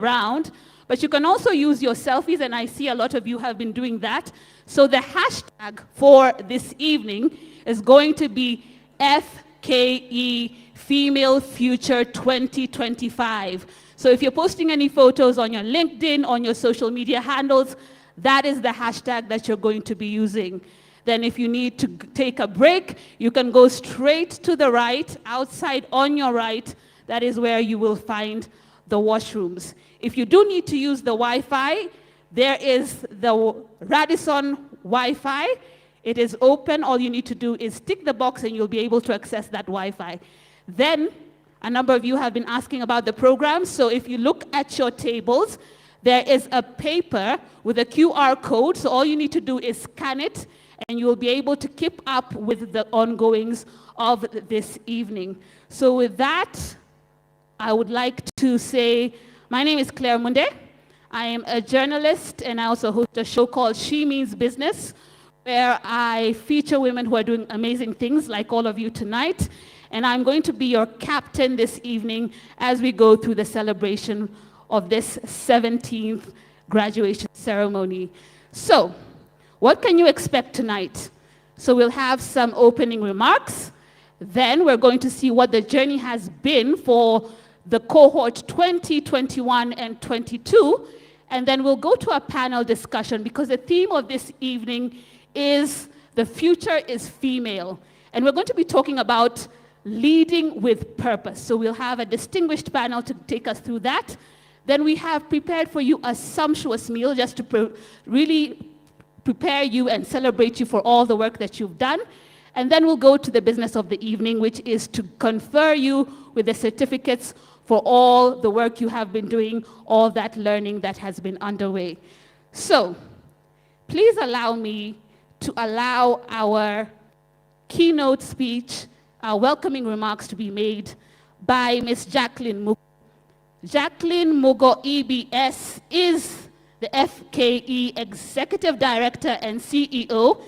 around, but you can also use your selfies, and I see a lot of you have been doing that. So the hashtag for this evening is going to be FKE Female Future 2025. So if you're posting any photos on your LinkedIn, on your social media handles, that is the hashtag that you're going to be using. Then if you need to take a break, you can go straight to the right, outside on your right. That is where you will find the washrooms. If you do need to use the Wi-Fi, there is the Radisson Wi-Fi. It is open. All you need to do is tick the box and you'll be able to access that Wi-Fi. Then, a number of you have been asking about the program. So if you look at your tables, there is a paper with a QR code. So all you need to do is scan it, and you'll be able to keep up with the ongoings of this evening. So with that, I would like to say, my name is Claire Munde. I am a journalist, and I also host a show called She Means Business, where I feature women who are doing amazing things, like all of you tonight. And I'm going to be your captain this evening as we go through the celebration of this 17th graduation ceremony. So, what can you expect tonight? So we'll have some opening remarks. Then we're going to see what the journey has been for the cohort 2021 and 22. And then we'll go to a panel discussion, because the theme of this evening is the future is female. And we're going to be talking about leading with purpose. So we'll have a distinguished panel to take us through that. Then we have prepared for you a sumptuous meal just to really prepare you and celebrate you for all the work that you've done. And then we'll go to the business of the evening, which is to confer you with the certificates for all the work you have been doing, all that learning that has been underway. So please allow me to allow our keynote speech, our welcoming remarks to be made by Ms. Jacqueline Mugo. Jacqueline Mugo EBS is the FKE Executive Director and CEO.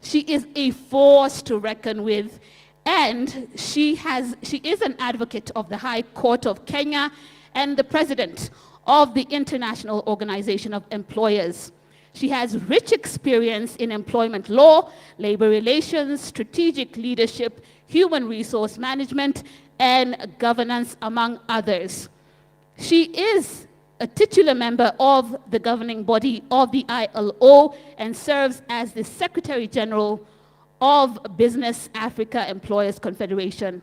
She is a force to reckon with, and she is an advocate of the High Court of Kenya and the president of the International Organization of Employers. She has rich experience in employment law, labor relations, strategic leadership, human resource management, and governance, among others. She is a titular member of the governing body of the ILO and serves as the Secretary General of Business Africa Employers Confederation.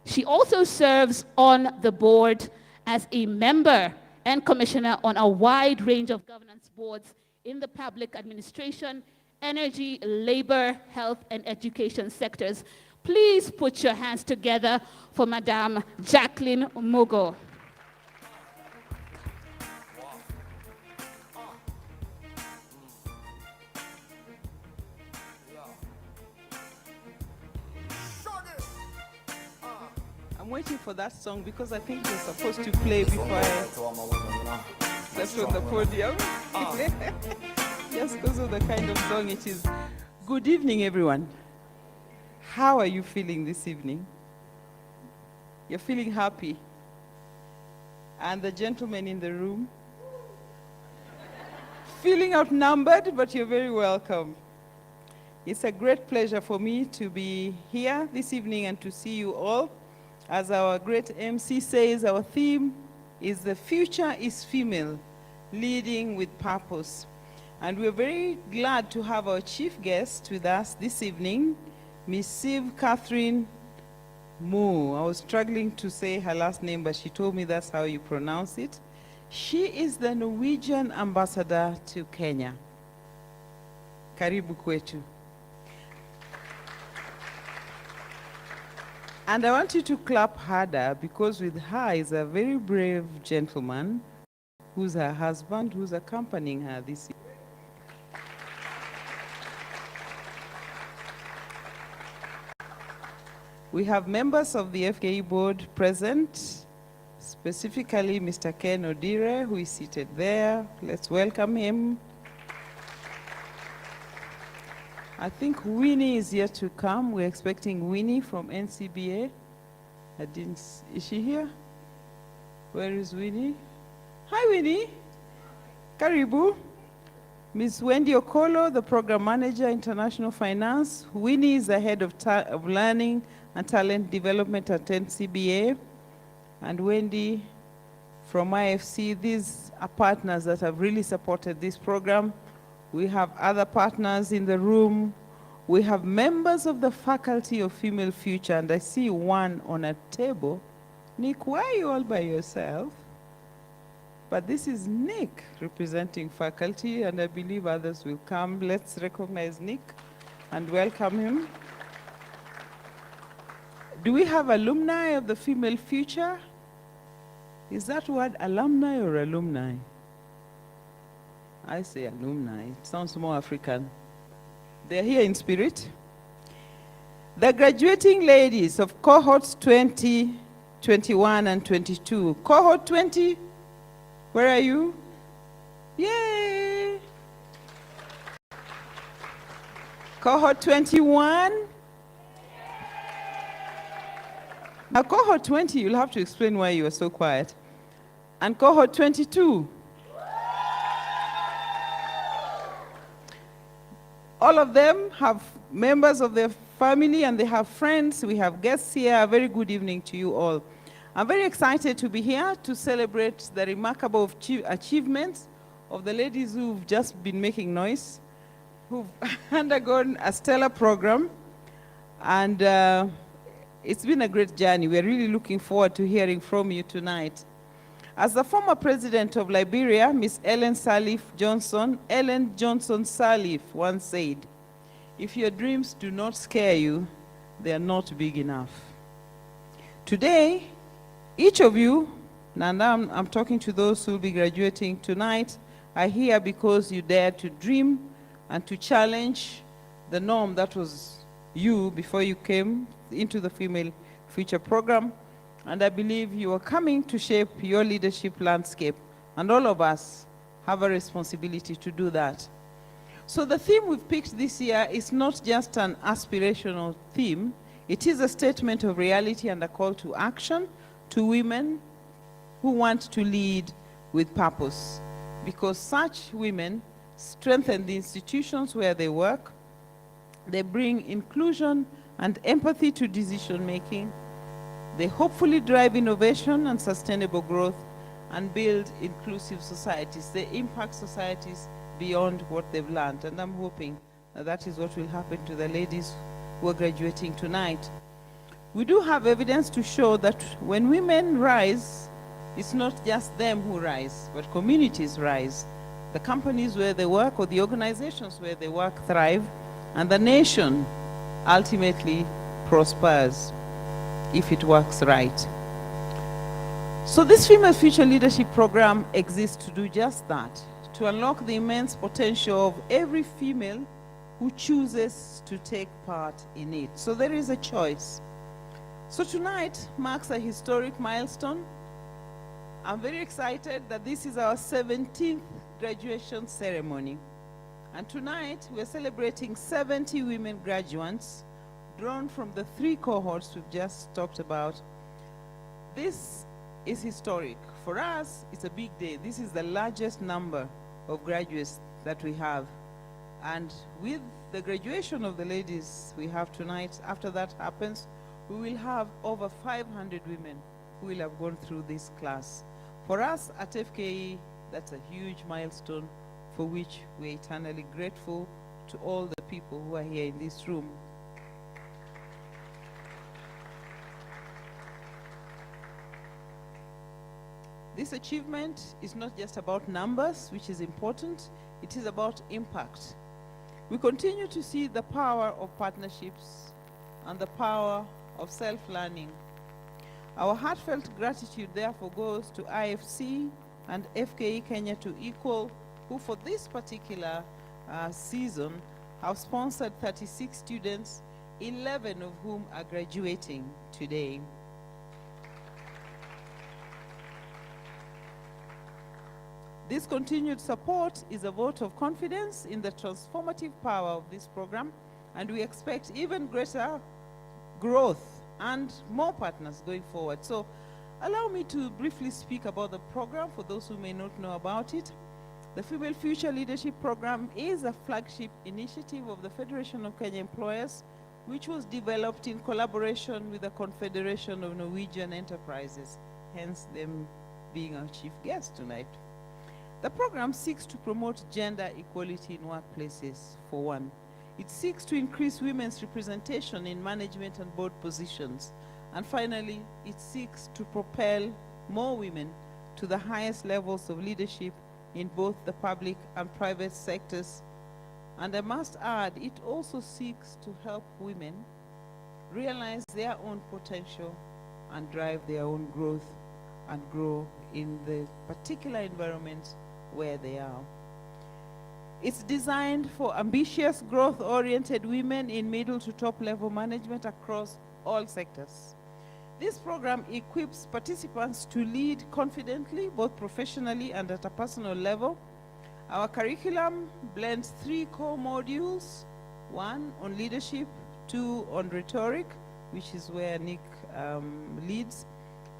She also serves on the board as a member and commissioner on a wide range of governance boards in the public administration, energy, labor, health, and education sectors. Please put your hands together for Madame Jacqueline Mugo. I'm waiting for that song because I think you're supposed to play before I step on the podium. Just because of the kind of song it is. Good evening, everyone. How are you feeling this evening? You're feeling happy? And the gentlemen in the room? Feeling outnumbered, but you're very welcome. It's a great pleasure for me to be here this evening and to see you all. As our great MC says, our theme is the future is female, leading with purpose. And we're very glad to have our chief guest with us this evening, Miss Siv Catherine Mu. I was struggling to say her last name, but she told me that's how you pronounce it. She is the Norwegian ambassador to Kenya. Karibu kwetu. And I want you to clap harder, because with her is a very brave gentleman who's her husband, who's accompanying her this year. We have members of the FKE board present, specifically Mr. Ken Odire, who is seated there. Let's welcome him. I think Winnie is yet to come. We're expecting Winnie from NCBA. Is she here? Where is Winnie? Hi, Winnie. Karibu. Ms. Wendy Okolo, the Program Manager, International Finance. Winnie is the Head of Learning and Talent Development at NCBA. And Wendy from IFC, these are partners that have really supported this program. We have other partners in the room. We have members of the Faculty of Female Future, and I see one on a table. Nick, why are you all by yourself? But this is Nick representing faculty, and I believe others will come. Let's recognize Nick and welcome him. Do we have alumni of the Female Future? Is that word alumni or alumni? I say alumni. It sounds more African. They're here in spirit. The graduating ladies of cohorts 20, 21, and 22. Cohort 20, where are you? Yay! Cohort 21. Now, cohort 20, you'll have to explain why you are so quiet. And cohort 22. All of them have members of their family and they have friends. We have guests here. A very good evening to you all. I'm very excited to be here to celebrate the remarkable achievements of the ladies who've just been making noise, who've undergone a stellar program. And it's been a great journey. We're really looking forward to hearing from you tonight. As the former president of Liberia, Miss Ellen Johnson Sirleaf once said, "If your dreams do not scare you, they are not big enough." Today, each of you, and I'm talking to those who will be graduating tonight, are here because you dared to dream and to challenge the norm that was you before you came into the Female Future program. And I believe you are coming to shape your leadership landscape. And all of us have a responsibility to do that. So the theme we've picked this year is not just an aspirational theme. It is a statement of reality and a call to action to women who want to lead with purpose. Because such women strengthen the institutions where they work. They bring inclusion and empathy to decision making. They hopefully drive innovation and sustainable growth and build inclusive societies. They impact societies beyond what they've learned. And I'm hoping that is what will happen to the ladies who are graduating tonight. We do have evidence to show that when women rise, it's not just them who rise, but communities rise. The companies where they work or the organizations where they work thrive, and the nation ultimately prospers if it works right. So this Female Future Leadership Program exists to do just that, to unlock the immense potential of every female who chooses to take part in it. So there is a choice. So tonight marks a historic milestone. I'm very excited that this is our 17th graduation ceremony. And tonight we're celebrating 70 women graduates drawn from the 3 cohorts we've just talked about. This is historic. For us, it's a big day. This is the largest number of graduates that we have. And with the graduation of the ladies we have tonight, after that happens, we will have over 500 women who will have gone through this class. For us at FKE, that's a huge milestone for which we're eternally grateful to all the people who are here in this room. This achievement is not just about numbers, which is important, it is about impact. We continue to see the power of partnerships and the power of self-learning. Our heartfelt gratitude therefore goes to IFC and FKE Kenya to Equal, who for this particular season have sponsored 36 students, 11 of whom are graduating today. This continued support is a vote of confidence in the transformative power of this program, and we expect even greater growth and more partners going forward. So Allow me to briefly speak about the program for those who may not know about it. The Female Future Leadership Program is a flagship initiative of the Federation of Kenya Employers, which was developed in collaboration with the Confederation of Norwegian Enterprises, hence them being our chief guest tonight. The program seeks to promote gender equality in workplaces, for one. It seeks to increase women's representation in management and board positions. And finally, it seeks to propel more women to the highest levels of leadership in both the public and private sectors. And I must add, it also seeks to help women realize their own potential and drive their own growth and grow in the particular environment where they are. It's designed for ambitious, growth-oriented women in middle to top-level management across all sectors. This program equips participants to lead confidently, both professionally and at a personal level. Our curriculum blends 3 core modules, 1 on leadership, 2 on rhetoric, which is where Nick leads,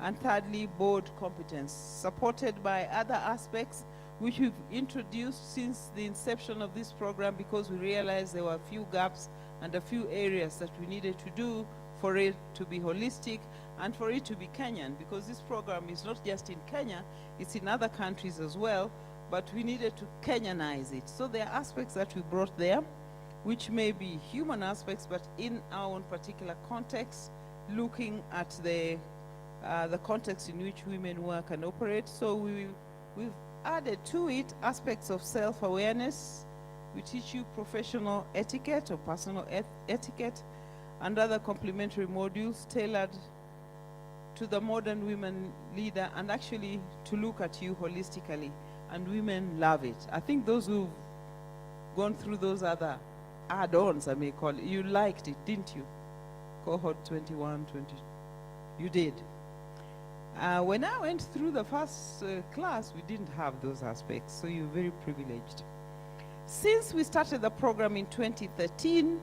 and thirdly, board competence, supported by other aspects which we've introduced since the inception of this program, because we realized there were a few gaps and a few areas that we needed to do for it to be holistic and for it to be Kenyan, because this program is not just in Kenya, it's in other countries as well, but we needed to Kenyanize it. So there are aspects that we brought there, which may be human aspects, but in our own particular context, looking at the context in which women work and operate. So we've added to it aspects of self-awareness. We teach you professional etiquette or personal etiquette and other complementary modules tailored to the modern women leader, and actually to look at you holistically. And women love it. I think those who've gone through those other add-ons, I may call it, you liked it, didn't you? Cohort 21, 20, you did. When I went through the first class, we didn't have those aspects, so you're very privileged. Since we started the program in 2013,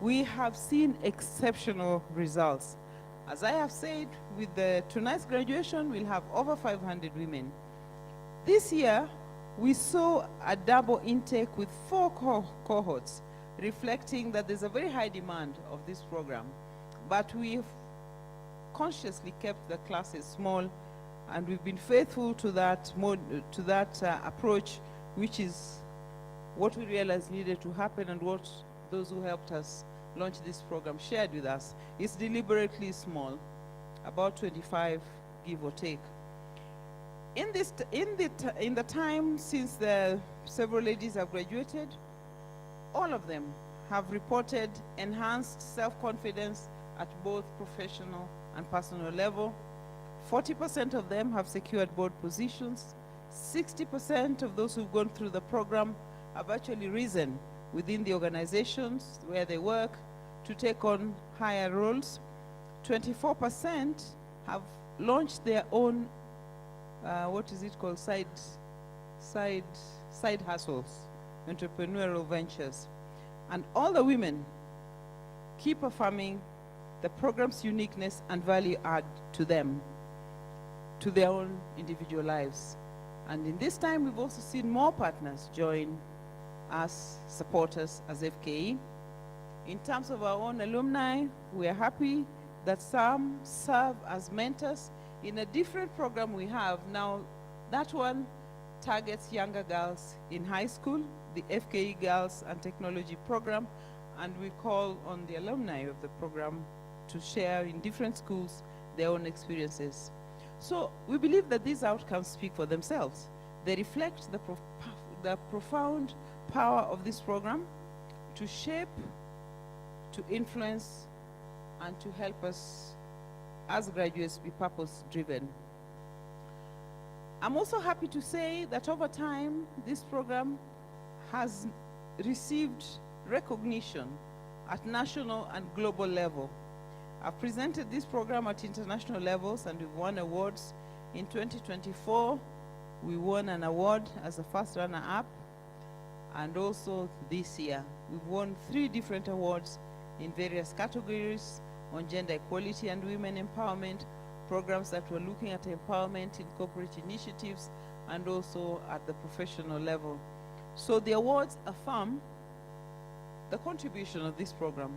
we have seen exceptional results. As I have said, with tonight's graduation, we'll have over 500 women. This year, we saw a double intake with 4 cohorts, reflecting that there's a very high demand of this program. But we've consciously kept the classes small, and we've been faithful to that approach, which is what we realized needed to happen and what those who helped us launch this program shared with us. It's deliberately small, about 25, give or take. In the time since the several ladies have graduated, all of them have reported enhanced self-confidence at both professional and personal level. 40% of them have secured board positions. 60% of those who've gone through the program have actually risen within the organizations where they work to take on higher roles. 24% have launched their own, side hustles, entrepreneurial ventures. And all the women keep affirming the program's uniqueness and value add to them, to their own individual lives. And in this time, we've also seen more partners join us, support us as FKE. In terms of our own alumni, we are happy that some serve as mentors in a different program we have. Now, that one targets younger girls in high school, the FKE Girls and Technology program, and we call on the alumni of the program to share in different schools their own experiences. So we believe that these outcomes speak for themselves. They reflect the profound power of this program to shape, to influence, and to help us as graduates be purpose-driven. I'm also happy to say that over time, this program has received recognition at national and global level. I've presented this program at international levels and we've won awards. In 2024, we won an award as the first runner-up, and also this year, we've won 3 different awards in various categories on gender equality and women empowerment, programs that were looking at empowerment in corporate initiatives and also at the professional level. So the awards affirm the contribution of this program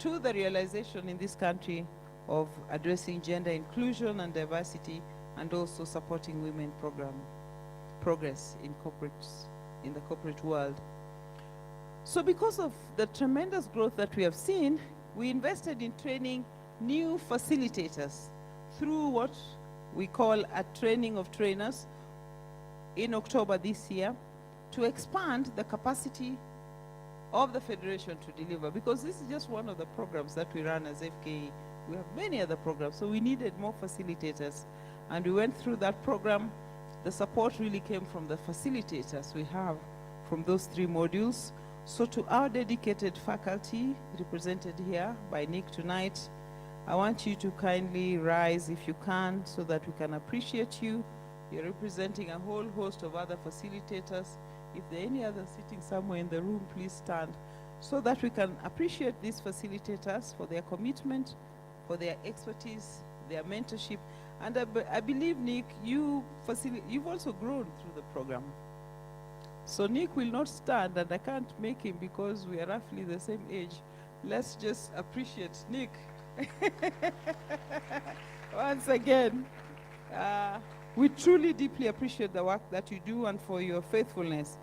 to the realization in this country of addressing gender inclusion and diversity, and also supporting women progress in the corporate world. So because of the tremendous growth that we have seen, we invested in training new facilitators through what we call a training of trainers in October this year, to expand the capacity of the Federation to deliver, because this is just one of the programs that we run as FKE. We have many other programs, so we needed more facilitators. And we went through that program. The support really came from the facilitators we have from those 3 modules. So to our dedicated faculty, represented here by Nick tonight, I want you to kindly rise if you can, so that we can appreciate you. You're representing a whole host of other facilitators. If there are any others sitting somewhere in the room, please stand, so that we can appreciate these facilitators for their commitment, for their expertise, their mentorship. And I believe, Nick, you've also grown through the program. So Nick will not stand, and I can't make him because we are roughly the same age. Let's just appreciate Nick. Once again, we truly deeply appreciate the work that you do and for your faithfulness.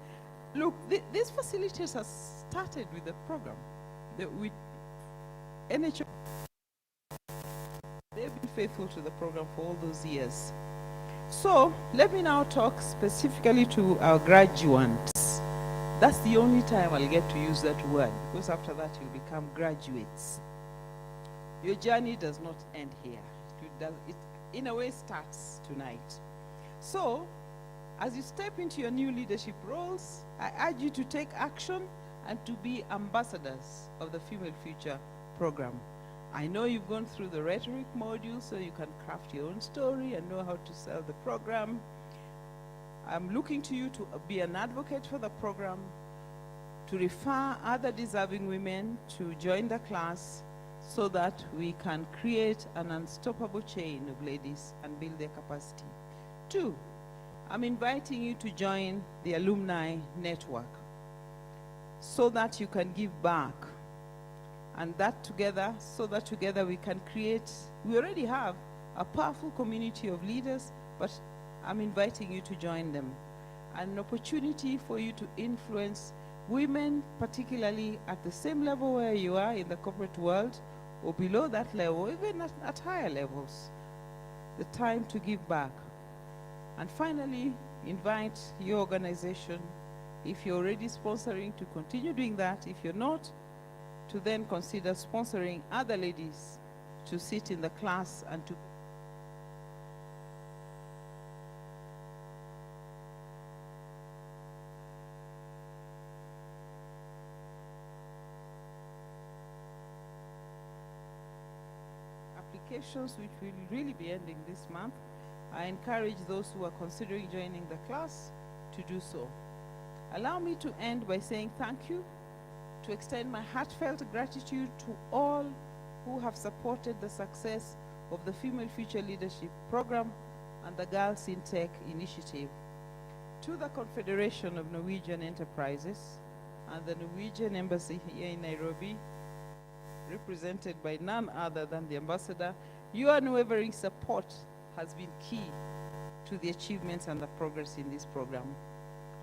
Look, these facilitators have started with the program. With NHO, they've been faithful to the program for all those years. So let me now talk specifically to our graduates. That's the only time I'll get to use that word, because after that you'll become graduates. Your journey does not end here. It in a way starts tonight. So as you step into your new leadership roles, I urge you to take action and to be ambassadors of the Female Future program. I know you've gone through the rhetoric module, so you can craft your own story and know how to sell the program. I'm looking to you to be an advocate for the program, to refer other deserving women to join the class, so that we can create an unstoppable chain of ladies and build their capacity. 2, I'm inviting you to join the alumni network, so that you can give back. And so that together we can create, we already have a powerful community of leaders, but I'm inviting you to join them. An opportunity for you to influence women, particularly at the same level where you are in the corporate world, or below that level, even at higher levels. The time to give back. And finally, invite your organization, if you're already sponsoring, to continue doing that. If you're not, to then consider sponsoring other ladies to sit in the class and to applications, which will really be ending this month. I encourage those who are considering joining the class to do so. Allow me to end by saying thank you, to extend my heartfelt gratitude to all who have supported the success of the Female Future Leadership Program and the Girls in Tech initiative, to the Confederation of Norwegian Enterprises and the Norwegian Embassy here in Nairobi, represented by none other than the ambassador. Your unwavering support has been key to the achievements and the progress in this program.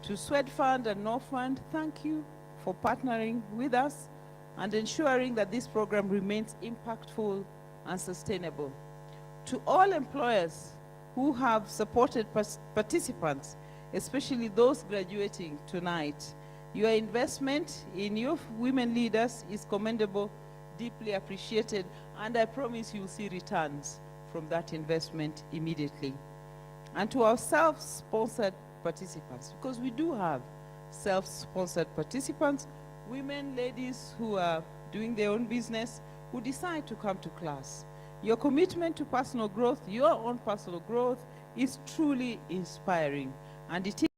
To Swedfund and Norfund, thank you for partnering with us and ensuring that this program remains impactful and sustainable. To all employers who have supported participants, especially those graduating tonight, your investment in your women leaders is commendable, deeply appreciated, and I promise you'll see returns from that investment immediately. And to our self-sponsored participants, because we do have self-sponsored participants, women, ladies who are doing their own business, who decide to come to class. Your commitment to personal growth, your own personal growth, is truly inspiring, and it is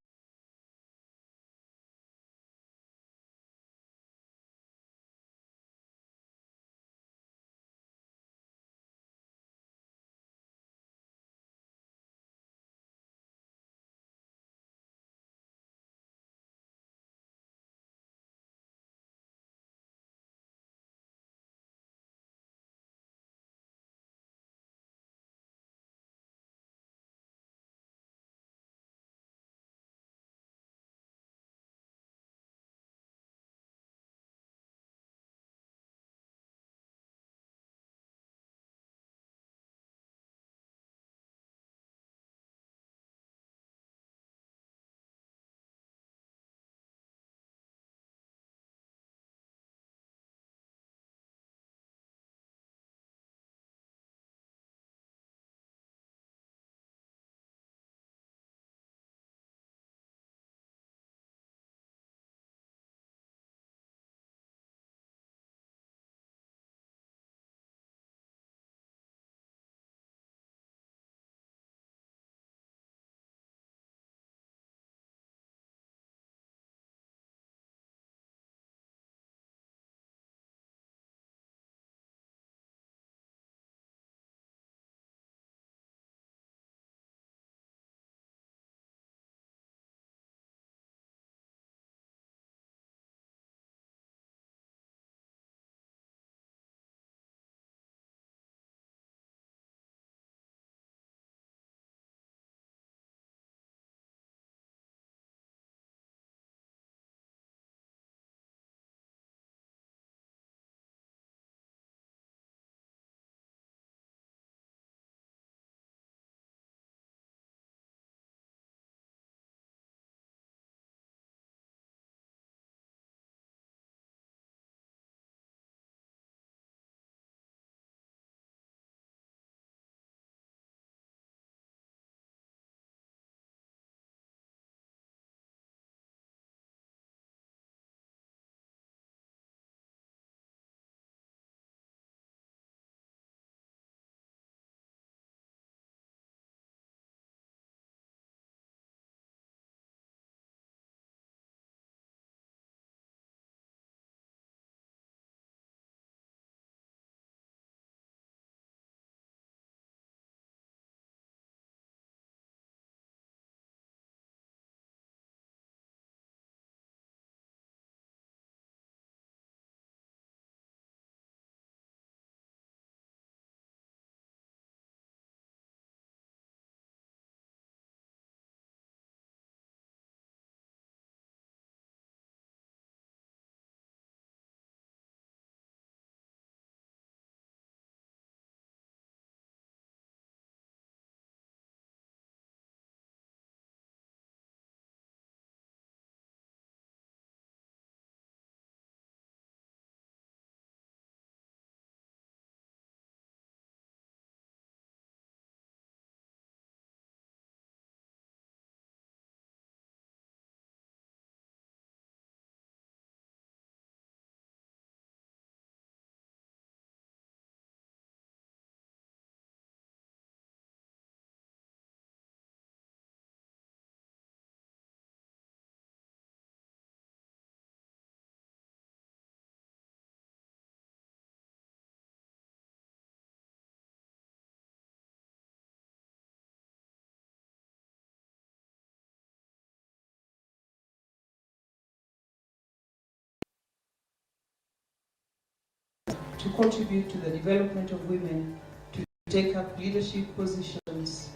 to contribute to the development of women to take up leadership positions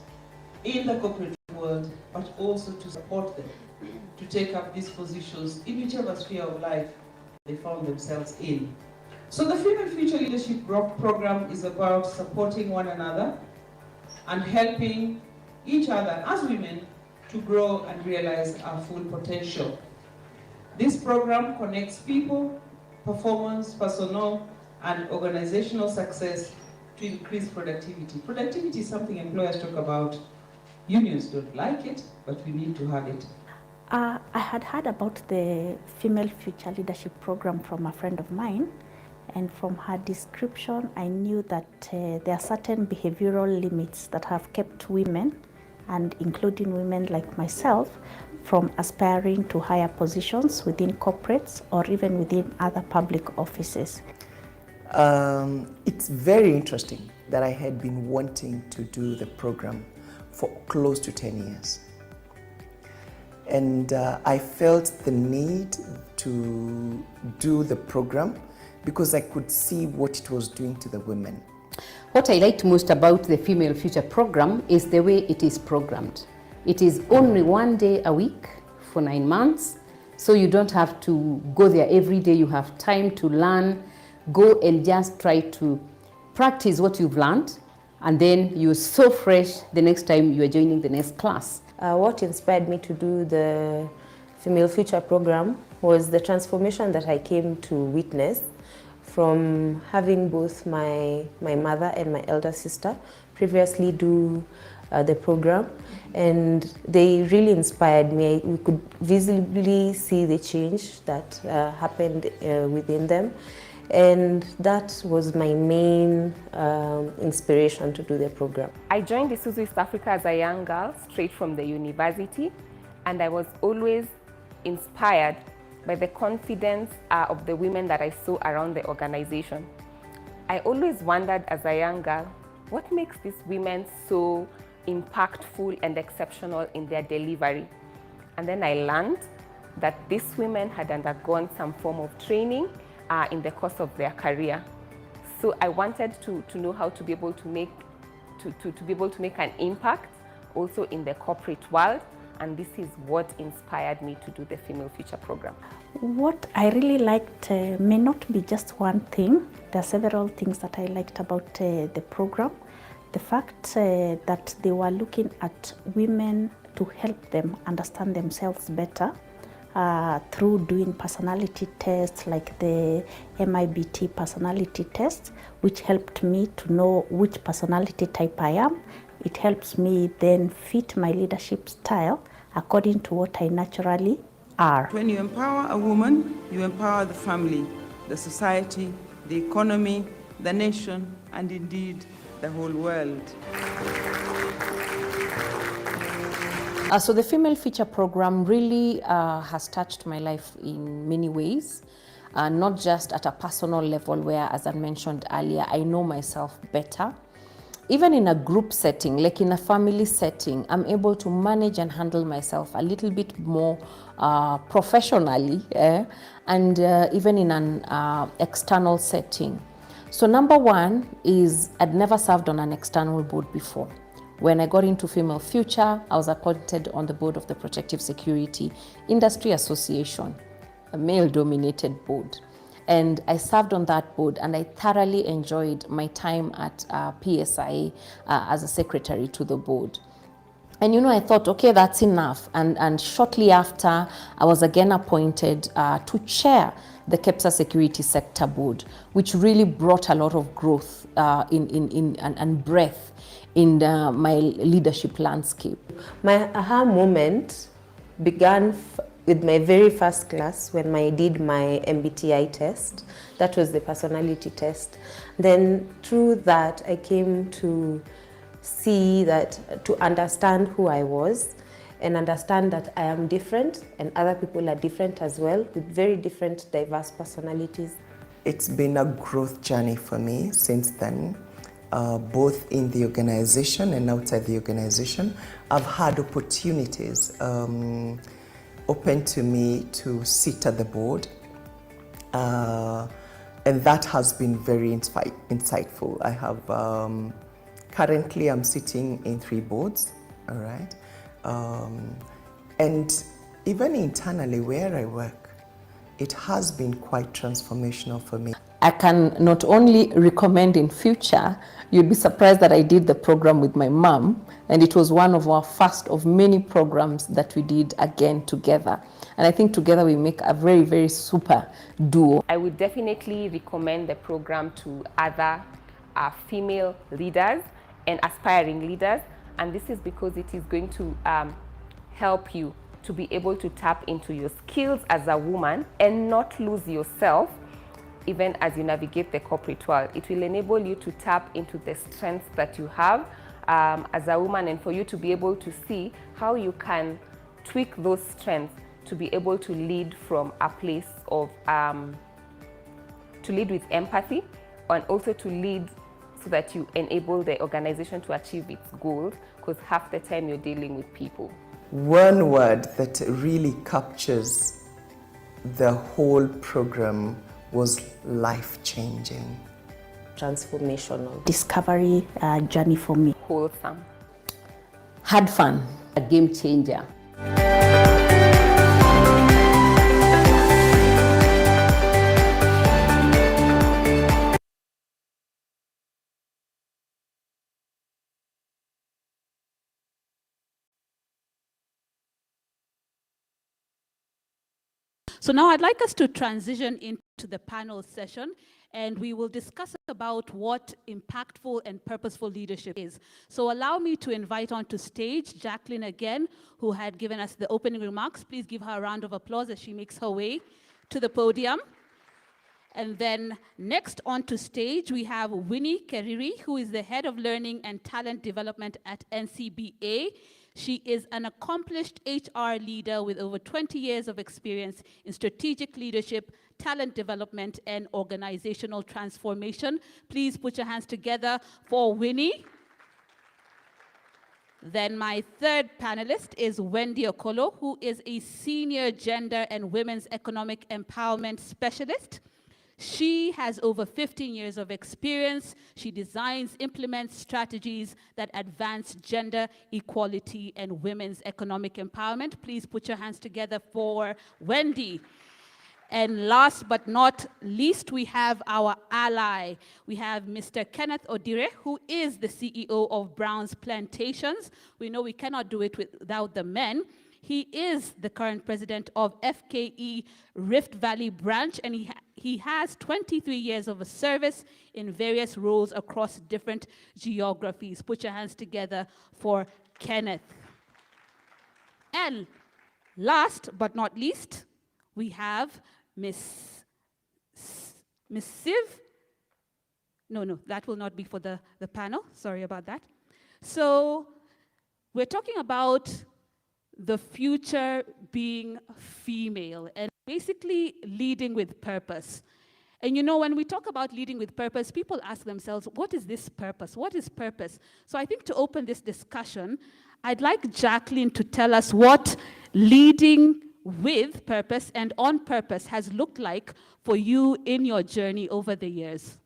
in the corporate world, but also to support them to take up these positions in whichever sphere of life they found themselves in. So the Female Future Leadership Program is about supporting one another and helping each other as women to grow and realize our full potential. This program connects people, performance, personal, and organizational success to increase productivity. Productivity is something employers talk about. Unions don't like it, but we need to have it. I had heard about the Female Future Leadership Program from a friend of mine, and from her description, I knew that there are certain behavioral limits that have kept women, and including women like myself, from aspiring to higher positions within corporates or even within other public offices. It's very interesting that I had been wanting to do the program for close to 10 years. And I felt the need to do the program because I could see what it was doing to the women. What I liked most about the Female Future Program is the way it is programmed. It is only one day a week for 9 months, so you don't have to go there every day. You have time to learn, go and just try to practice what you've learned, and then you're so fresh the next time you are joining the next class. What inspired me to do the Female Future Program was the transformation that I came to witness from having both my mother and my elder sister previously do the program, and they really inspired me. We could visibly see the change that happened within them, and that was my main inspiration to do the program. I joined the Isuzu East Africa as a young girl straight from the university, and I was always inspired by the confidence of the women that I saw around the organization. I always wondered as a young girl, what makes these women so impactful and exceptional in their delivery? And then I learned that these women had undergone some form of training in the course of their career. So I wanted to know how to be able to make an impact also in the corporate world, and this is what inspired me to do the Female Future Program. What I really liked may not be just one thing. There are several things that I liked about the program. The fact that they were looking at women to help them understand themselves better through doing personality tests like the MIBT personality test, which helped me to know which personality type I am. It helps me then fit my leadership style according to what I naturally are. When you empower a woman, you empower the family, the society, the economy, the nation, and indeed the whole world. So the Female Future Program really has touched my life in many ways, not just at a personal level where, as I mentioned earlier, I know myself better. Even in a group setting, like in a family setting, I'm able to manage and handle myself a little bit more professionally, and even in an external setting. So number one is I'd never served on an external board before. When I got into Female Future, I was appointed on the board of the Protective Security Industry Association, a male-dominated board. And I served on that board, and I thoroughly enjoyed my time at PSIA as a secretary to the board. And you know, I thought, okay, that's enough. And shortly after, I was again appointed to chair the KEPSA Security Sector Board, which really brought a lot of growth and breadth in my leadership landscape. My aha moment began with my very first class when I did my MBTI test. That was the personality test. Then through that, I came to see that, to understand who I was and understand that I am different and other people are different as well, with very different, diverse personalities. It's been a growth journey for me since then, both in the organization and outside the organization. I've had opportunities open to me to sit at the board, And that has been very insightful. I have, currently I'm sitting in 3 boards, all right? And even internally where I work, it has been quite transformational for me. I can not only recommend in future, you'd be surprised that I did the program with my mom, and it was one of our first of many programs that we did again together. And I think together we make a very, very super duo. I would definitely recommend the program to other female leaders and aspiring leaders, and this is because it is going to help you to be able to tap into your skills as a woman and not lose yourself even as you navigate the corporate world. It will enable you to tap into the strengths that you have as a woman, and for you to be able to see how you can tweak those strengths to be able to lead from a place of, to lead with empathy, and also to lead so that you enable the organization to achieve its goals, because half the time you're dealing with people. One word that really captures the whole program was life-changing. Transformational. Discovery journey for me. Wholesome. Had fun. A game changer. So now I'd like us to transition into the panel session, and we will discuss about what impactful and purposeful leadership is. So allow me to invite onto stage Jacqueline again, who had given us the opening remarks. Please give her a round of applause as she makes her way to the podium. And then next onto stage, we have Winnie Keriri, who is the Head of Learning and Talent Development at NCBA. She is an accomplished HR leader with over 20 years of experience in strategic leadership, talent development, and organizational transformation. Please put your hands together for Winnie. Then my third panelist is Wendy Okolo, who is a senior gender and women's economic empowerment specialist. She has over 15 years of experience. She designs, implements strategies that advance gender equality and women's economic empowerment. Please put your hands together for Wendy. And last but not least, we have our ally. We have Mr. Kenneth Odire, who is the CEO of Brown's Plantations. We know we cannot do it without the men. He is the current president of FKE Rift Valley branch, and he has 23 years of service in various roles across different geographies. Put your hands together for Kenneth. And last but not least, we have Miss Siv. No, that will not be for the panel. Sorry about that. So we're talking about the future being female and basically leading with purpose. And you know, when we talk about leading with purpose, people ask themselves, what is this purpose? What is purpose? So I think to open this discussion, I'd like Jacqueline to tell us what leading with purpose and on purpose has looked like for you in your journey over the years.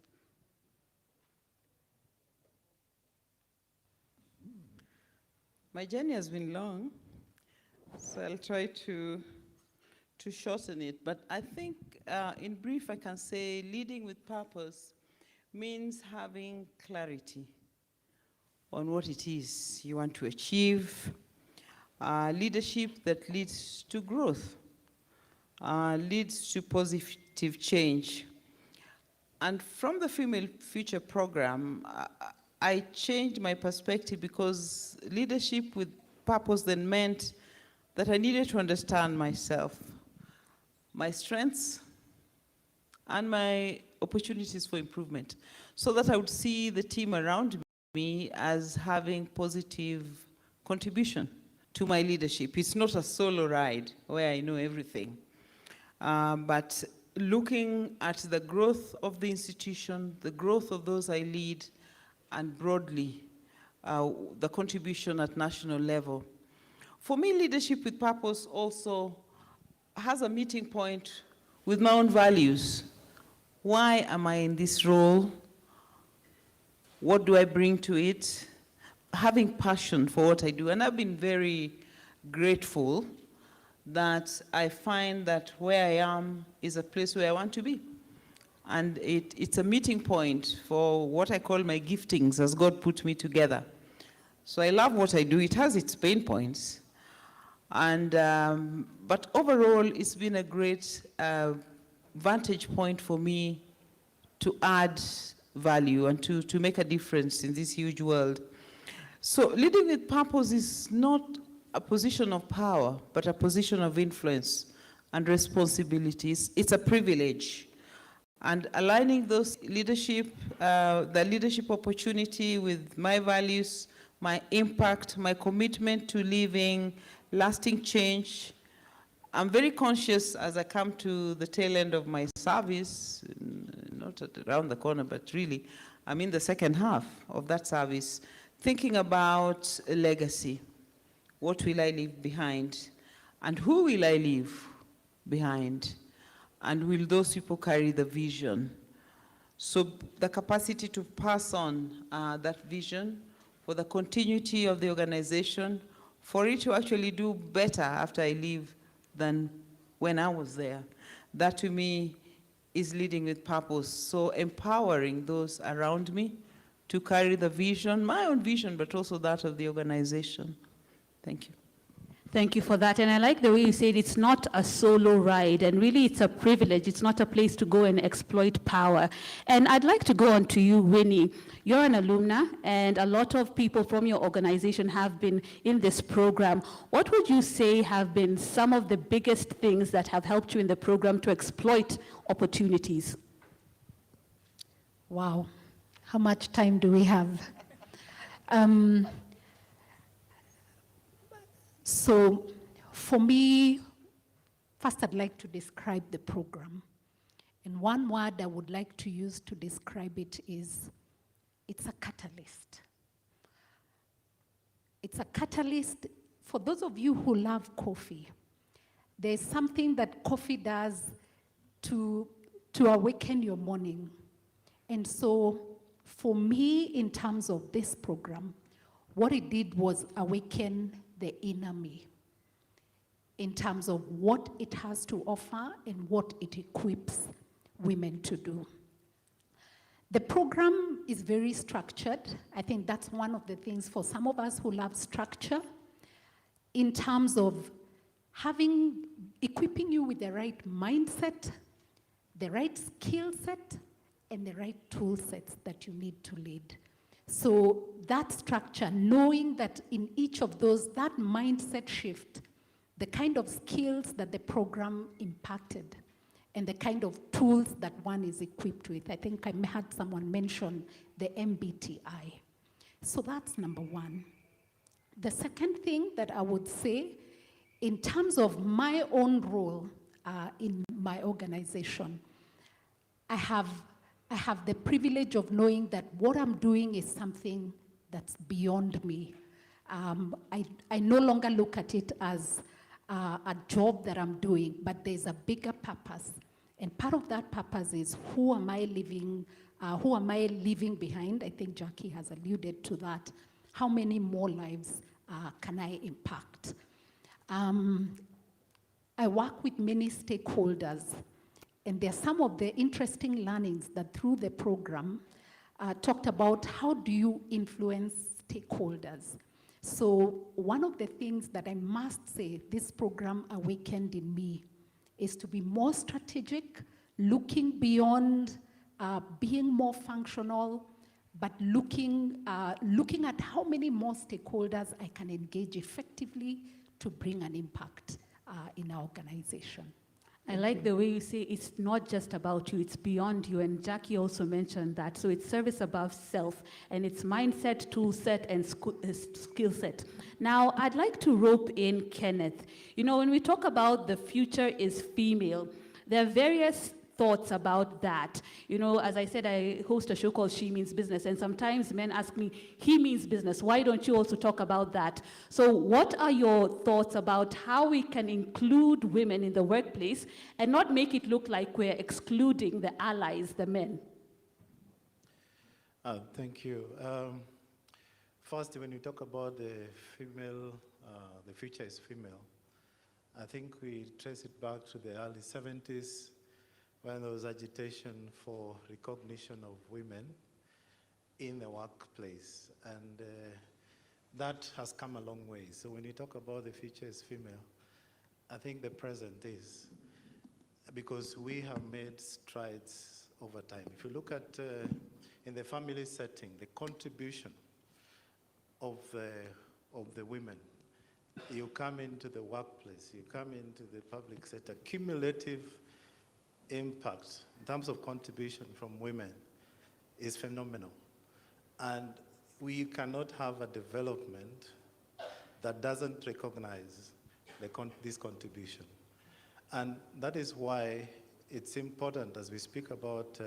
My journey has been long, so I'll try to shorten it. But I think, in brief, I can say leading with purpose means having clarity on what it is you want to achieve, leadership that leads to growth, leads to positive change. And from the Female Future program, I changed my perspective, because leadership with purpose then meant that I needed to understand myself, my strengths, and my opportunities for improvement, so that I would see the team around me as having positive contribution to my leadership. It's not a solo ride where I know everything, but looking at the growth of the institution, the growth of those I lead, and broadly, the contribution at national level. For me, leadership with purpose also has a meeting point with my own values, Why am I in this role? What do I bring to it? Having passion for what I do. And I've been very grateful that I find that where I am is a place where I want to be. And it's a meeting point for what I call my giftings as God put me together. So I love what I do. It has its pain points. And, but overall, it's been a great vantage point for me to add value and to make a difference in this huge world. So leading with purpose is not a position of power, but a position of influence and responsibilities. It's a privilege. And aligning those leadership, the leadership opportunity with my values, my impact, my commitment to leaving lasting change. I'm very conscious as I come to the tail end of my service, not around the corner, but really, I'm in the second half of that service, thinking about a legacy. What will I leave behind? And who will I leave behind? And will those people carry the vision? So the capacity to pass on that vision for the continuity of the organization, for it to actually do better after I leave than when I was there. That to me is leading with purpose. So empowering those around me to carry the vision, my own vision, but also that of the organization. Thank you. Thank you for that. And I like the way you said it's not a solo ride, and really it's a privilege. It's not a place to go and exploit power. And I'd like to go on to you, Winnie. You're an alumna, and a lot of people from your organization have been in this program. What would you say have been some of the biggest things that have helped you in the program to exploit opportunities? Wow, how much time do we have? So for me, first I'd like to describe the program. And one word I would like to use to describe it is, it's a catalyst. It's a catalyst. For those of you who love coffee, there's something that coffee does to awaken your morning. And so for me, in terms of this program, what it did was awaken the inner me in terms of what it has to offer and what it equips women to do. The program is very structured. I think that's one of the things for some of us who love structure, in terms of equipping you with the right mindset, the right skill set, and the right tool sets that you need to lead. So that structure, knowing that in each of those, that mindset shift, the kind of skills that the program impacted, and the kind of tools that one is equipped with. I think I had someone mention the MBTI. So that's number one. The second thing that I would say, in terms of my own role in my organization, I have the privilege of knowing that what I'm doing is something that's beyond me. I no longer look at it as a job that I'm doing, but there's a bigger purpose. And part of that purpose is who am I leaving behind? I think Jackie has alluded to that. How many more lives can I impact? I work with many stakeholders, and there are some of the interesting learnings that through the program talked about how do you influence stakeholders. So one of the things that I must say this program awakened in me is to be more strategic, looking beyond being more functional, but looking at how many more stakeholders I can engage effectively to bring an impact in our organization. I like the way you say it's not just about you, it's beyond you. And Jackie also mentioned that. So it's service above self, and it's mindset, tool set, and skill set. Now, I'd like to rope in Kenneth. You know, when we talk about the future is female, there are various thoughts about that? You know, as I said, I host a show called She Means Business, and sometimes men ask me, he means business, why don't you also talk about that? So what are your thoughts about how we can include women in the workplace and not make it look like we're excluding the allies, the men? Thank you. First, when you talk about the female, the future is female, I think we trace it back to the early 70s when there was agitation for recognition of women in the workplace. And that has come a long way. So when you talk about the future is female, I think the present is, because we have made strides over time. If you look at, in the family setting, the contribution of the women, you come into the workplace, you come into the public sector, cumulative impact in terms of contribution from women is phenomenal. And we cannot have a development that doesn't recognize this contribution. And that is why it's important as we speak about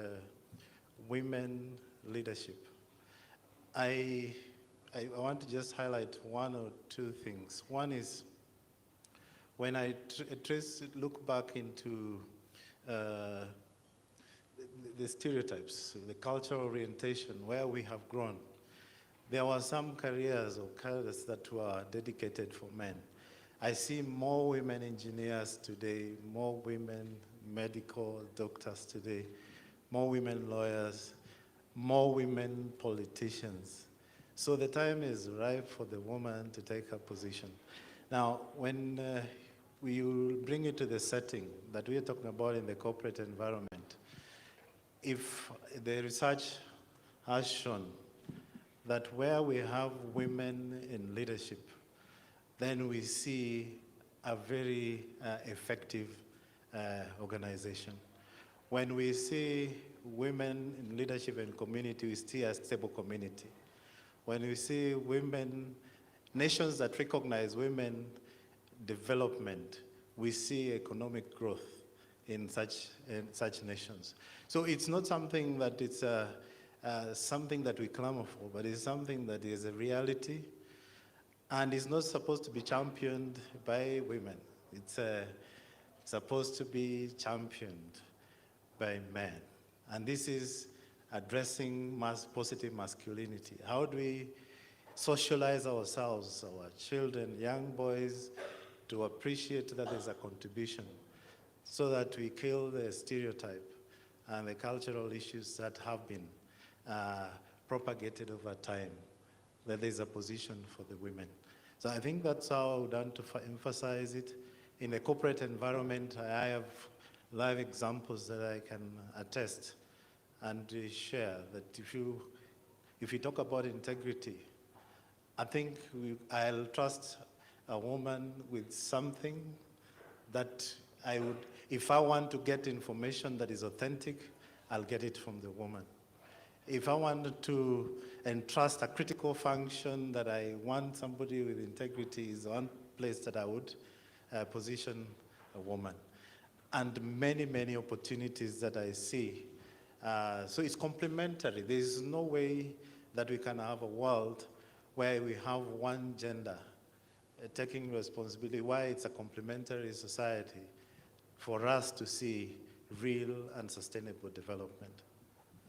women leadership. I want to just highlight one or two things. One is when I look back into the stereotypes, the cultural orientation, where we have grown. There were some careers or careers that were dedicated for men. I see more women engineers today, more women medical doctors today, more women lawyers, more women politicians. So the time is ripe for the woman to take her position. Now, when we bring it to the setting that we are talking about in the corporate environment, if the research has shown that where we have women in leadership, then we see a very effective organization. When we see women in leadership and community, we see a stable community. When we see women, nations that recognize women development, we see economic growth in such nations. So it's not something that it's something that we clamor for, but it's something that is a reality, and it's not supposed to be championed by women. It's supposed to be championed by men. And this is addressing positive masculinity. How do we socialize ourselves, our children, young boys, to appreciate that there's a contribution so that we kill the stereotype and the cultural issues that have been propagated over time, that there's a position for the women. So I think that's how I would want to emphasize it. In the corporate environment, I have live examples that I can attest and share that if you talk about integrity, I think I'll trust a woman with something that I would, if I want to get information that is authentic, I'll get it from the woman. If I wanted to entrust a critical function that I want somebody with integrity, is one place that I would position a woman. And many, many opportunities that I see. So it's complementary. There's no way that we can have a world where we have one gender taking responsibility, why it's a complementary society for us to see real and sustainable development.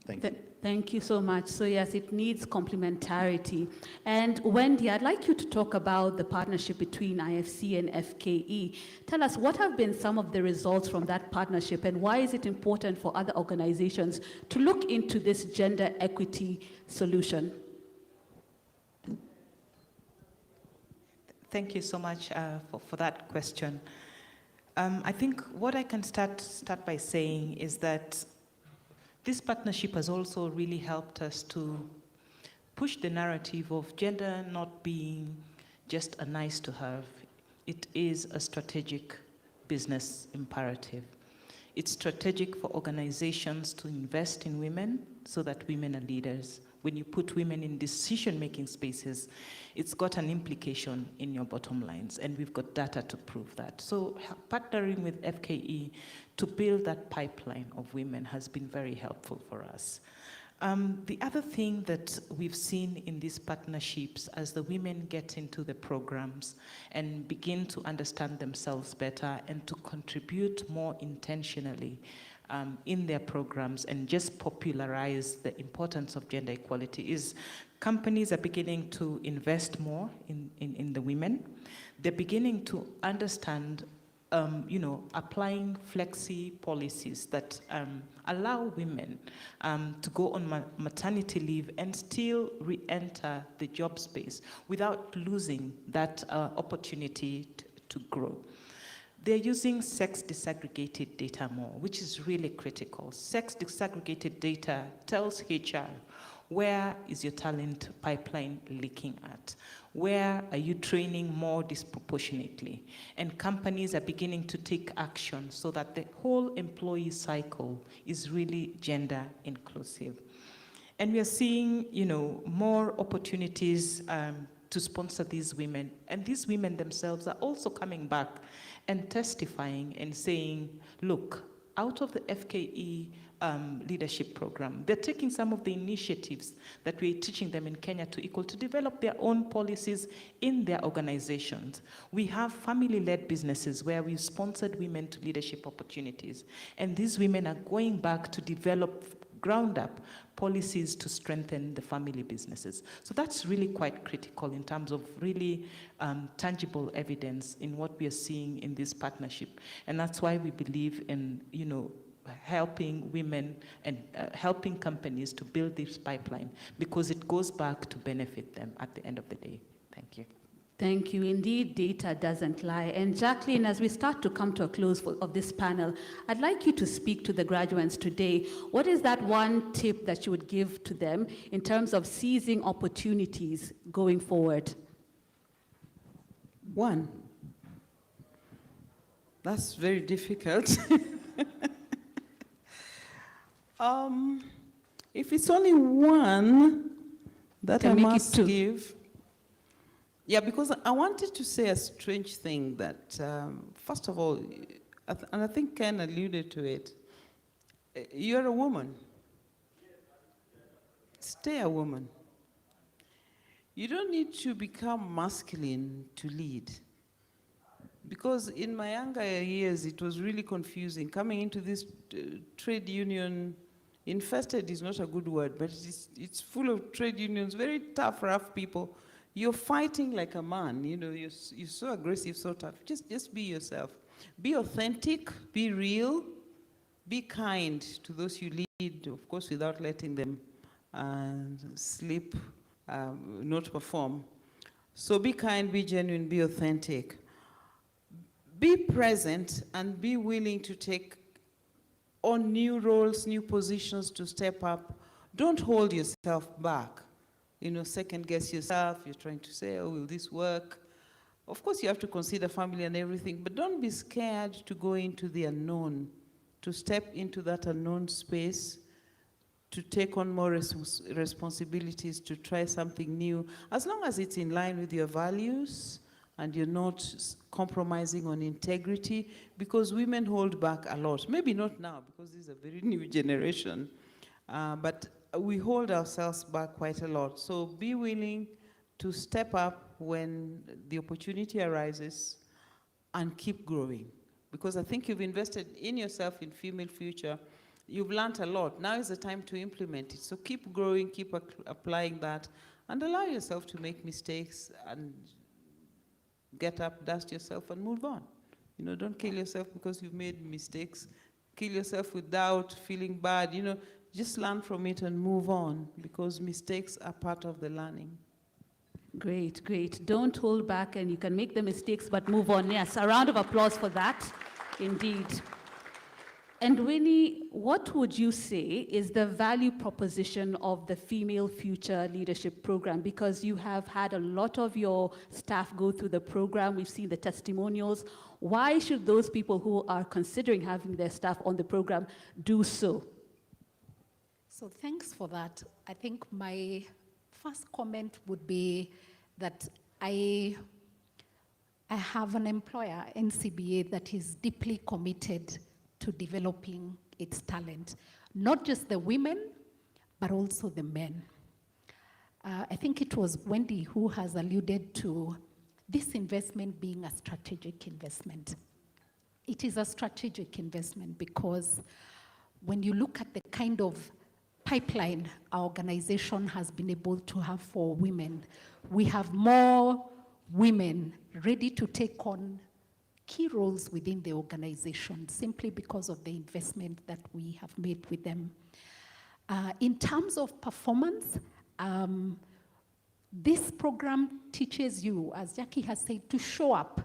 Thank you. Thank you so much. So yes, it needs complementarity. And Wendy, I'd like you to talk about the partnership between IFC and FKE. Tell us what have been some of the results from that partnership, and why is it important for other organizations to look into this gender equity solution? Thank you so much for that question. I think what I can start by saying is that this partnership has also really helped us to push the narrative of gender not being just a nice to have. It is a strategic business imperative. It's strategic for organizations to invest in women so that women are leaders. when you put women in decision-making spaces, it's got an implication in your bottom lines, and we've got data to prove that. So partnering with FKE to build that pipeline of women has been very helpful for us. The other thing that we've seen in these partnerships, as the women get into the programs and begin to understand themselves better and to contribute more intentionally in their programs and just popularize the importance of gender equality, is companies are beginning to invest more in the women. They're beginning to understand applying flexi policies that allow women to go on maternity leave and still re-enter the job space without losing that opportunity to grow. They're using sex disaggregated data more, which is really critical. Sex disaggregated data tells HR, where is your talent pipeline leaking at? Where are you training more disproportionately? And companies are beginning to take action so that the whole employee cycle is really gender inclusive. And we are seeing, more opportunities to sponsor these women. And these women themselves are also coming back and testifying and saying, look, out of the FKE leadership program, they're taking some of the initiatives that we're teaching them in Kenya to develop their own policies in their organizations. We have family-led businesses where we've sponsored women to leadership opportunities, and these women are going back to develop ground-up policies to strengthen the family businesses. So that's really quite critical in terms of really tangible evidence in what we are seeing in this partnership. And that's why we believe in, helping women and helping companies to build this pipeline, because it goes back to benefit them at the end of the day. Thank you. Thank you. Indeed, data doesn't lie. And Jacqueline, as we start to come to a close of this panel, I'd like you to speak to the graduates today. What is that one tip that you would give to them in terms of seizing opportunities going forward? One. That's very difficult. If it's only one that I must give, yeah, because I wanted to say a strange thing that, first of all, and I think Ken alluded to it, you're a woman. Stay a woman. You don't need to become masculine to lead. Because in my younger years, it was really confusing. Coming into this trade union, infested is not a good word, but it's full of trade unions, very tough, rough people. You're fighting like a man, you're so aggressive, so tough. Just be yourself. Be authentic, be real, be kind to those you lead, of course, without letting them sleep, not perform. So be kind, be genuine, be authentic. Be present and be willing to take on new roles, new positions, to step up. Don't hold yourself back. Second guess yourself. You're trying to say, oh, will this work? Of course, you have to consider family and everything, but don't be scared to go into the unknown, to step into that unknown space, to take on more responsibilities, to try something new, as long as it's in line with your values and you're not compromising on integrity, because women hold back a lot. Maybe not now, because this is a very new generation, but we hold ourselves back quite a lot. So be willing to step up when the opportunity arises and keep growing. Because I think you've invested in yourself in Female Future. You've learned a lot. Now is the time to implement it. So keep growing, keep applying that, and allow yourself to make mistakes and get up, dust yourself, and move on. Don't kill yourself because you've made mistakes. Kill yourself without feeling bad. Just learn from it and move on, because mistakes are part of the learning. Great, great. Don't hold back, and you can make the mistakes, but move on. Yes, a round of applause for that, indeed. And Winnie, what would you say is the value proposition of the Female Future Leadership Program? Because you have had a lot of your staff go through the program. We've seen the testimonials. Why should those people who are considering having their staff on the program do so? So thanks for that. I think my first comment would be that I have an employer, NCBA, that is deeply committed to developing its talent, not just the women, but also the men. I think it was Wendy who has alluded to this investment being a strategic investment. It is a strategic investment because when you look at the kind of pipeline our organization has been able to have for women, we have more women ready to take on key roles within the organization simply because of the investment that we have made with them. In terms of performance, this program teaches you, as Jackie has said, to show up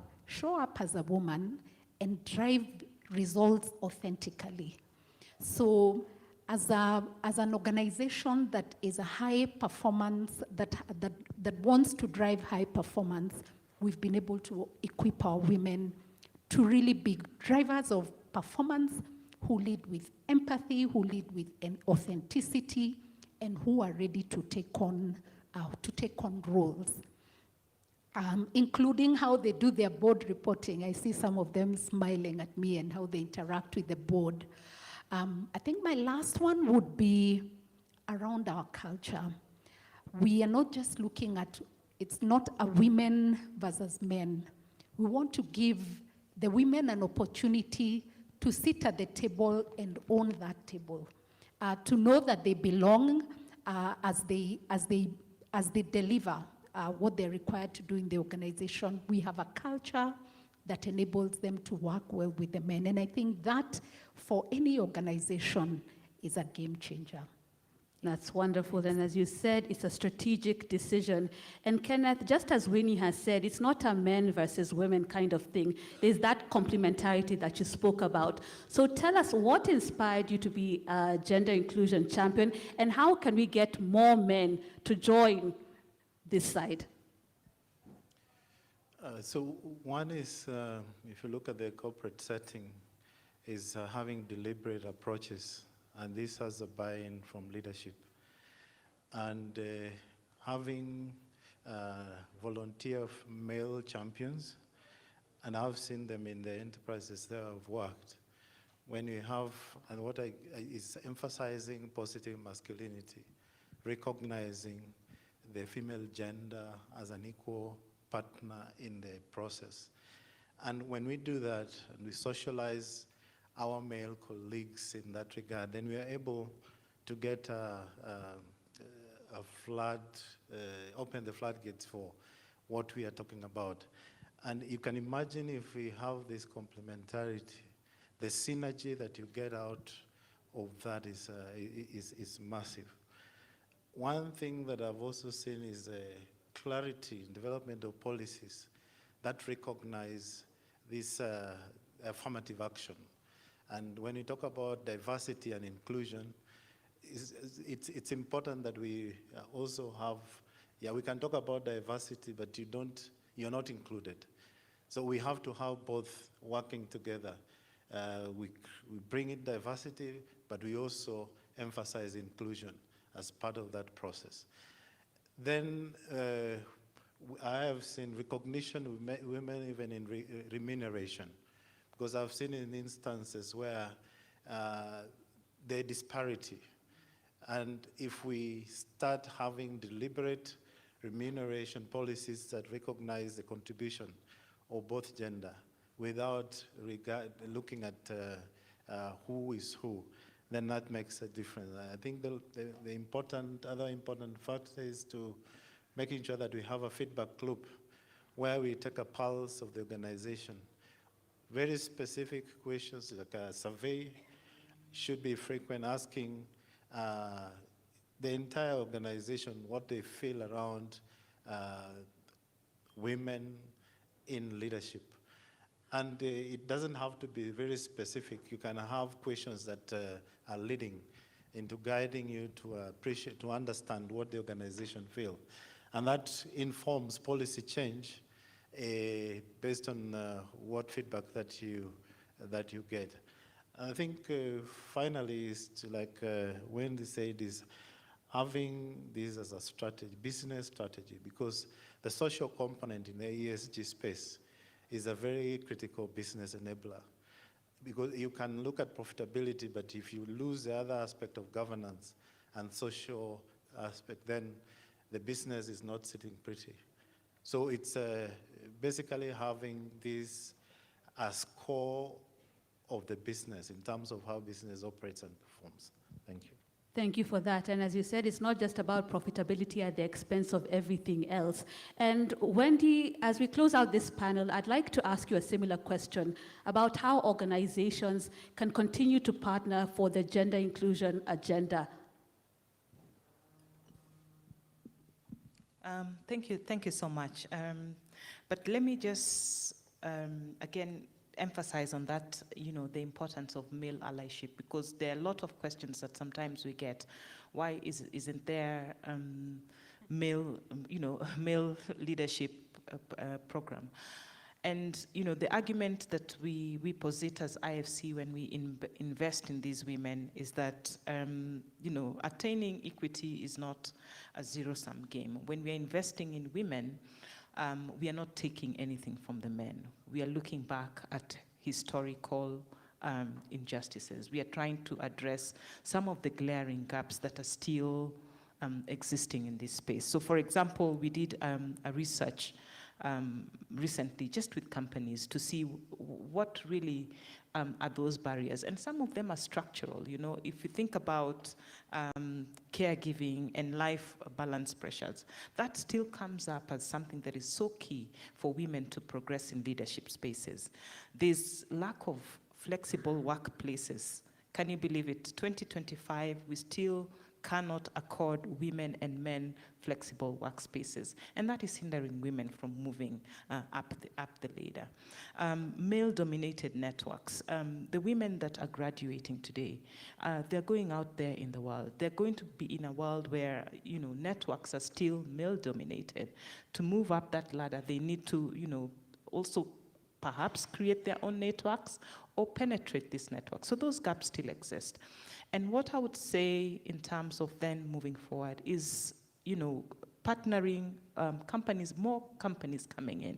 as a woman and drive results authentically. So as an organization that is a high performance, that wants to drive high performance, we've been able to equip our women to really be drivers of performance, who lead with empathy, who lead with an authenticity, and who are ready to take on roles. Including how they do their board reporting. I see some of them smiling at me and how they interact with the board. I think my last one would be around our culture. We are not just looking at, it's not a women versus men. We want to give the women an opportunity to sit at the table and own that table, to know that they belong as they deliver what they're required to do in the organization. We have a culture that enables them to work well with the men. And I think that, for any organization, is a game changer. That's wonderful. And as you said, it's a strategic decision. And Kenneth, just as Winnie has said, it's not a men versus women kind of thing. There's that complementarity that you spoke about. So tell us, what inspired you to be a gender inclusion champion, and how can we get more men to join this side? So one is, if you look at the corporate setting, is having deliberate approaches, and this has a buy-in from leadership. And having volunteer male champions, and I've seen them in the enterprises that I've worked. When you have, and what is emphasizing positive masculinity, recognizing the female gender as an equal partner in the process. And when we do that, and we socialize our male colleagues in that regard, then we are able to get open the floodgates for what we are talking about. And you can imagine, if we have this complementarity, the synergy that you get out of that is massive. One thing that I've also seen is clarity in development of policies that recognize this affirmative action. And when we talk about diversity and inclusion, it's important that we also have, we can talk about diversity, but you're not included. So we have to have both working together. We bring in diversity, but we also emphasize inclusion as part of that process. Then I have seen recognition of women even in remuneration, because I've seen in instances where there's disparity. And if we start having deliberate remuneration policies that recognize the contribution of both gender without looking at who is who, then that makes a difference. I think the other important factor is to making sure that we have a feedback loop where we take a pulse of the organization. Very specific questions, like a survey, should be frequent, asking the entire organization what they feel around women in leadership. And it doesn't have to be very specific. You can have questions that are leading into guiding you to understand what the organization feels. And that informs policy change based on what feedback that you get. I think finally is to, like Wendy said, is having this as a strategy, business strategy, because the social component in the ESG space is a very critical business enabler. Because you can look at profitability, but if you lose the other aspect of governance and social aspect, then the business is not sitting pretty. So it's basically having this as core of the business in terms of how business operates and performs. Thank you. Thank you for that. And as you said, it's not just about profitability at the expense of everything else. And Wendy, as we close out this panel, I'd like to ask you a similar question about how organizations can continue to partner for the gender inclusion agenda. Thank you so much. But let me just, again, emphasize on that, the importance of male allyship, because there are a lot of questions that sometimes we get. Why isn't there male, male leadership program? And, the argument that we posit as IFC when we invest in these women is that, attaining equity is not a zero-sum game. When we are investing in women, we are not taking anything from the men. We are looking back at historical injustices. We are trying to address some of the glaring gaps that are still existing in this space. So for example, we did a research recently just with companies to see what really are those barriers. And some of them are structural. If you think about caregiving and life balance pressures, that still comes up as something that is so key for women to progress in leadership spaces. There's lack of flexible workplaces. Can you believe it? 2025, we still cannot accord women and men flexible workspaces, and that is hindering women from moving up the ladder. Male-dominated networks. The women that are graduating today, they're going out there in the world. They're going to be in a world where networks are still male-dominated. To move up that ladder, they need to also perhaps create their own networks or penetrate this network. So those gaps still exist. And what I would say in terms of then moving forward is, partnering companies, more companies coming in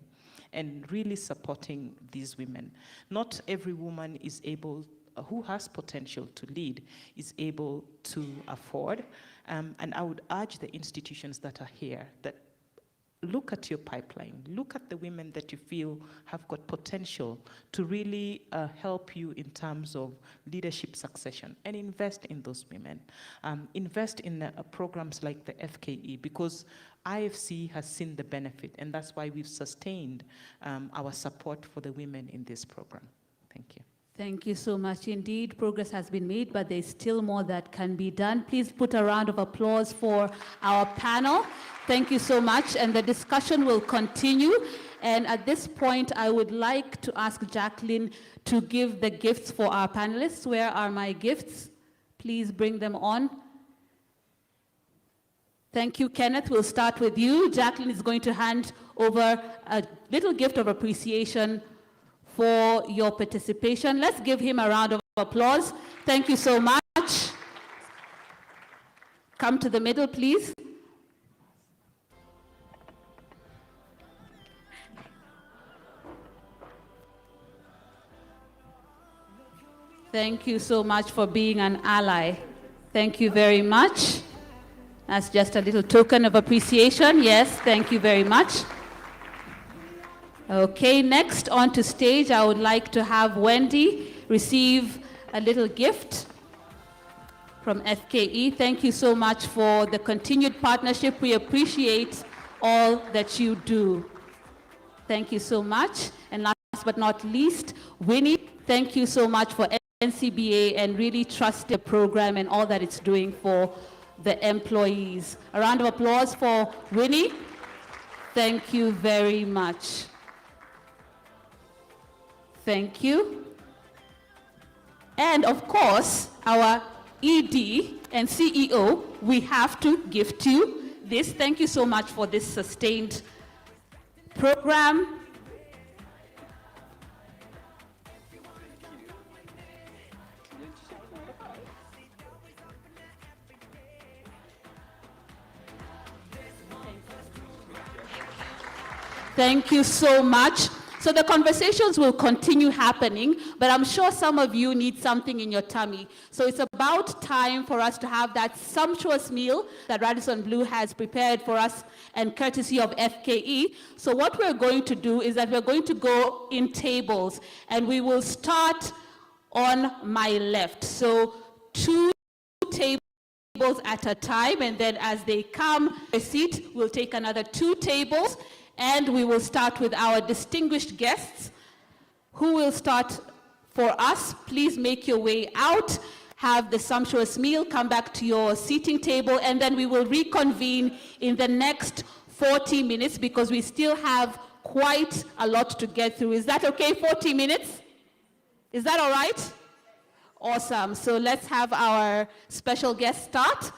and really supporting these women. Not every woman is able, who has potential to lead, is able to afford. And I would urge the institutions that are here that look at your pipeline, look at the women that you feel have got potential to really help you in terms of leadership succession, and invest in those women. Invest in programs like the FKE, because IFC has seen the benefit, and that's why we've sustained our support for the women in this program. Thank you. Thank you so much. Indeed, progress has been made, but there's still more that can be done. Please put a round of applause for our panel. Thank you so much, and the discussion will continue. And at this point, I would like to ask Jacqueline to give the gifts for our panelists. Where are my gifts? Please bring them on. Thank you, Kenneth. We'll start with you. Jacqueline is going to hand over a little gift of appreciation for your participation. Let's give him a round of applause. Thank you so much. Come to the middle, please. Thank you so much for being an ally. Thank you very much. That's just a little token of appreciation. Yes, thank you very much. Okay, next onto stage, I would like to have Wendy receive a little gift from FKE. Thank you so much for the continued partnership. We appreciate all that you do. Thank you so much. And last but not least, Winnie, thank you so much for NCBA and really trust the program and all that it's doing for the employees. A round of applause for Winnie. Thank you very much. Thank you. And of course, our ED and CEO, we have to gift you this. Thank you so much for this sustained program. Thank you so much. So the conversations will continue happening, but I'm sure some of you need something in your tummy. So it's about time for us to have that sumptuous meal that Radisson Blu has prepared for us and courtesy of FKE. So what we're going to do is that we're going to go in tables, and we will start on my left. So 2 tables at a time, and then as they come a seat, we'll take another 2 tables, and we will start with our distinguished guests. Who will start for us? Please make your way out, have the sumptuous meal, come back to your seating table, and then we will reconvene in the next 40 minutes because we still have quite a lot to get through. Is that okay, 40 minutes? Is that all right? Awesome. So let's have our special guest start.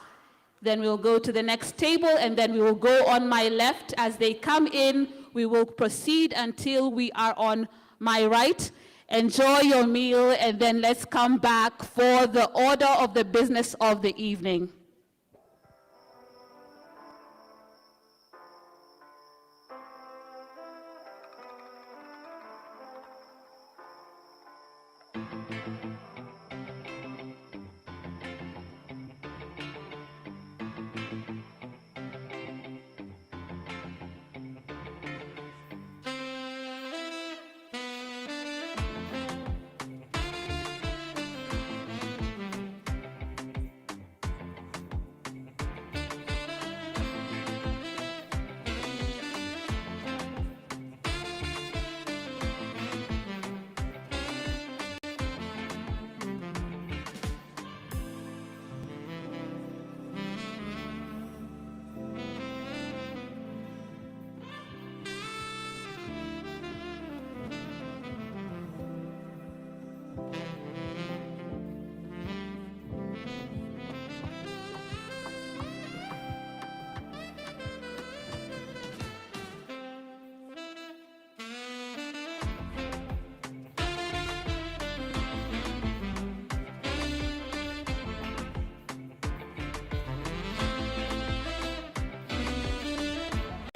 Then we'll go to the next table, and then we will go on my left. As they come in, we will proceed until we are on my right. Enjoy your meal, and then let's come back for the order of the business of the evening.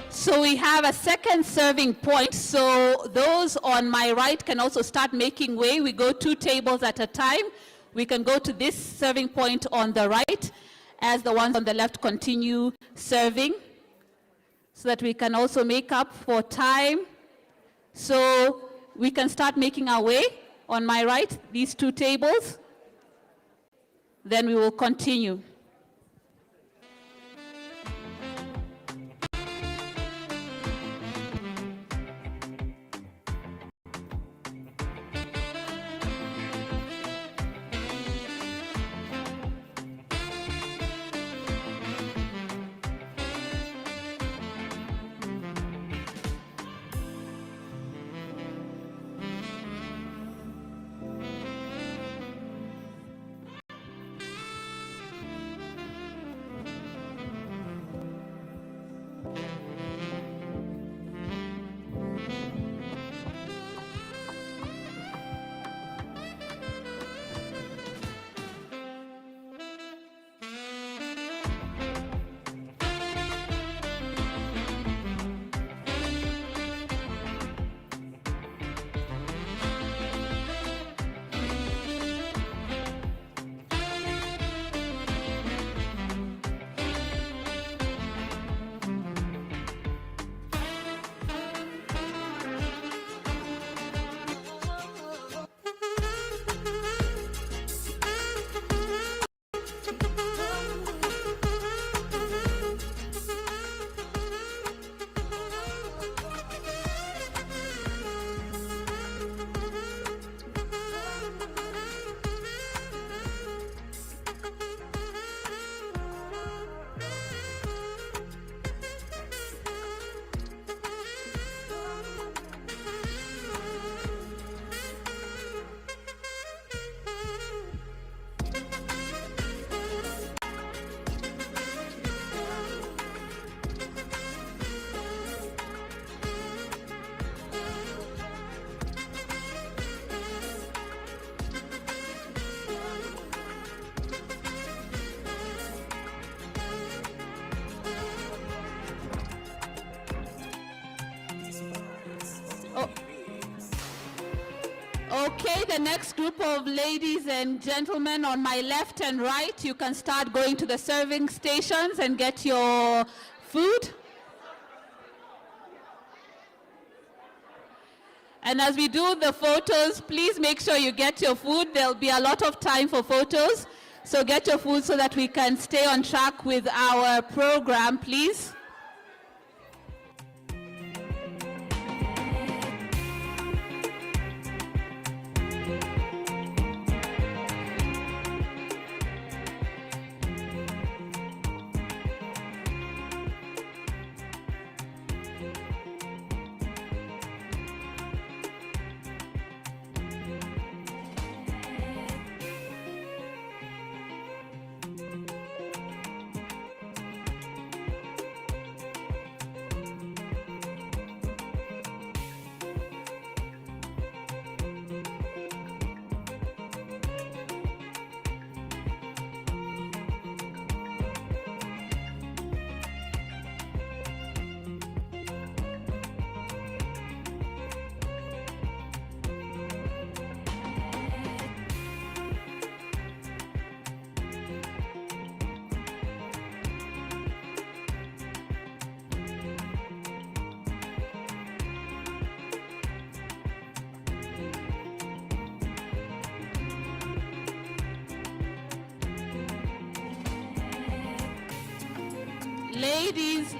So we have a second serving point. So those on my right can also start making way. We go 2 tables at a time. We can go to this serving point on the right as the ones on the left continue serving so that we can also make up for time. So we can start making our way on my right, these 2 tables. Then we will continue. Okay, the next group of ladies and gentlemen on my left and right, you can start going to the serving stations and get your food. And as we do the photos, please make sure you get your food. There'll be a lot of time for photos. So get your food so that we can stay on track with our program, please.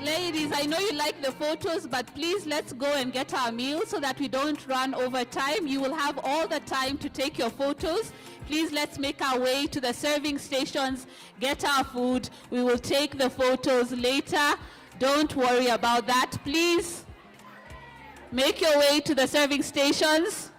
Ladies, I know you like the photos, but please let's go and get our meal so that we don't run over time. You will have all the time to take your photos. Please let's make our way to the serving stations, get our food. We will take the photos later. Don't worry about that. Please make your way to the serving stations.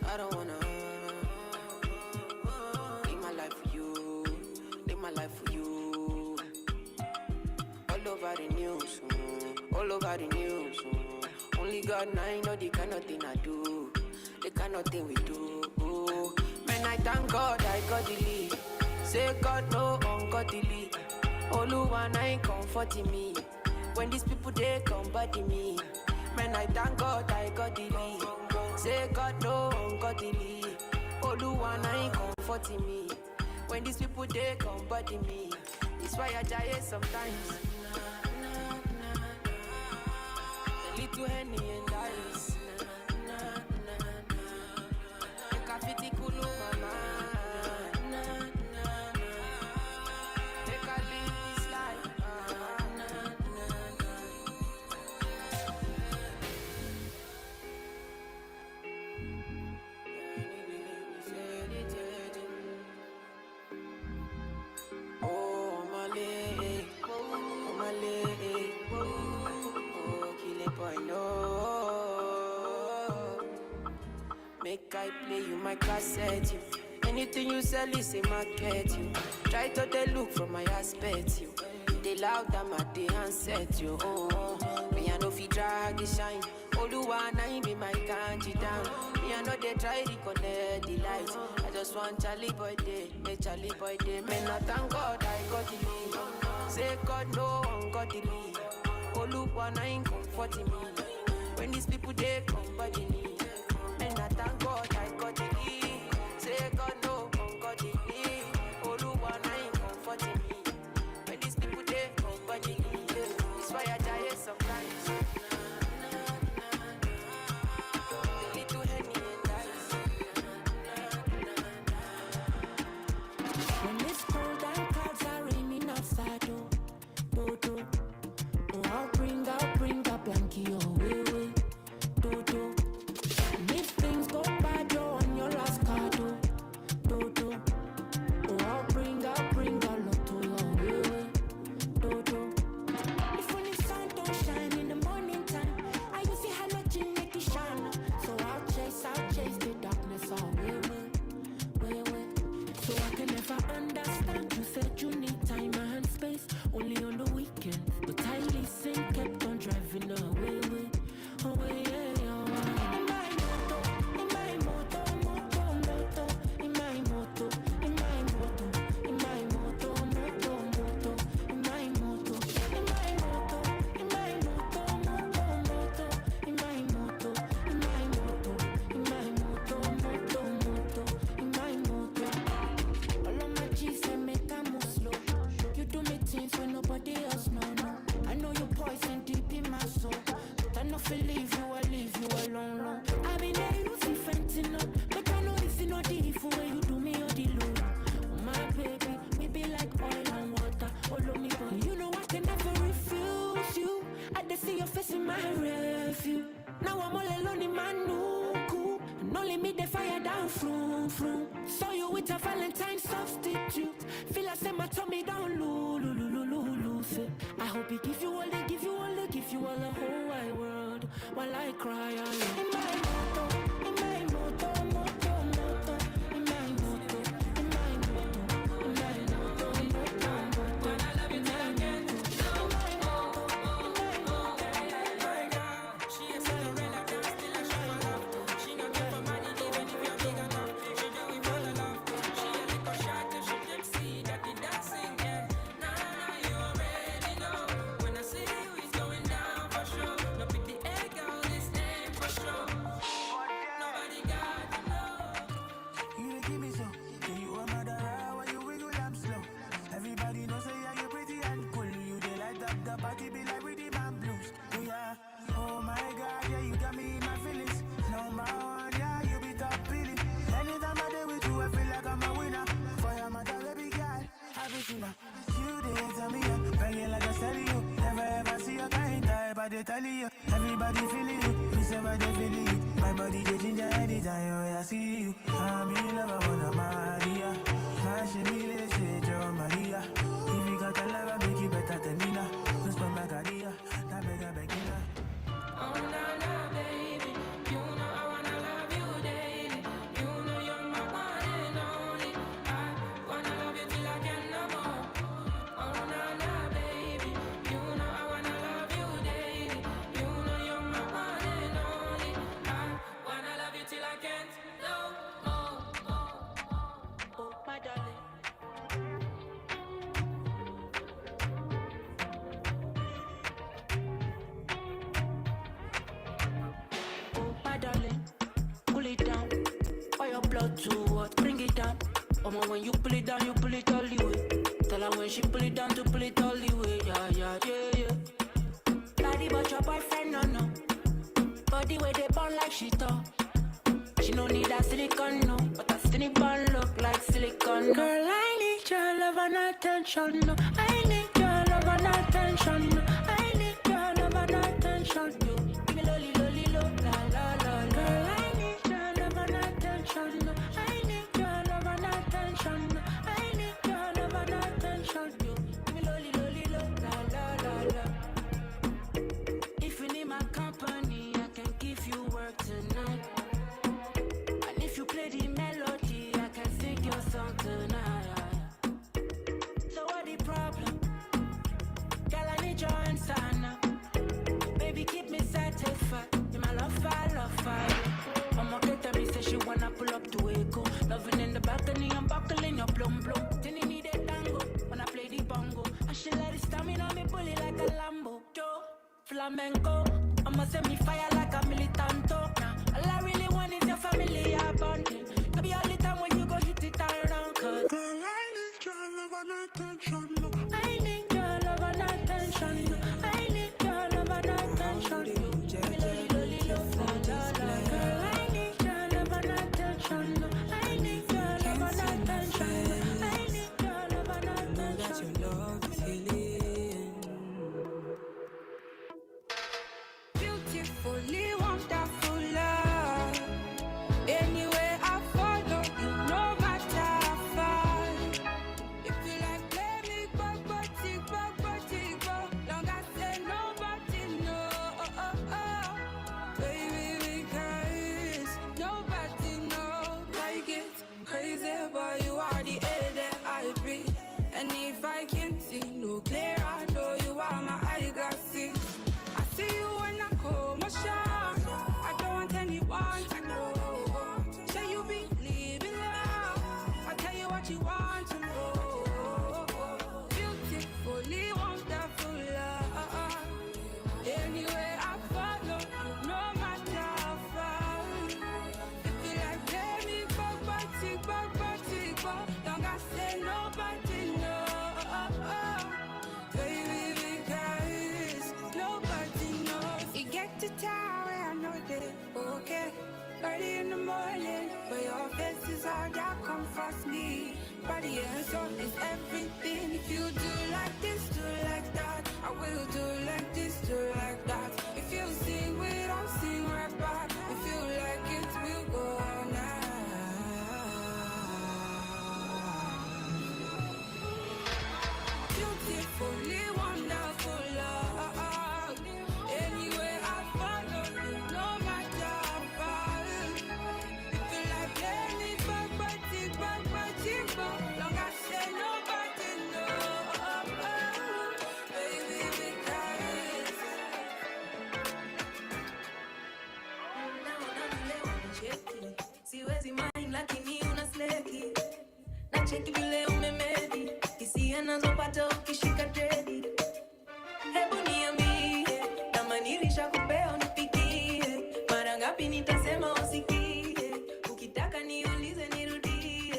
I don't wanna live my life for you, live my life for you. All over the news, all over the news. Only God and I know the kind of thing I do, the kind of thing we do. Man, I thank God I got the lead. Say God no ungodly. Oluwa ain't comforting me. When these people they come body me. Man, I thank God I got the lead. Say God no ungodly. Oluwa ain't comforting me. When these people they come body me. It's why I die sometimes. A little Henny and ice. Make a fitty cool my mind. Make a live this life. Oh my leg, oh kill it boy no. Make I play you my cassette you. Anything you sell is a market you. Try to they look from my aspect you. They loud them at the handset you. Me I know fi drag the shine. Oluwa na be my kanji down. Me I know they try to connect the light. I just want Charlie boy day, make Charlie boy day. Man I thank God I got the lead. Say God no ungodly. Oluwa na ain't comforting me. When these people they come body me. Man I thank God I got the lead. Say God no ungodly. Oluwa na ain't comforting me. When these people they come body me. It's why I die sometimes. When it's cold and clouds are raining outside, I'll bring a blankie your way, And if things go bad, you're on your last card, I'll bring a lot to your way, If when the sun don't shine in the morning time, I will see halogen make it shine. So I'll chase the darkness away. So I can never understand. You said you need time and space, only on the weekends. But I listen, kept on driving away. In my moto, in my moto, in my moto, in my moto, in my moto, in my moto, in my moto, in my moto, in my moto, in my moto, in my moto, in my moto. All of my G's they make a move slow. You do me things when nobody else know. I know you poison deep in my soul, but I know if I leave you alone. I've been there, you see fentanyl, but I know if you know the evil way you do me or the low. Oh my baby, we be like oil and water. All of me, but you know I can never refuse you. I just see your face in my rearview. Now I'm all alone in my nuku, and only me the fire down, floom. Saw you with a Valentine substitute. Feel like say my tummy down, lose it. I hope he give you all the whole wide world while I cry alone. In my moto, in my moto, in my moto, in my moto, in my moto, in my moto. When I love you till I can't. She is Cinderella, still a show love. She no care for money, even if you're big enough. She do it for the love. She a little shy till she can see that the dancing, yeah. Nah, you already know. When I see you, it's going down for sure. No pick the egg out, this name for sure. Nobody got to know. You dey give me some, then you a murderer when you wiggle I'm slow. Everybody knows say yeah, you pretty and cool. You dey light up the party, be like rhythm and blues. Oh yeah, oh my God, yeah, you got me in my feelings. Number one, yeah, you be top feeling. Anytime I day with you, I feel like I'm a winner. For your mother, baby girl, I be sinner. You did tell me, banging like a stereo. Never ever see a kind type, but they tell you. Everybody feeling you, me say what they feeling you. My body they ginger anytime when I see you. I'm in love, I wanna Maria. My shimmy, they say, Joe Maria. If you got a love, I make you better than me now. No spend my career, not beg, beginner. Oh na na baby, you know I wanna love you daily. You know you're my one and only. I wanna love you till I can no more. Oh na na baby, you know I wanna love you daily. You know you're my one and only. I wanna love you till I can't no more. Oh my darling. Oh my darling, cool it down. Or your blood to what? Bring it down. Oh my, when you pull it down, you pull it all the way. Tell her when she pull it down to pull it all the way. Yeah, yeah, yeah, yeah. Body but your boyfriend, no, no. Body where they burn like she thought. She no need that silicone, no. But that skinny bun look like silicone. Girl, I need your love and attention, no. I need your love and attention, no. I need your love and attention, you. Give me lolly, lolly, lo, la, la, la, la. Girl, I need your love and attention, no. I need your love and attention, no. I need your love and attention, you. Give me lolly, lolly, lo, la, la, la, la. If you need my company, I can give you work tonight. And if you play the melody, I can sing your song tonight. So what the problem? Girl, I need your answer now. Baby, keep me satisfied. You're my love fire. Mama can tell me, say she wanna pull up to Echo. Loving in the balcony, I'm buckling your plum plum. Then you need a tango when I play the bongo. And she let it stamina me bully like a Lambo. Joe, flamenco. I'ma send me fire like a militanto. Nah, all I really want is your family abundant. Maybe all the time when you go hit it around. Cause girl, I need your love and attention. No. I need your love and attention. No. I need your love and attention. No. Girl, I need your love and attention. No. I need your love and attention. No. I need your love and attention. That's your love feeling. Beautifully wonderful love. Anywhere I follow you, no matter how far. If you like play me, go. Long as say nobody know. Baby, because nobody know. Like it's crazy, but you are the air that I breathe. And if I can't see no clear, I know you are my eye glasses. I see you when I call my shot. I don't want anyone to know. Say you believe in love. I tell you what you want to know. Beautifully wonderful love. Anywhere I follow, no matter how far. If you like play me, go. Don't I say nobody know. Baby, because nobody knows. You get to town where I know that, okay. Early in the morning, but your face is all that comforts me. Body and soul is everything. If you do like this, do like that. I will do like this, do like that. If you sing with, I'll sing right back. If you like it, we'll go all night. Beautifully wonderful love. Anywhere I follow you, no matter how far. If you like play me, go. Long as say nobody know. Baby, because siwezi mind lakini unasleki na cheki vile umemedi hisia nazopata ukishika dredi. Hebu niambie kama nilishakupea unipigie, mara ngapi nitasema usikie, ukitaka niulize nirudie.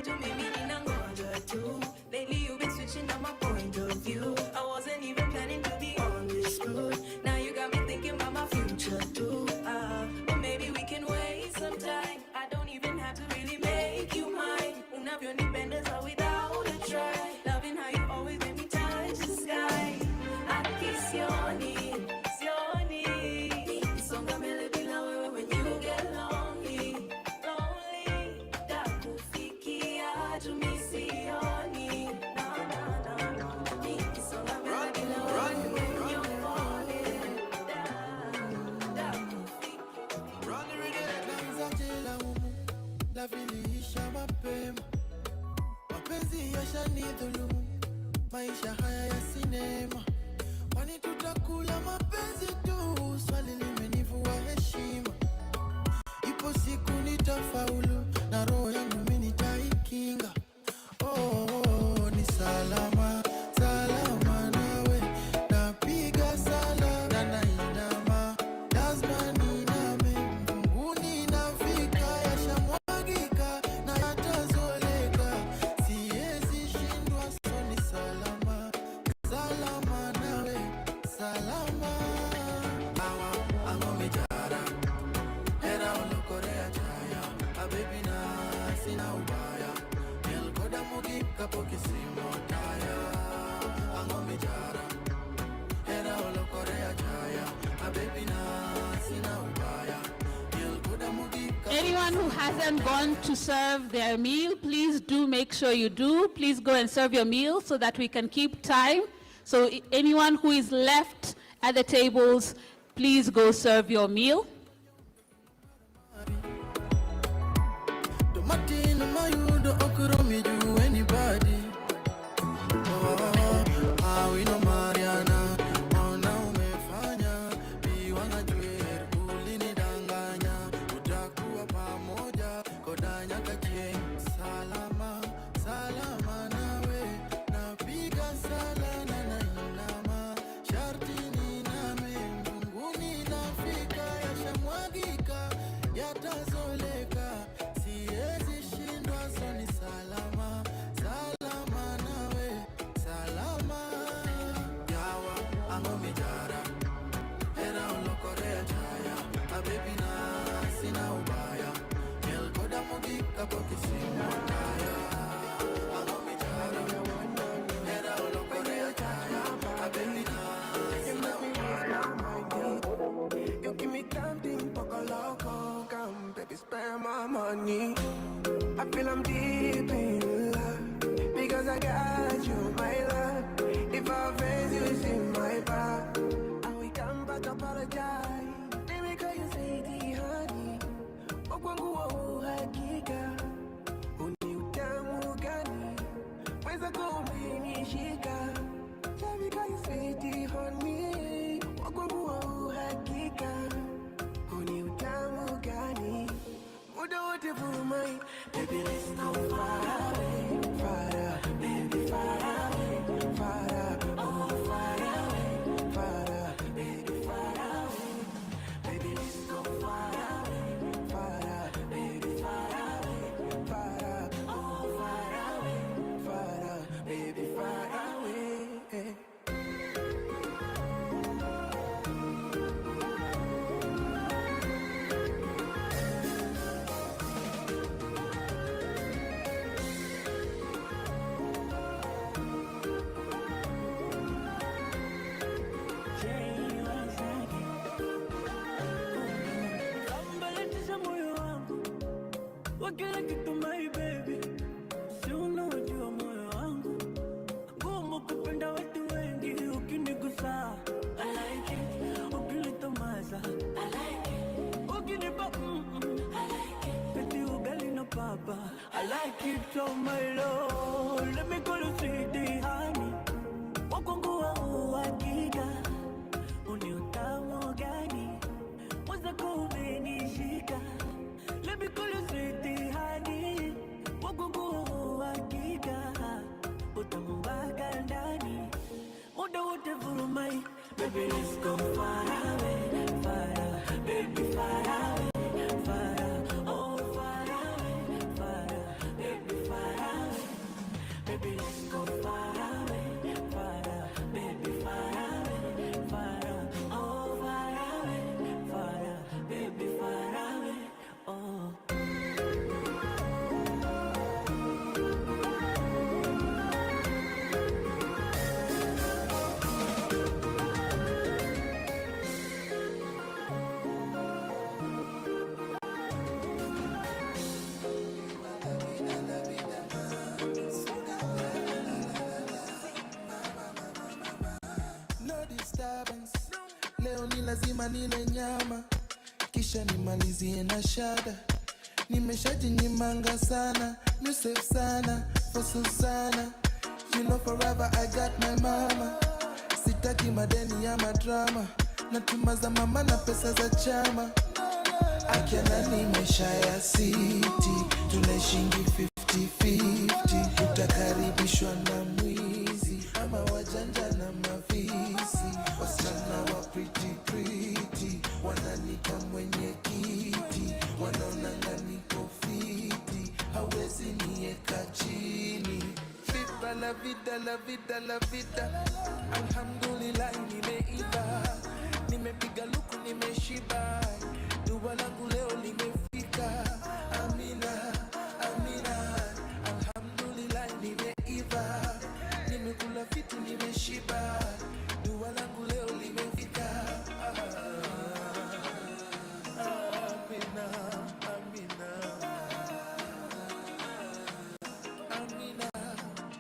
Tu mimi ninangoja tu. Lately you've been switching on my point of view. I wasn't even planning to be on this road. Now you got me thinking about my future too. But maybe we can wait some time. I don't even have to really make you mine. Unavyonipendeza without a try. Loving umedhulumu maisha haya ya sinema. Kwani tutakula mapenzi tu? Swali limenivua heshima. Ipo siku nitafaulu na roho yangu mimi nitaikinga. Oh, ni salama, salama nawe. Napiga sala na nainama, lazima niname. Mbinguni nafika, yashamwagika na yatazoleka. Siwezi shindwa, so ni salama, salama nawe, salama. Awa, angomejara, hera olokorea jaya. Baby na sina ubaya, melkoda mugi kapoki simo taya. Angomejara, hera olokorea jaya. Baby na sina ubaya, melkoda mugi kapoki. Anyone who hasn't gone to serve their meal, please do make sure you do. Please go and serve your meal so that we can keep time. So anyone who is left at the tables, please go serve your meal. Martina Mayudo Okoromi do anybody. Oh, we know Mariana. Oh, now umefanya biwanga jweru ulini danganya. Utakuwa pamoja kodanya kachie. Salama, salama nawe. Napiga sala na nainama. Sharti niname. Mbinguni nafika, yashamwagika, yatazoleka. Siwezi shindwa, so ni salama, salama nawe, salama. Yawa, angomejara, hera olokorea jaya. Baby na sina ubaya, melkoda mugi kapoki simo taya. Angomejara, hera olokorea jaya. Baby na sina ubaya. You give me something poco loco, come baby spend my money. I feel I'm deep in love because I got you, my love. If I offend you, it's in my back. And we come back, apologize. Baby, call you sweetie, honey. Wakwangu wa uhakika, uni utamu gani? Weza kumenishika. Baby, call you sweetie, honey. Wakwangu wa uhakika, uni utamu gani? Muda wote vurumai. Baby, let's go far away, baby, far away, oh, far away, baby, far away. Baby, let's go far away, baby, far away, oh, far away, baby, far away. Kila kitu my baby, si unajua moyo wangu, ngumu kupenda watu wengi. Ukinigusa I like it, ukinitomasa I like it, ukinipa I like it, peti ugali na papa I like it, oh my lord. Let me call you sweetie honey, wakwangu wa uhakika, uni utamu gani? Mwanza kumenishika. Let me call you sweetie honey, wakwangu uhakika, utamu mpaka ndani, muda wote vurumai. Baby, let's go far away, baby, far away, oh, far away, baby, far away. Baby, let's go far away, baby, far away, oh, far away, baby, far away, oh. Leo ni lazima nile nyama, kisha nimalizie na shada. Nimeshajinyimanga sana, Yusef sana, Fosu sana. forever, I got my mama. Sitaki madeni ya madrama, natuma za mama na pesa za chama. Akianani maisha ya city, tunaishingi 50-50. Utakaribishwa na mwizi ama wajanja na mavisi. Wasichana wa pretty, wananika mwenye kiti, wanaonanga niko fiti, hawezi nieka chini. Viva la vida, la vida, la vida. Alhamdulillah nimeiva, nimepiga luku nimeshiba, dua langu leo limefika. Amina, amina. Alhamdulillah nimeiva, nimekula vitu nimeshiba, dua langu leo limefika. Amina, amina. Amina,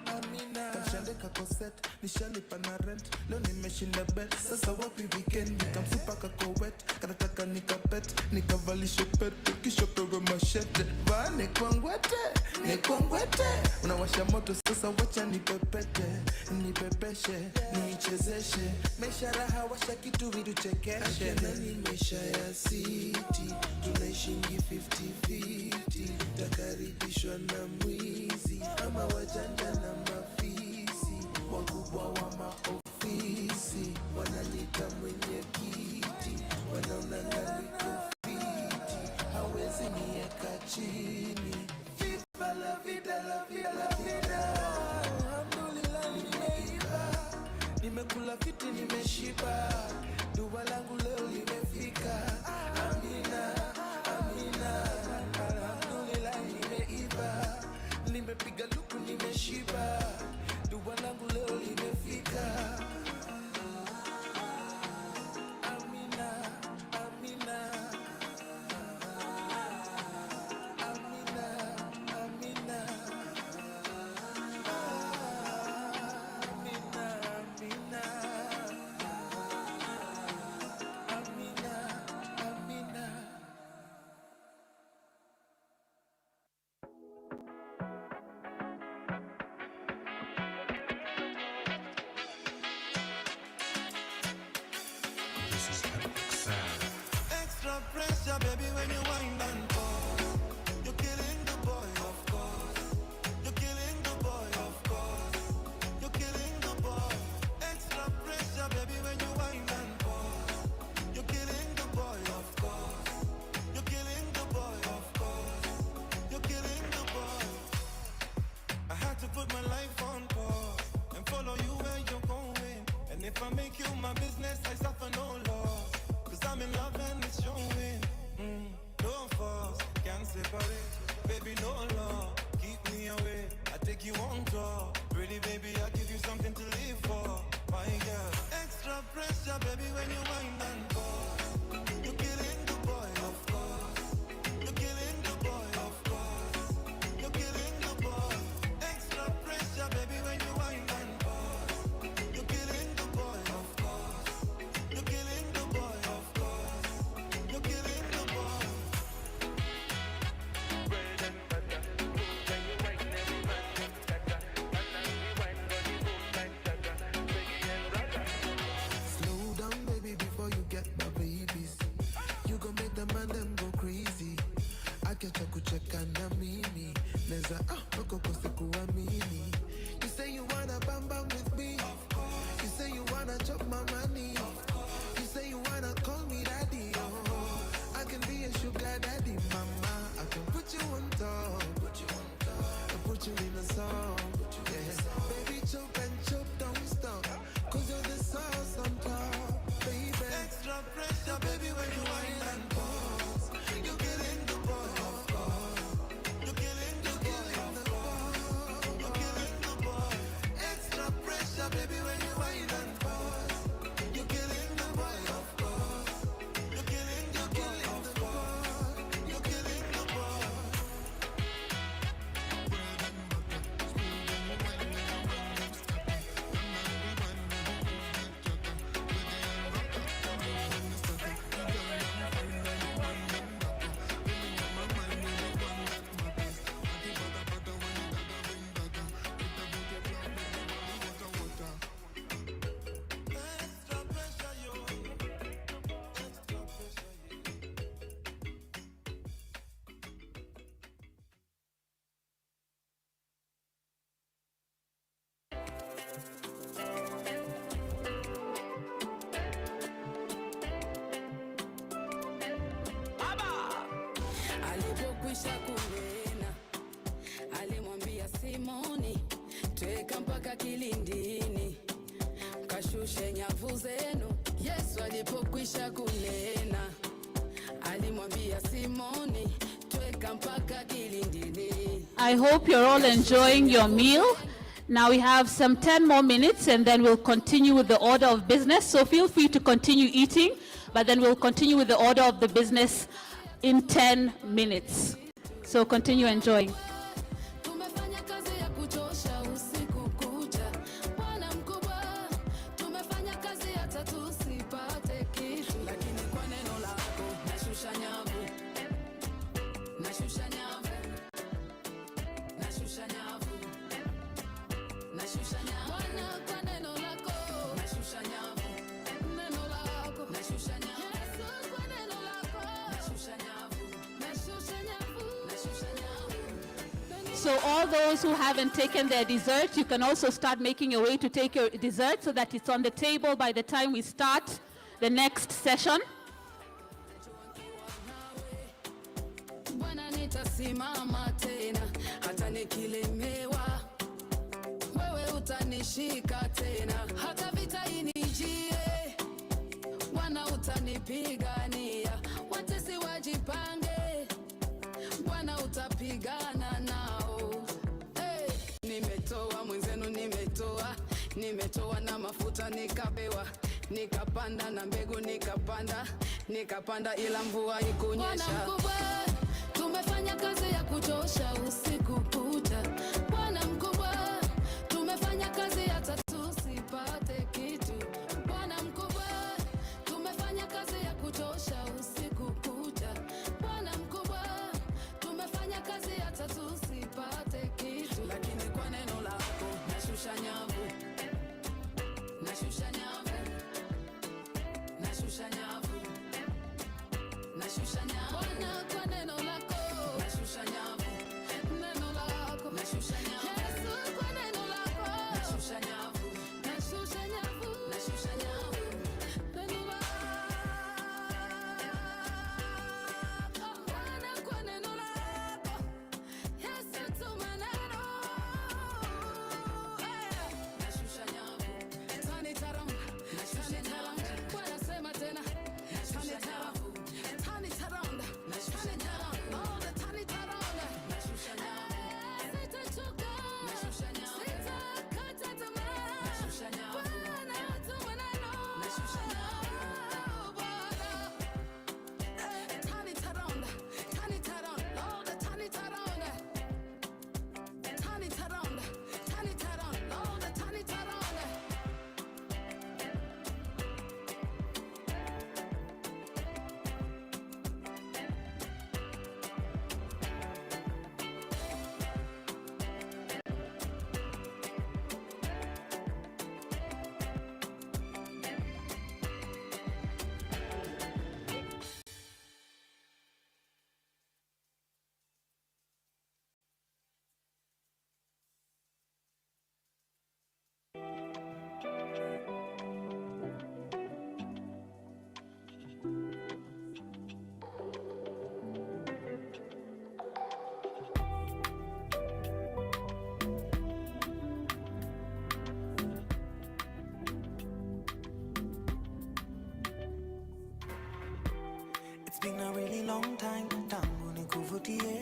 amina. Kashandeka koset, nishalipa na rent, leo nimeshinda bet. Sasa wapi weekend, nikamsupa kakowet, kanataka nikapet, nikavalishe pete, kisha pewe mashete. Vaa nikwangwete, nikwangwete. Unawasha moto sasa wacha nipepete, nipepeshe, nichezeshe. Maisha raha washa kitu vidu chekeshe. Akianani maisha ya city, tunaishingi 50-50. Takaribishwa na mwizi ama wajanja na mafisi. Wakubwa wa maofisi wanalita mwenye kiti, wanaonanga niko fiti, hawezi nieka chini. Viva la vida, la vida, la vida. Alhamdulillah nimeiva, nimekula fiti nimeshiba, dua langu leo limefika. Amina, amina. Alhamdulillah nimeiva, nimepiga luku nimeshiba, dua langu leo limefika. Amina, amina. Amina, amina. Amina, amina. Amina, amina. Extra pressure, baby, when you wind and pause. You're killing the boy, of course. You're killing the boy, of course. You're killing the boy. Extra pressure, baby, when you wind and pause. You're killing the boy, of course. You're killing the boy, of course. You're killing the boy. I had to put my life on pause and follow you where you're going. And if I make you my business, I suffer no loss. Cause I'm in love and it's showing. No force, can't separate. Baby, no law, keep me away. I take you on tour. Pretty baby, I give you something to live for. My girl, extra pressure, baby, when you wind and pause. You're killing the boy, of course. You're killing the boy, of course. You're killing the boy. Extra pressure, baby, when you wind and pause. You're killing the boy, of course. You're killing the boy, of course. You're killing the boy. Slow down, baby, before you get my babies. You gon' make the man them go crazy. Akecha kucheka na mimi neza loko kose kuamini. You say you wanna bam bam with me. You say you wanna chop my money. You say you wanna call me daddy. Oh, I can be a sugar daddy, mama. I can put you on top. I put you in a song. Yeah. Baby, chop and chop, don't stop. Cause you're the sauce on top, baby. Extra pressure, baby, when you whine and pause. You're killing the boy, of course. You're killing the boy, of course. You're killing the boy. Extra pressure, baby, when you whine and pause. You're killing the boy, of course. You're killing the boy, of course. You're killing the boy. alipokwisha kunena, alimwambia Simoni, tweka mpaka kilindini, kashushe nyavu zenu. Yesu alipokwisha kunena, alimwambia Simoni, tweka mpaka kilindini. I hope you're all enjoying your meal. Now we have some 10 more minutes and then we'll continue with the order of business. So feel free to continue eating, but then we'll continue with the order of the business in 10 minutes. So continue enjoying. Tumefanya kazi ya kuchosha usiku kucha. Bwana mkubwa, tumefanya kazi hata tusipate kitu. Lakini kwa neno lako nashusha nyavu. Nashusha nyavu. Nashusha nyavu. Nashusha nyavu. Bwana kwa neno lako nashusha nyavu. Neno lako nashusha nyavu. Yesu kwa neno lako nashusha nyavu. Nashusha nyavu. Nashusha nyavu. So all those who haven't taken their dessert, you can also start making your way to take your dessert so that it's on the table by the time we start the next session. Bwana nitasimama tena hata nikilemewa, wewe utanishika tena hata vita inijie. Bwana utanipigania, watesi wajipange, Bwana utapigana nao. Hey, nimetoa mwenzenu, nimetoa na mafuta nikapewa, nikapanda na mbegu nikapanda ila mvua ikunyesha. Bwana mkubwa, tumefanya kazi ya kuchosha usiku kucha. Bwana mkubwa, tumefanya kazi hata tusipate kitu. Bwana mkubwa, tumefanya kazi ya kuchosha usiku kucha. Bwana mkubwa, tumefanya kazi hata tusipate kitu. Lakini kwa neno lako nashusha nyavu. Nashusha nyavu. Nashusha nyavu. Nashusha nyavu. Bwana kwa neno lako nashusha nyavu. Neno lako nashusha nyavu. Yesu kwa neno lako nashusha nyavu. Nashusha nyavu. Nashusha nyavu. Neno lako Bwana kwa neno lako. Yesu tuma neno. Nashusha nyavu. Tani taram. Nashusha nyavu. Bwana sema tena. Tani taram. Tani taram. Tani taram. Oh, the tani taram. Nashusha nyavu. Sitachoka. Nashusha nyavu. Sitakata tamaa. Nashusha nyavu. Bwana tuma neno. Nashusha nyavu. Bwana. Tani taram. Tani taram. Oh, the tani taram. Tani taram. Tani taram. Oh, the tani taram. It's been a really long time, tangu nikuvutie.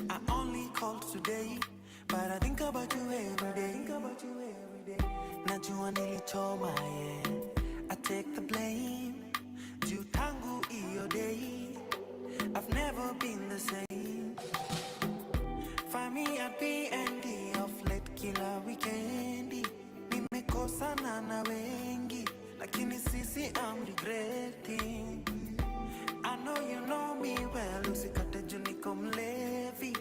I only called today, but I think about you every day. Najua nilichoma, yeah. I take the blame. Juu tangu iyo day, I've never been the same. Find me at B&D of late kila weekendi. Nimekosana na wengi, lakini sisi I'm regretting. I know you know me well, usikate juu niko mlevi.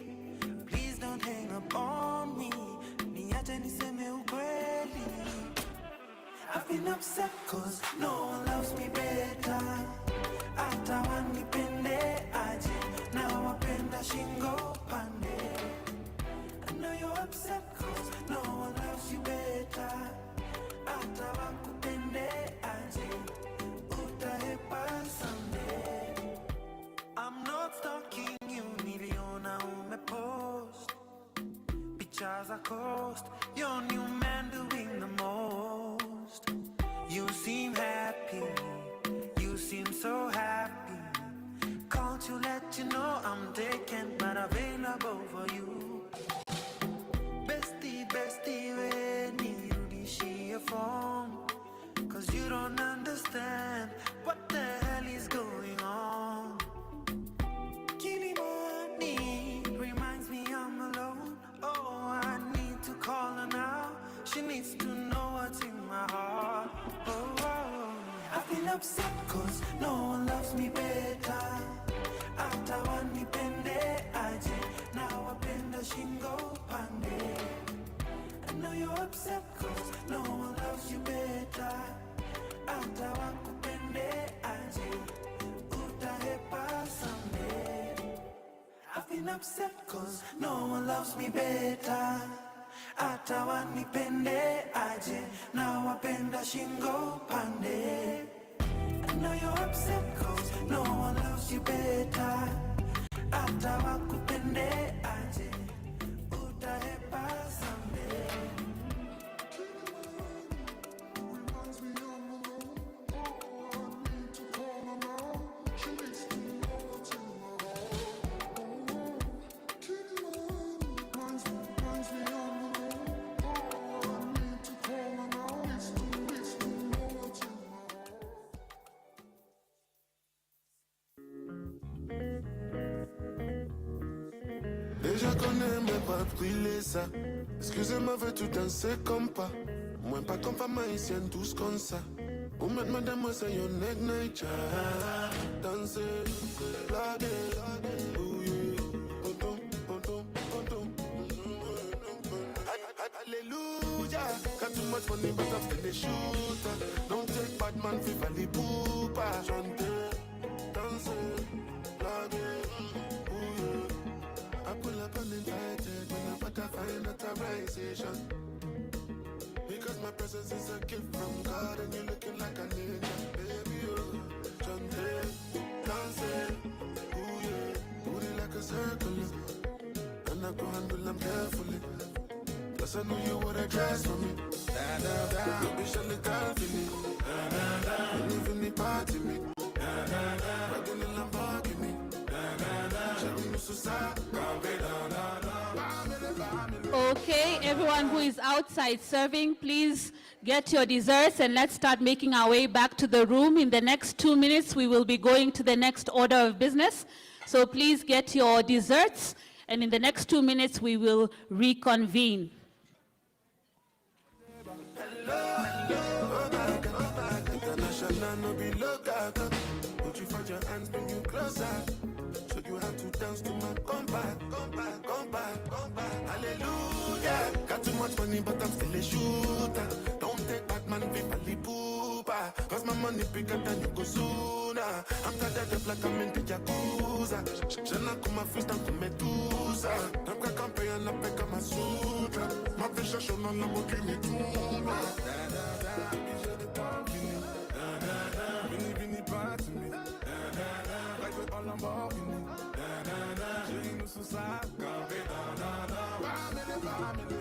Please don't hang up on me, niache niseme ukweli. I've been upset cause no one loves me better. Hata wanipende aje, na wapenda shingo pande. I know you're upset cause no one loves you better. Hata wakupende aje, utahepa someday. I'm not stalking you. your new man doing the most. You seem happy, you seem so happy. Called to let you know I'm taken, but available for you. Bestie, we need you to share your phone. Cause you don't understand what the hell is going on. Kilimani reminds me I'm alone. Oh, I need to call her now. She needs to know what's in my heart. Oh, I've been upset cause no one loves me better. After one nipende aje, now I bend the shingo pande. I know you're upset cause no one loves you better. After one kupende aje, utahepa someday. I've been upset cause no one loves me better. After one nipende aje, now I bend the shingo pande. I know you're upset cause no one loves you better. After one kupende aje, utahepa someday. Déjà connais mais pas brûler ça. Excusez-moi, veux tout danser comme pas. Moi pas comme femme haïtienne, tous comme ça. Ou mettre madame, moi c'est yon neck night. Danser, blaguer, bouiller. Hallelujah. Got too much money but I'm still a shooter. Don't take bad man fi valley poopa. Chanter, danser, blaguer. I pull up uninvited when I but I find authorization. Because my presence is a gift from God and you're looking like a ninja. Baby, you chante, dance, ooh yeah. Booty like a circle, and I go handle them carefully. Plus I know you would dress for me. Da da da, you be surely girl for me. Da da da, you live in the party me. Da da da, riding in Lamborghini. Okay, everyone who is outside serving, please get your desserts and let's start making our way back to the room. In the next 2 minutes, we will be going to the next order of business. So please get your desserts, and in the next 2 minutes, we will reconvene. Put you find your hands, bring you closer. Show you how to dance to my combat. Hallelujah. Got too much money, but I'm still a shooter. Don't take Batman, Vipali Poopa. Cause my money bigger than you go sooner. I'm tired of like I'm in the Yakuza. Shana kuma fist and come Medusa. I'm gonna campaign and I'm back my sutra. My vision show no love will give me tuna. Vini party me. Like with all I'm walking in. J'ai nous sous ça, campé family.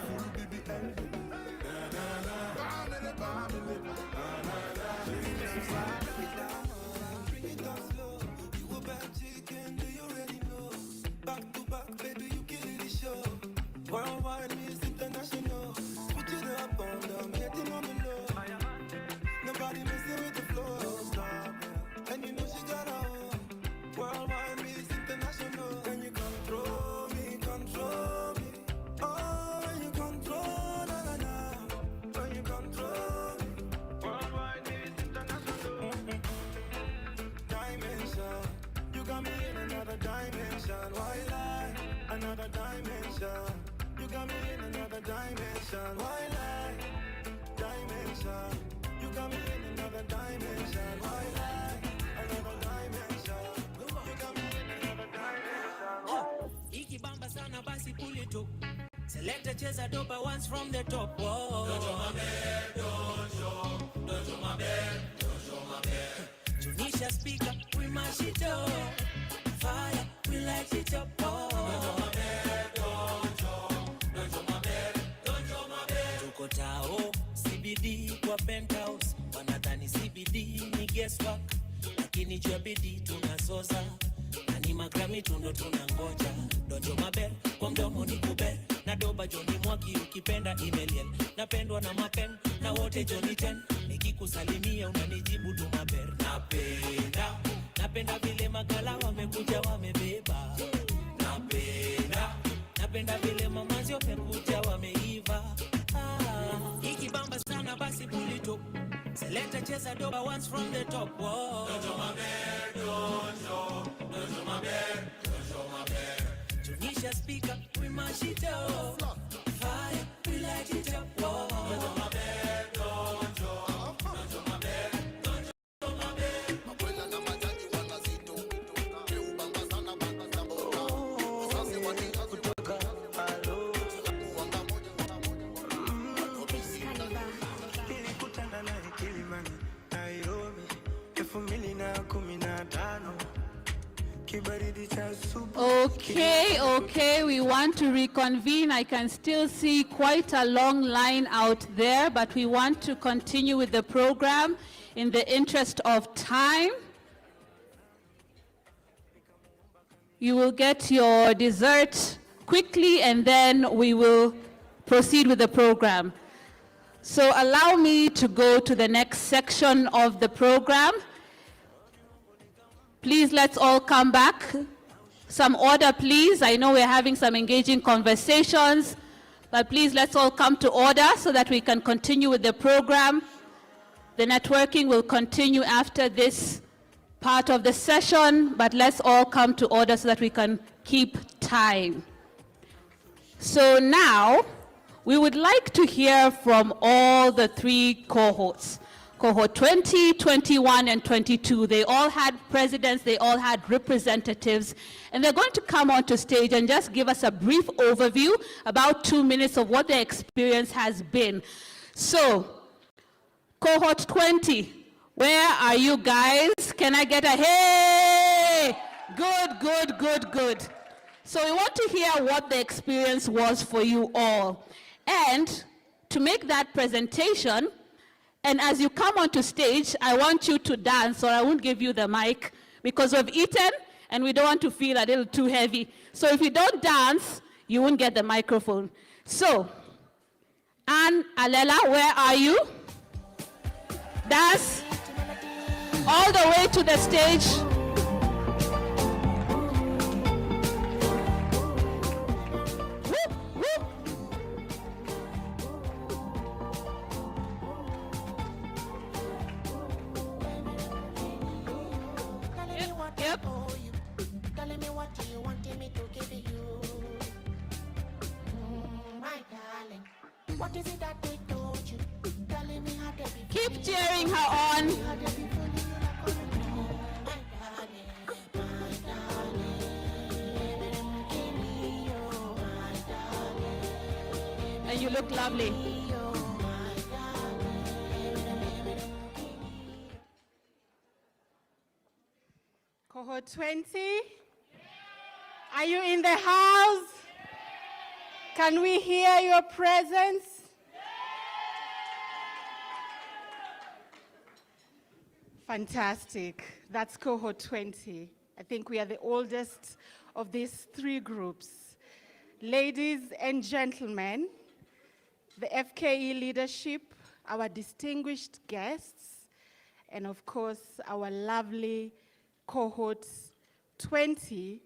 Full BBL. Family. J'ai nous sous ça. Bring it down slow. You a bad chicken, do you already know? Back to back, baby, you killing the show. Worldwide is international. Switch it up on them, getting on the low. Nobody messing with the flow, stop it. And you know she got her own. Worldwide is international. When you control me. Oh, when you control, na. When you control me. Worldwide is international. Dimension. You got me in another dimension. Why lie? Another dimension. You got me in another dimension. Why lie? Dimension. You got me in another dimension. Why lie? Another dimension. You got me in another dimension. Ikibamba sana basi pull it up. Select a cheza dopa once from the top. Whoa. Dojo mabe. Tunisia speaker, we mash it up. Fire, we light it up. Dojo mabe. wako tao CBD kwa penthouse, wanadhani CBD ni guesswork, lakini jua bidii tunazoza, na ni magrami tundo tunangoja. Donjo maber kwa mdomo ni kuber, na doba Johnny Mwaki ukipenda email, napendwa na mapen na wote Johnny 10, nikikusalimia unanijibu tu maber. Napenda vile magala wamekuja wamebeba, napenda vile mamazi wamekuja wameiva. Ikibamba sana basi bulito, select cheza doba once from the top. Donjo maber, donjo maber, donjo maber. Tunisha speaker, we mash it up. Fire, we light it up. Donjo maber, donjo maber, donjo maber. Makwela na majaji wanazito, keubamba sana banga sambo. Sasa watika kutoka halo. Nilikutana naye Kilimani, Nairobi, 2015. Okay, we want to reconvene. I can still see quite a long line out there, but we want to continue with the program in the interest of time. You will get your dessert quickly and then we will proceed with the program. So allow me to go to the next section of the program. Please, let's all come back. Some order, please. I know we're having some engaging conversations, but please, let's all come to order so that we can continue with the program. The networking will continue after this part of the session, but let's all come to order so that we can keep time. So now, we would like to hear from all the three cohorts. Cohort 20, 21, and 22. They all had presidents, they all had representatives, and they're going to come onto stage and just give us a brief overview, about 2 minutes, of what their experience has been. So, Cohort 20, where are you guys? Can I get a hey? Good. So we want to hear what the experience was for you all. And to make that presentation, and as you come onto stage, I want you to dance, or I won't give you the mic because we've eaten and we don't want to feel a little too heavy. So if you don't dance, you won't get the microphone. So, Anne Alela, where are you? Dance all the way to the stage. Yep. Telling me what you wanted me to give you. My darling, what is it that they told you? Telling me how they be. Keep cheering her on. And you look lovely. Cohort 20? Are you in the house? Can we hear your presence? Fantastic. That's Cohort 20. I think we are the oldest of these three groups. Ladies and gentlemen, the FKE leadership, our distinguished guests, and of course, our lovely cohorts 20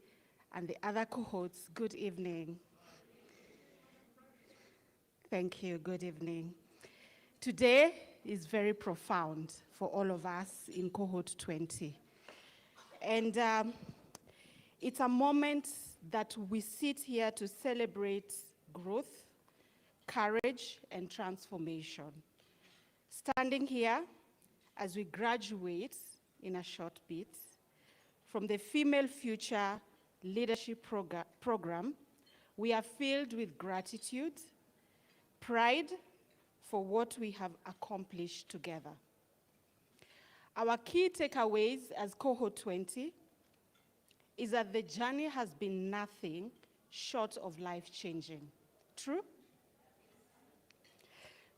and the other cohorts, good evening. Thank you, good evening. Today is very profound for all of us in cohort 20. And it's a moment that we sit here to celebrate growth, courage, and transformation. Standing here as we graduate in a short bit from the Female Future Leadership Program, we are filled with gratitude, pride for what we have accomplished together. Our key takeaways as Cohort 20 is that the journey has been nothing short of life-changing. True?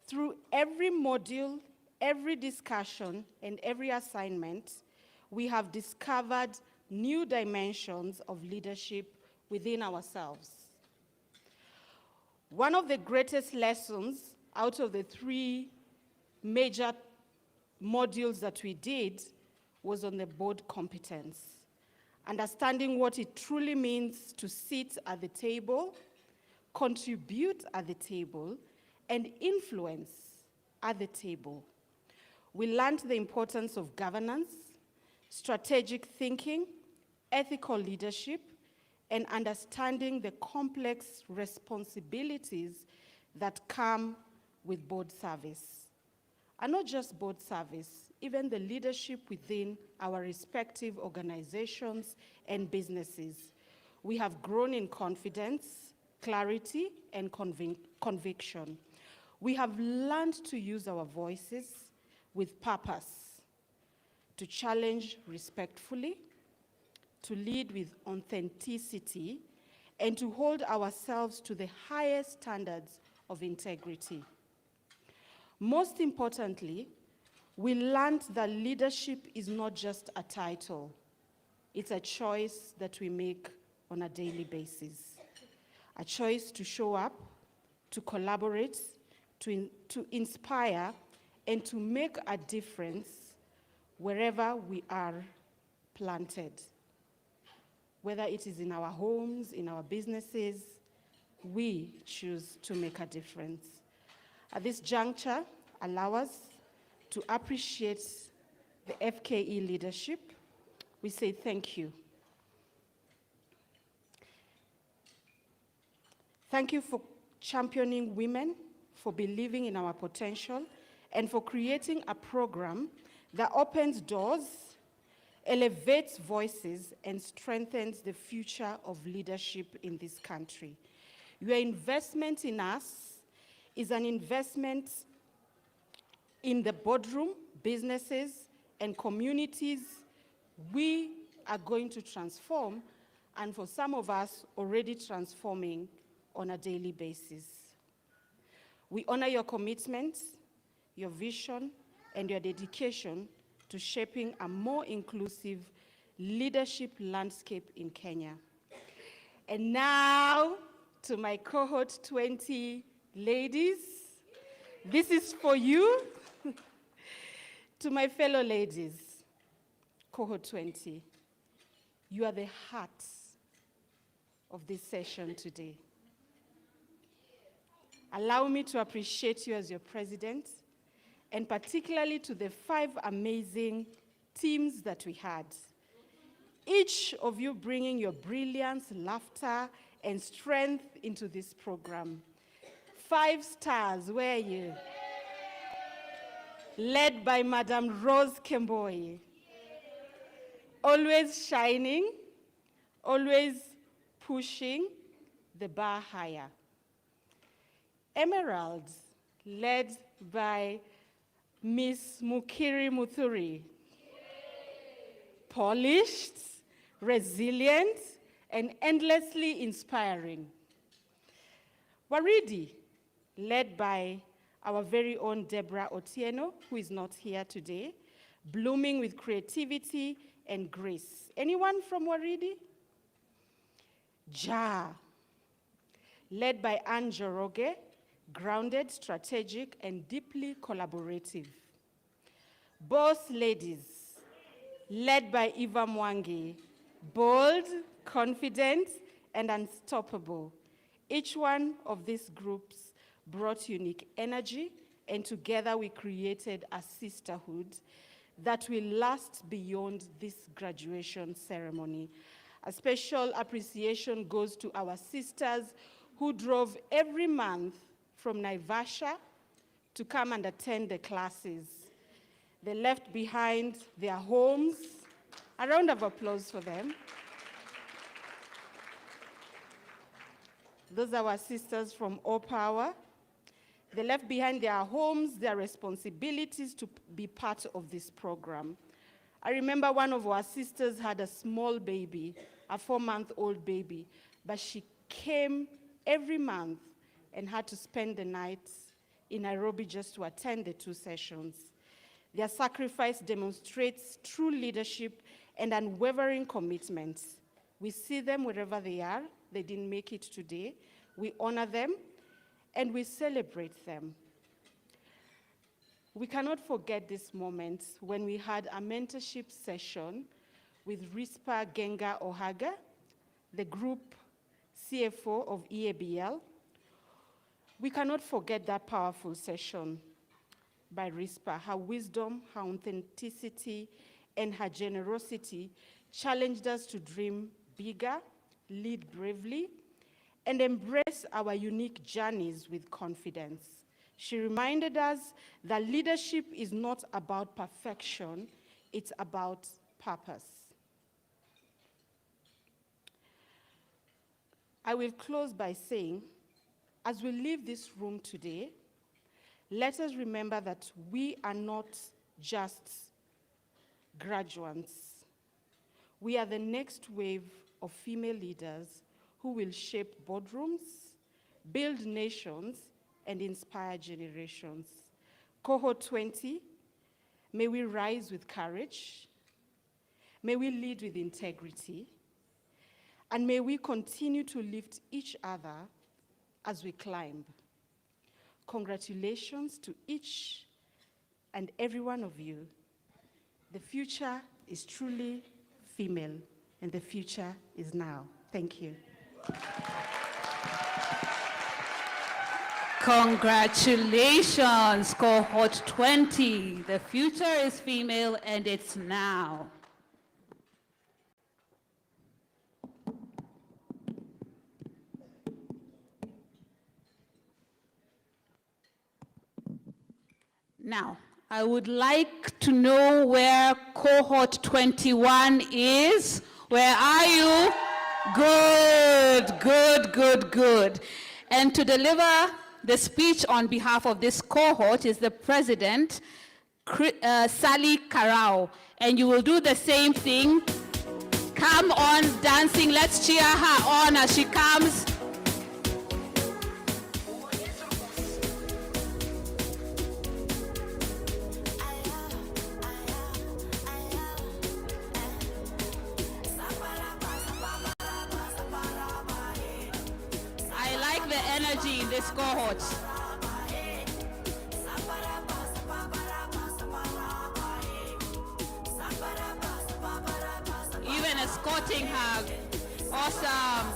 Through every module, every discussion, and every assignment, we have discovered new dimensions of leadership within ourselves. One of the greatest lessons out of the 3 major modules that we did was on the board competence. Understanding what it truly means to sit at the table, contribute at the table, and influence at the table. We learned the importance of governance, strategic thinking, ethical leadership, and understanding the complex responsibilities that come with board service. And not just board service, even the leadership within our respective organizations and businesses. We have grown in confidence, clarity, and conviction. We have learned to use our voices with purpose, to challenge respectfully, to lead with authenticity, and to hold ourselves to the highest standards of integrity. Most importantly, we learned that leadership is not just a title. It's a choice that we make on a daily basis. A choice to show up, to collaborate, to inspire, and to make a difference wherever we are planted. Whether it is in our homes, in our businesses, we choose to make a difference. At this juncture, allow us to appreciate the FKE leadership. We say thank you. Thank you for championing women, for believing in our potential, and for creating a program that opens doors, elevates voices, and strengthens the future of leadership in this country. Your investment in us is an investment in the boardroom, businesses, and communities we are going to transform, and for some of us, already transforming on a daily basis. We honor your commitment, your vision, and your dedication to shaping a more inclusive leadership landscape in Kenya. And now, to my cohort 20 ladies, this is for you. To my fellow ladies, cohort 20, you are the heart of this session today. Allow me to appreciate you as your president, and particularly to the 5 amazing teams that we had. Each of you bringing your brilliance, laughter, and strength into this program. 5 stars, where are you? Led by Madam Rose Kemboi. Always shining, always pushing the bar higher. Emeralds, led by Miss Mukiri Muthuri. Polished, resilient, and endlessly inspiring. Waridi, led by our very own Deborah Otieno, who is not here today, blooming with creativity and grace. Anyone from Waridi? Ja, led by Anne Joroge, grounded, strategic, and deeply collaborative. Boss ladies, led by Eva Mwangi, bold, confident, and unstoppable. Each one of these groups brought unique energy, and together we created a sisterhood that will last beyond this graduation ceremony. A special appreciation goes to our sisters who drove every month from Naivasha to come and attend the classes. They left behind their homes. A round of applause for them. Those are our sisters from All Power. They left behind their homes, their responsibilities to be part of this program. I remember one of our sisters had a small baby, a 4-month-old baby, but she came every month and had to spend the nights in Nairobi just to attend the 2 sessions. Their sacrifice demonstrates true leadership and unwavering commitment. We see them wherever they are. They didn't make it today. We honor them and we celebrate them. We cannot forget this moment when we had a mentorship session with Rispa Genga Ohaga, the group CFO of EABL. We cannot forget that powerful session by Rispa. Her wisdom, her authenticity, and her generosity challenged us to dream bigger, lead bravely, and embrace our unique journeys with confidence. She reminded us that leadership is not about perfection, it's about purpose. I will close by saying, as we leave this room today, let us remember that we are not just graduates. We are the next wave of female leaders who will shape boardrooms, build nations, and inspire generations. Cohort 20, may we rise with courage, may we lead with integrity, and may we continue to lift each other as we climb. Congratulations to each and every one of you. The future is truly female, and the future is now. Thank you. Congratulations, Cohort 20. The future is female and it's now. Now, I would like to know where Cohort 21 is. Where are you? Good, good, good, good. And to deliver the speech on behalf of this cohort is the president, Sally Karau. And you will do the same thing. Come on, dancing. Let's cheer her on as she comes. I like the energy in this cohort. Even escorting her. Awesome.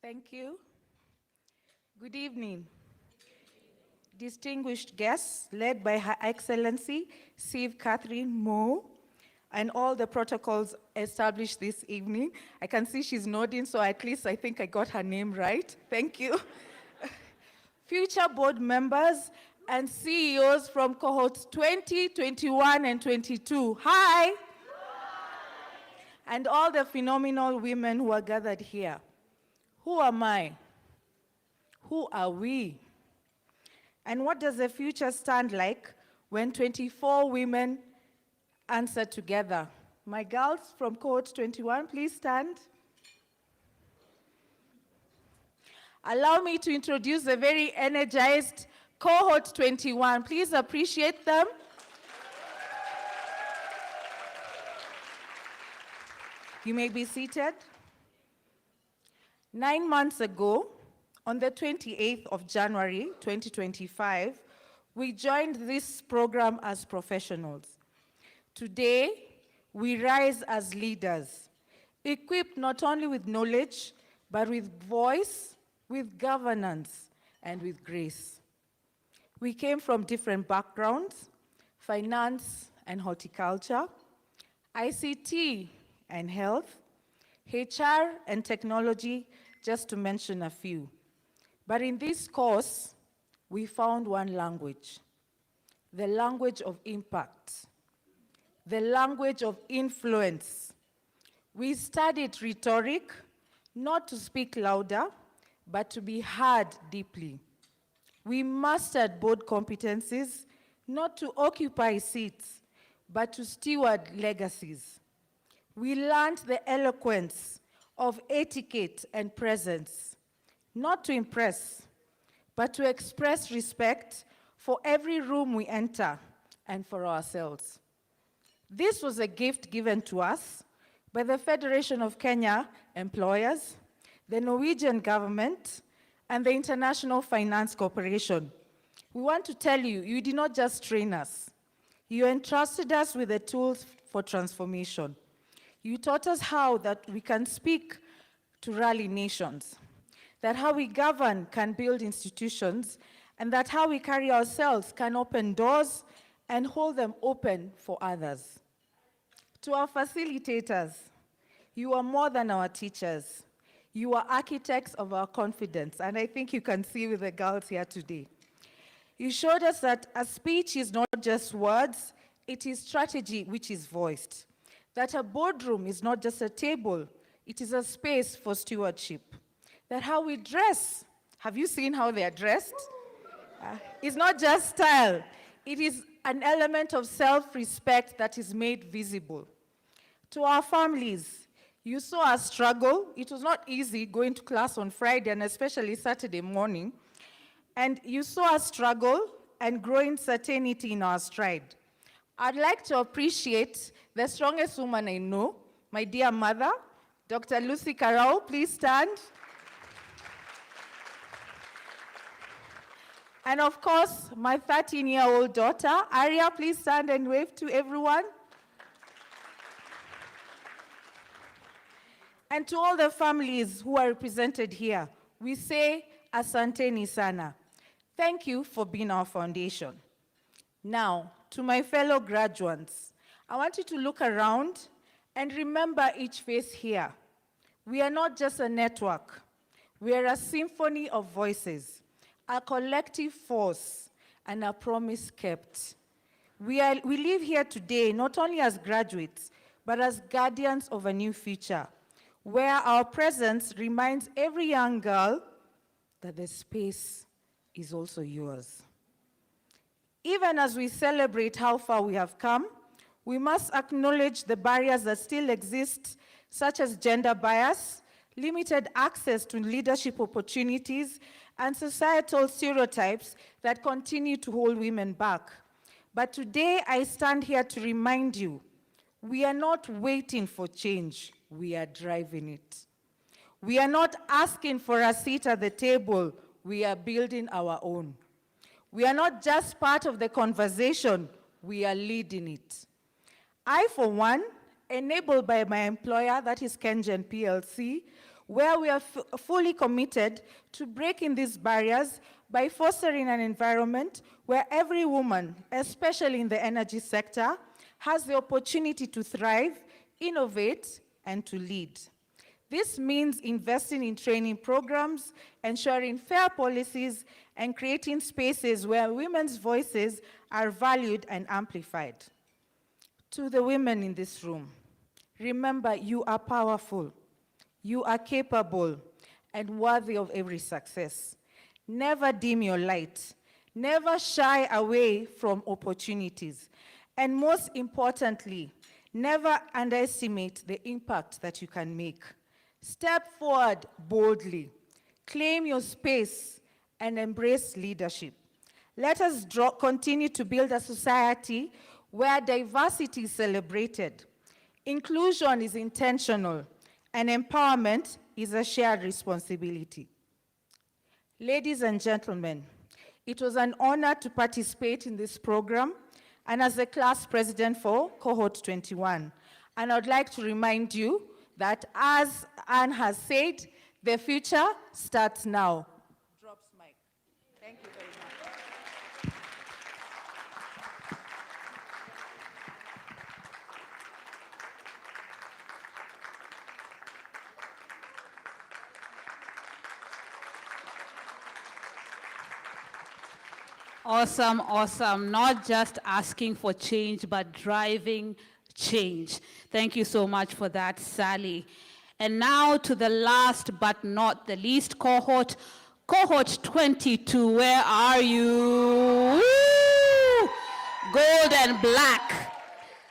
Thank you. Good evening. Distinguished guests, led by Her Excellency Siv Catherine Moe, and all the protocols established this evening. I can see she's nodding, so at least I think I got her name right. Thank you. Future board members and CEOs from cohorts 20, 21, and 22. Hi. And all the phenomenal women who are gathered here. Who am I? Who are we? And what does the future stand like when 24 women answer together? My girls from cohort 21, please stand. Allow me to introduce a very energized cohort 21. Please appreciate them. You may be seated. 9 months ago, on the 28th of January, 2025, we joined this program as professionals. Today, we rise as leaders, equipped not only with knowledge, but with voice, with governance, and with grace. We came from different backgrounds: finance and horticulture, ICT and health, HR and technology, just to mention a few. But in this course, we found one language, the language of impact, the language of influence. We studied rhetoric, not to speak louder, but to be heard deeply. We mastered board competencies, not to occupy seats, but to steward legacies. We learned the eloquence of etiquette and presence, not to impress, but to express respect for every room we enter and for ourselves. This was a gift given to us by the Federation of Kenya Employers, the Norwegian government, and the International Finance Corporation. We want to tell you, you did not just train us. You entrusted us with the tools for transformation. You taught us how that we can speak to rally nations, that how we govern can build institutions, and that how we carry ourselves can open doors and hold them open for others. To our facilitators, you are more than our teachers. You are architects of our confidence, and I think you can see with the girls here today. You showed us that a speech is not just words, it is strategy which is voiced. That a boardroom is not just a table, it is a space for stewardship. That how we dress, have you seen how they are dressed? It's not just style, it is an element of self-respect that is made visible. To our families, you saw our struggle. It was not easy going to class on Friday and especially Saturday morning. And you saw us struggle and growing certainty in our stride. I'd like to appreciate the strongest woman I know, my dear mother, Dr. Lucy Karau. Please stand. And of course, my 13-year-old daughter, Aria, please stand and wave to everyone. And to all the families who are represented here, we say, Asanteni sana. Thank you for being our foundation. Now, to my fellow graduates, I want you to look around and remember each face here. We are not just a network. We are a symphony of voices, a collective force, and a promise kept. We live here today not only as graduates, but as guardians of a new future, where our presence reminds every young girl that the space is also yours. Even as we celebrate how far we have come, we must acknowledge the barriers that still exist, such as gender bias, limited access to leadership opportunities, and societal stereotypes that continue to hold women back. But today, I stand here to remind you, we are not waiting for change. We are driving it. We are not asking for a seat at the table. We are building our own. We are not just part of the conversation. We are leading it. I, for one, enabled by my employer, that is Kengen PLC, where we are fully committed to breaking these barriers by fostering an environment where every woman, especially in the energy sector, has the opportunity to thrive, innovate, and to lead. This means investing in training programs, ensuring fair policies, and creating spaces where women's voices are valued and amplified. To the women in this room, remember you are powerful, you are capable, and worthy of every success. Never dim your light, never shy away from opportunities, and most importantly, never underestimate the impact that you can make. Step forward boldly, claim your space, and embrace leadership. Let us continue to build a society where diversity is celebrated, inclusion is intentional, and empowerment is a shared responsibility. Ladies and gentlemen, it was an honor to participate in this program and as the class president for Cohort 21. And I'd like to remind you that, as Anne has said, the future starts now. Drops mic. Thank you very much. Awesome, awesome. Not just asking for change, but driving change. Thank you so much for that, Sally. And now to the last but not the least cohort, Cohort 22, where are you? Woo! Gold and black.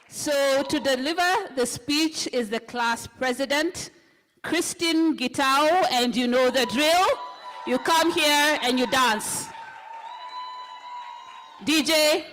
So to deliver the speech is the class president, Christine Gitao, and you know the drill. You come here and you dance. DJ.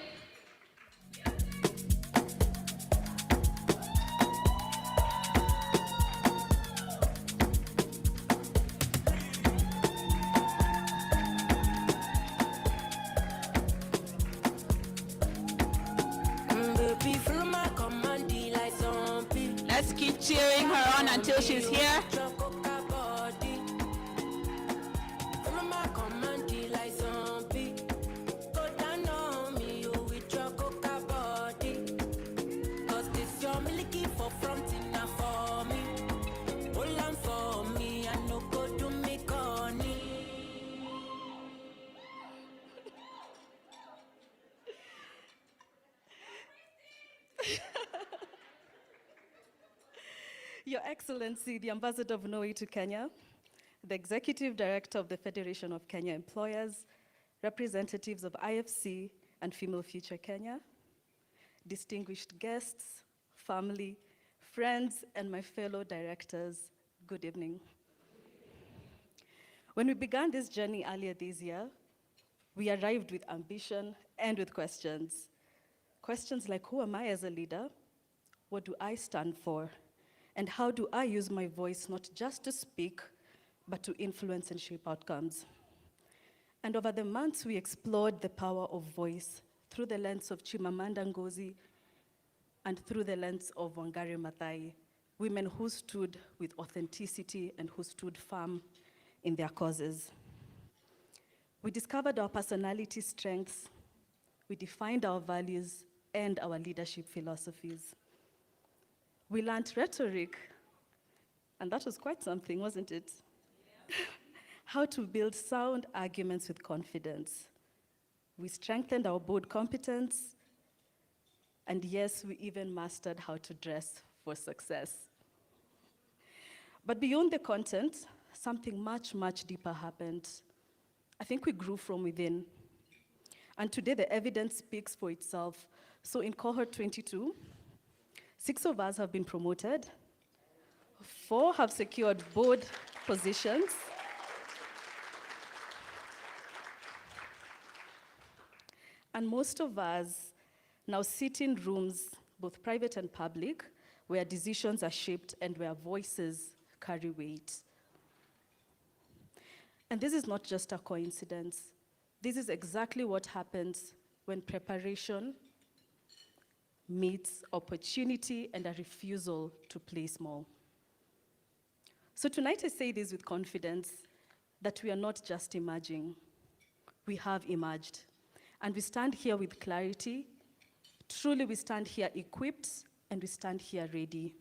Let's keep cheering her on until she's here. Your Excellency, the Ambassador of Norway to Kenya, the Executive Director of the Federation of Kenya Employers, representatives of IFC and Female Future Kenya, distinguished guests, family, friends, and my fellow directors, good evening. When we began this journey earlier this year, we arrived with ambition and with questions. Questions like, who am I as a leader? What do I stand for? And how do I use my voice not just to speak, but to influence and shape outcomes? And over the months, we explored the power of voice through the lens of Chimamanda Ngozi and through the lens of Wangari Maathai, women who stood with authenticity and who stood firm in their causes. We discovered our personality strengths, we defined our values and our leadership philosophies. We learned rhetoric, and that was quite something, wasn't it? Yeah. How to build sound arguments with confidence. We strengthened our board competence, and yes, we even mastered how to dress for success. But beyond the content, something much, much deeper happened. I think we grew from within. And today the evidence speaks for itself. So in cohort 22, 6 of us have been promoted, 4 have secured board positions, and most of us now sit in rooms, both private and public, where decisions are shaped and where voices carry weight. And this is not just a coincidence. This is exactly what happens when preparation meets opportunity and a refusal to play small. So tonight I say this with confidence, that we are not just emerging, we have emerged. And we stand here with clarity. Truly we stand here equipped and we stand here ready.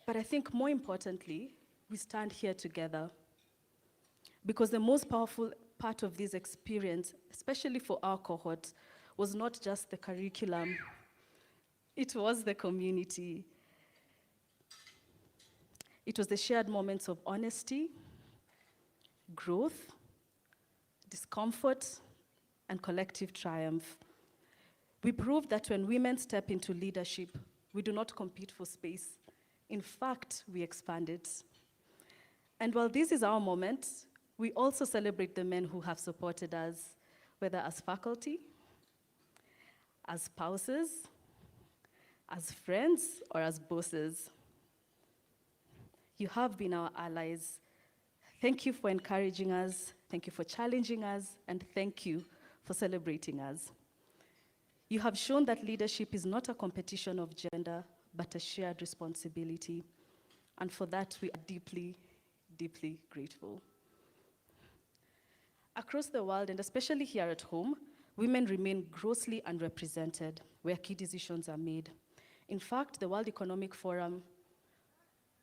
But I think more importantly, we stand here together. Because the most powerful part of this experience, especially for our cohort, was not just the curriculum, it was the community. It was the shared moments of honesty, growth, discomfort, and collective triumph. We proved that when women step into leadership, we do not compete for space. In fact, we expand it. And while this is our moment, we also celebrate the men who have supported us, whether as faculty, as spouses, as friends, or as bosses. You have been our allies. Thank you for encouraging us, thank you for challenging us, and thank you for celebrating us. You have shown that leadership is not a competition of gender, but a shared responsibility. And for that, we are deeply, deeply grateful. Across the world, and especially here at home, women remain grossly underrepresented where key decisions are made. In fact, the World Economic Forum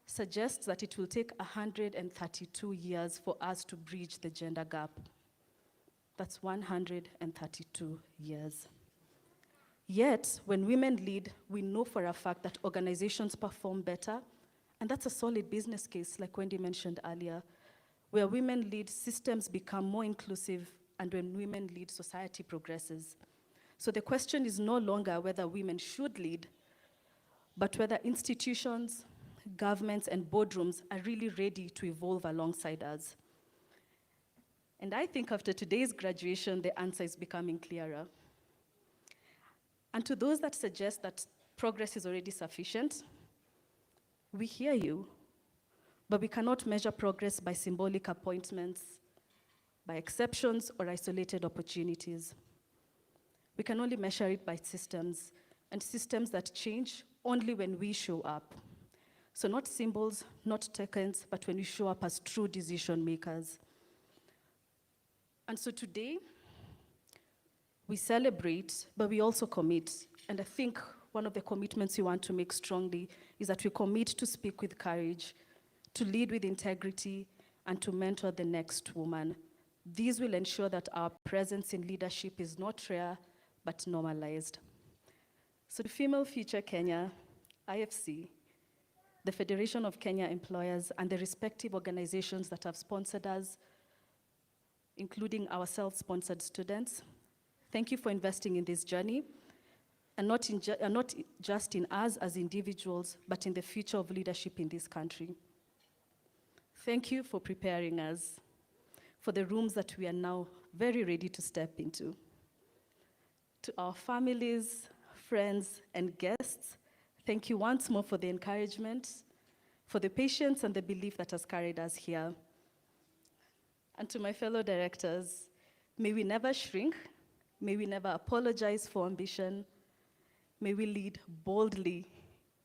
suggests that it will take 132 years for us to bridge the gender gap. That's 132 years. Yet, when women lead, we know for a fact that organizations perform better, and that's a solid business case, like Wendy mentioned earlier. Where women lead, systems become more inclusive, and when women lead, society progresses. So the question is no longer whether women should lead, but whether institutions, governments, and boardrooms are really ready to evolve alongside us. And I think after today's graduation, the answer is becoming clearer. And to those that suggest that progress is already sufficient, we hear you, but we cannot measure progress by symbolic appointments, by exceptions or isolated opportunities. We can only measure it by systems, and systems that change only when we show up. So not symbols, not tokens, but when we show up as true decision makers. And so today, we celebrate, but we also commit. And I think one of the commitments we want to make strongly is that we commit to speak with courage, to lead with integrity, and to mentor the next woman. These will ensure that our presence in leadership is not rare, but normalized. So the Female Future Kenya, IFC, the Federation of Kenya Employers, and the respective organizations that have sponsored us, including our self-sponsored students, thank you for investing in this journey, and not just in us as individuals, but in the future of leadership in this country. Thank you for preparing us for the rooms that we are now very ready to step into. To our families, friends, and guests, thank you once more for the encouragement, for the patience and the belief that has carried us here. And to my fellow directors, may we never shrink, may we never apologize for ambition, may we lead boldly,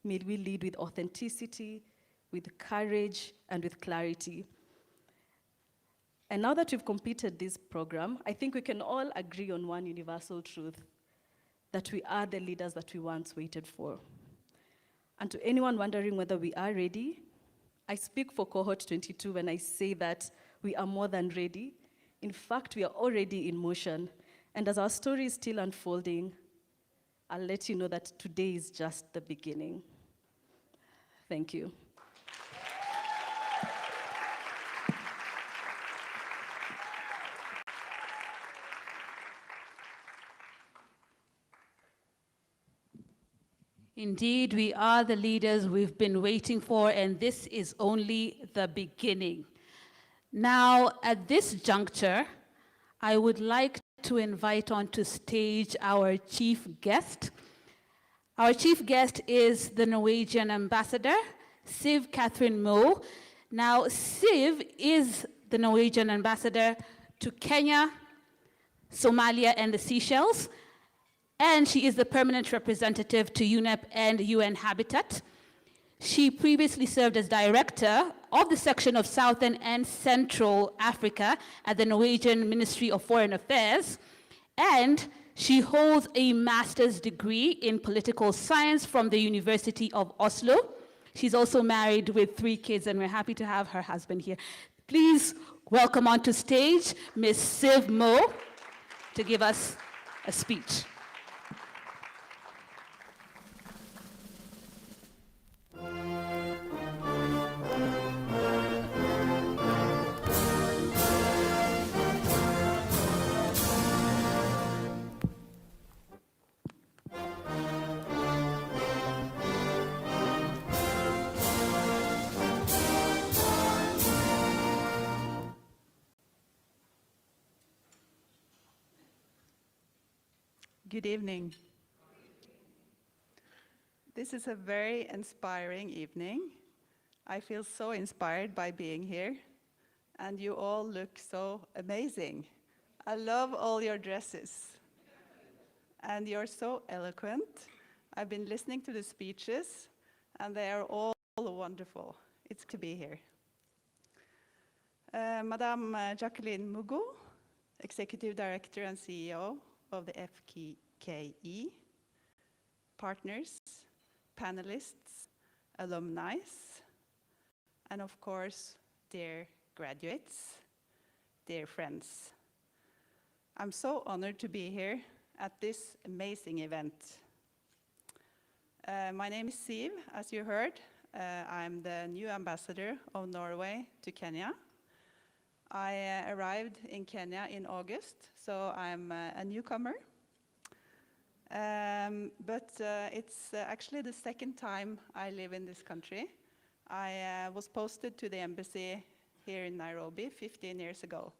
may we lead with authenticity, with courage, and with clarity. And now that we've completed this program, I think we can all agree on one universal truth, that we are the leaders that we once waited for. And to anyone wondering whether we are ready, I speak for Cohort 22 when I say that we are more than ready. In fact, we are already in motion. And as our story is still unfolding, I'll let you know that today is just the beginning. Thank you. Indeed, we are the leaders we've been waiting for, and this is only the beginning. Now, at this juncture, I would like to invite onto stage our chief guest. Our chief guest is the Norwegian ambassador, Siv Catherine Moe. Now, Siv is the Norwegian ambassador to Kenya, Somalia, and the Seychelles. And she is the permanent representative to UNEP and UN Habitat. She previously served as director of the section of Southern and Central Africa at the Norwegian Ministry of Foreign Affairs. And she holds a master's degree in political science from the University of Oslo. She's also married with 3 kids, and we're happy to have her husband here. Please welcome onto stage Ms. Siv Moe to give us a speech. Good evening. This is a very inspiring evening. I feel so inspired by being here, and you all look so amazing. I love all your dresses, and you're so eloquent. I've been listening to the speeches, and they are all wonderful. It's to be here. Madame Jacqueline Mugu, Executive Director and CEO of the FKE, partners, panelists, alumni, and of course, dear graduates, dear friends. I'm so honored to be here at this amazing event. My name is Siv, as you heard. I'm the new ambassador of Norway to Kenya. I arrived in Kenya in August, so I'm a newcomer. But it's actually the second time I live in this country. I was posted to the embassy here in Nairobi 15 years ago.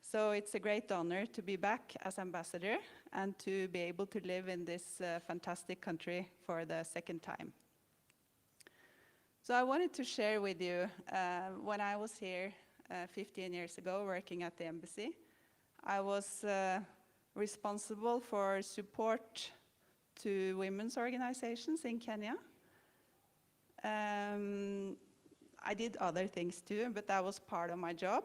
So it's a great honor to be back as ambassador and to be able to live in this fantastic country for the second time. So I wanted to share with you, when I was here 15 years ago working at the embassy, I was responsible for support to women's organizations in Kenya. I did other things too, but that was part of my job.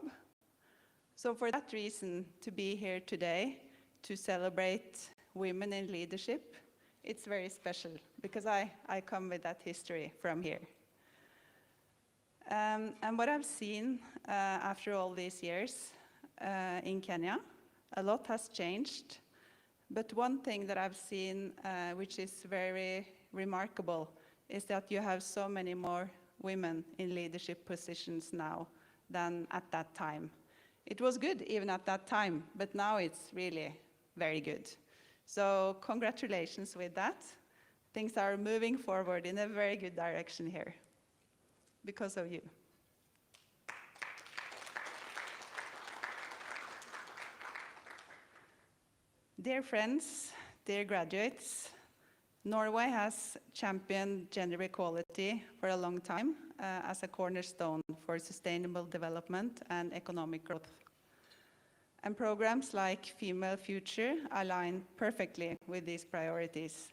So for that reason, to be here today to celebrate women in leadership, it's very special because I come with that history from here. And what I've seen after all these years in Kenya, a lot has changed, but one thing that I've seen which is very remarkable is that you have so many more women in leadership positions now than at that time. It was good even at that time, but now it's really very good. So congratulations with that. Things are moving forward in a very good direction here because of you. Dear friends, dear graduates, Norway has championed gender equality for a long time as a cornerstone for sustainable development and economic growth. And programs like Female Future align perfectly with these priorities,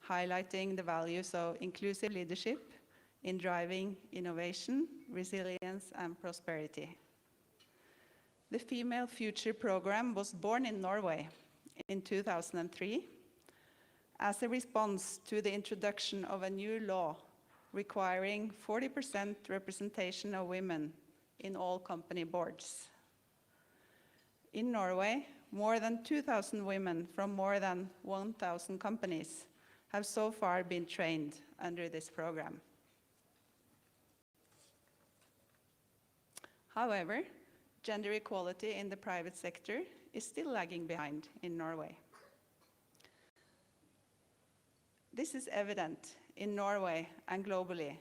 highlighting the values of inclusive leadership in driving innovation, resilience, and prosperity. The Female Future program was born in Norway in 2003 as a response to the introduction of a new law requiring 40% representation of women in all company boards. In Norway, more than 2,000 women from more than 1,000 companies have so far been trained under this program. However, gender equality in the private sector is still lagging behind in Norway. This is evident in Norway and globally,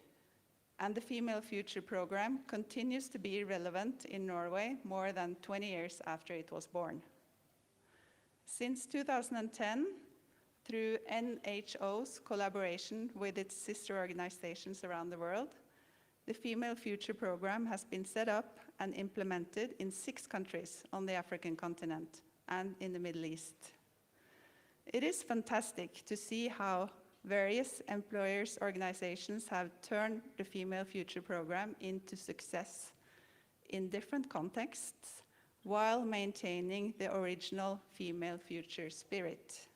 and the Female Future program continues to be relevant in Norway more than 20 years after it was born. Since 2010, through NHO's collaboration with its sister organizations around the world, the Female Future program has been set up and implemented in 6 countries on the African continent and in the Middle East. It is fantastic to see how various employers' organizations have turned the Female Future program into success in different contexts while maintaining the original Female Future spirit.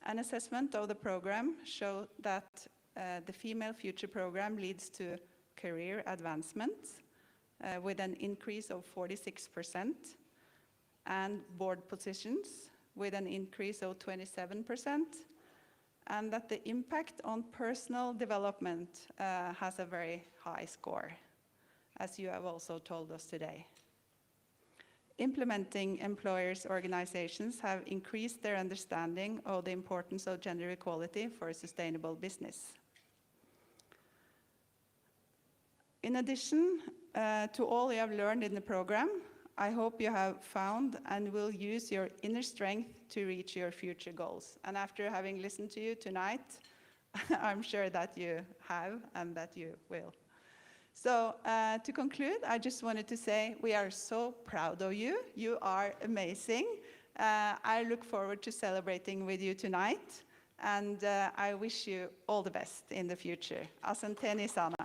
An assessment of the program showed that the Female Future program leads to career advancement with an increase of 46% and board positions with an increase of 27%, and that the impact on personal development has a very high score, as you have also told us today. Implementing employers' organizations have increased their understanding of the importance of gender equality for sustainable business. In addition to all you have learned in the program, I hope you have found and will use your inner strength to reach your future goals. And after having listened to you tonight, I'm sure that you have and that you will. So to conclude, I just wanted to say we are so proud of you. You are amazing. I look forward to celebrating with you tonight, and I wish you all the best in the future. Asanteni sana.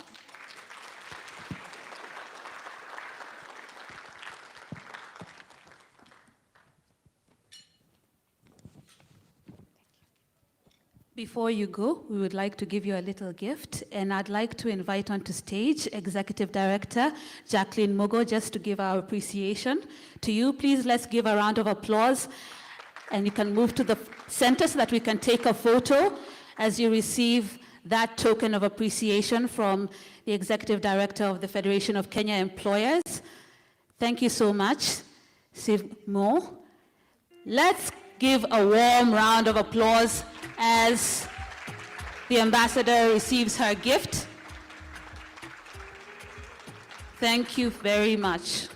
Before you go, we would like to give you a little gift, and I'd like to invite onto stage Executive Director Jacqueline Mogo just to give our appreciation to you. Please, let's give a round of applause, and you can move to the center so that we can take a photo as you receive that token of appreciation from the Executive Director of the Federation of Kenya Employers. Thank you so much, Simo. Let's give a warm round of applause as the ambassador receives her gift. Thank you very much.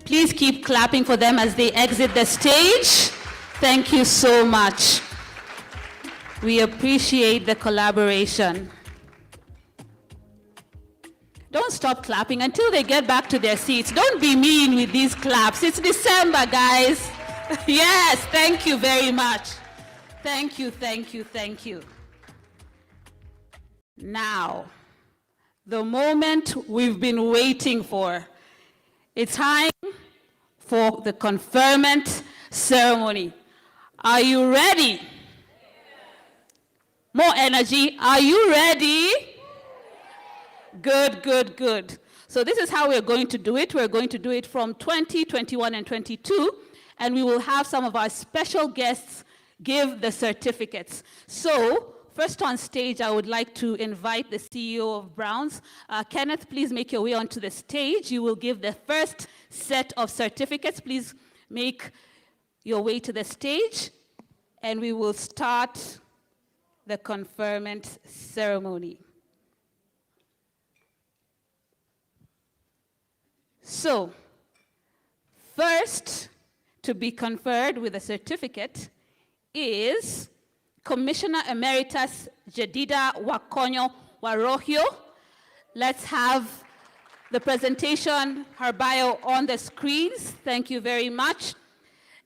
Please keep clapping for them as they exit the stage. Thank you so much. We appreciate the collaboration. Don't stop clapping until they get back to their seats. Don't be mean with these claps. It's December, guys. Yes, thank you very much. Thank you, thank you, thank you. Now, the moment we've been waiting for. It's time for the conferment ceremony. Are you ready? More energy. Are you ready? Good, good, good. So this is how we're going to do it. We're going to do it from 20, 21, and 22, and we will have some of our special guests give the certificates. So first on stage, I would like to invite the CEO of Browns. Kenneth, please make your way onto the stage. You will give the first set of certificates. Please make your way to the stage, and we will start the conferment ceremony. So, first to be conferred with a certificate is Commissioner Emeritus Jedida Wakonyo Warohio. Let's have the presentation, her bio on the screens. Thank you very much.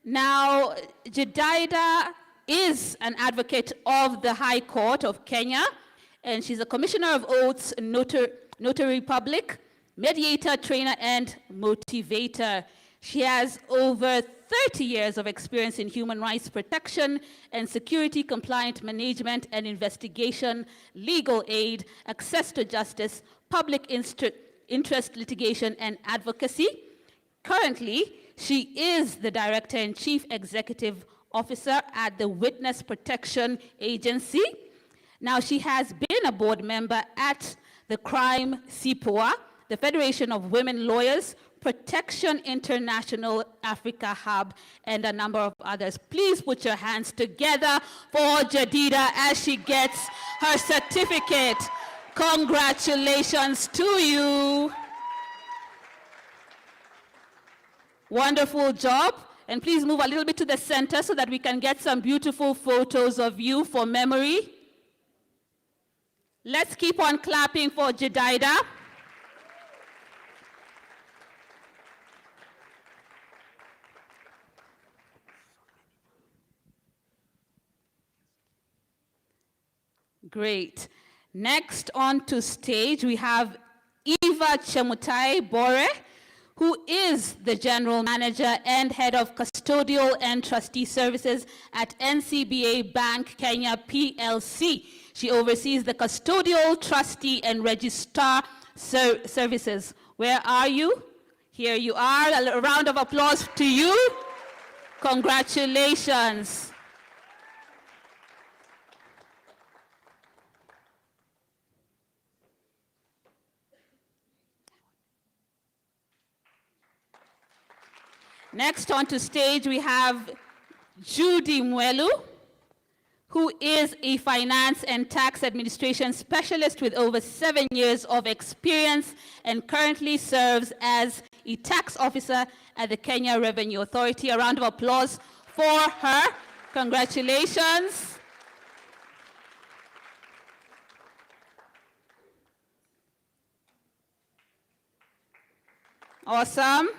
Now, Jedida is an advocate of the High Court of Kenya, and she's a Commissioner of Oaths, Notary Public, mediator, trainer, and motivator. She has over 30 years of experience in human rights protection and security compliant management and investigation, legal aid, access to justice, public interest litigation, and advocacy. Currently, she is the Director and Chief Executive Officer at the Witness Protection Agency. Now, she has been a board member at the Crime CPOA, the Federation of Women Lawyers, Protection International Africa Hub, and a number of others. Please put your hands together for Jedida as she gets her certificate. Congratulations to you. Wonderful job. And please move a little bit to the center so that we can get some beautiful photos of you for memory. Let's keep on clapping for Jedida. Great. Next on to stage, we have Eva Chemutai Bore, who is the General Manager and Head of Custodial and Trustee Services at NCBA Bank Kenya PLC. She oversees the Custodial, Trustee, and Registrar Services. Where are you? Here you are. A round of applause to you. Congratulations. Next on to stage, we have Judy Mwelu, who is a finance and tax administration specialist with over 7 years of experience and currently serves as a tax officer at the Kenya Revenue Authority. A round of applause for her. Congratulations. Awesome.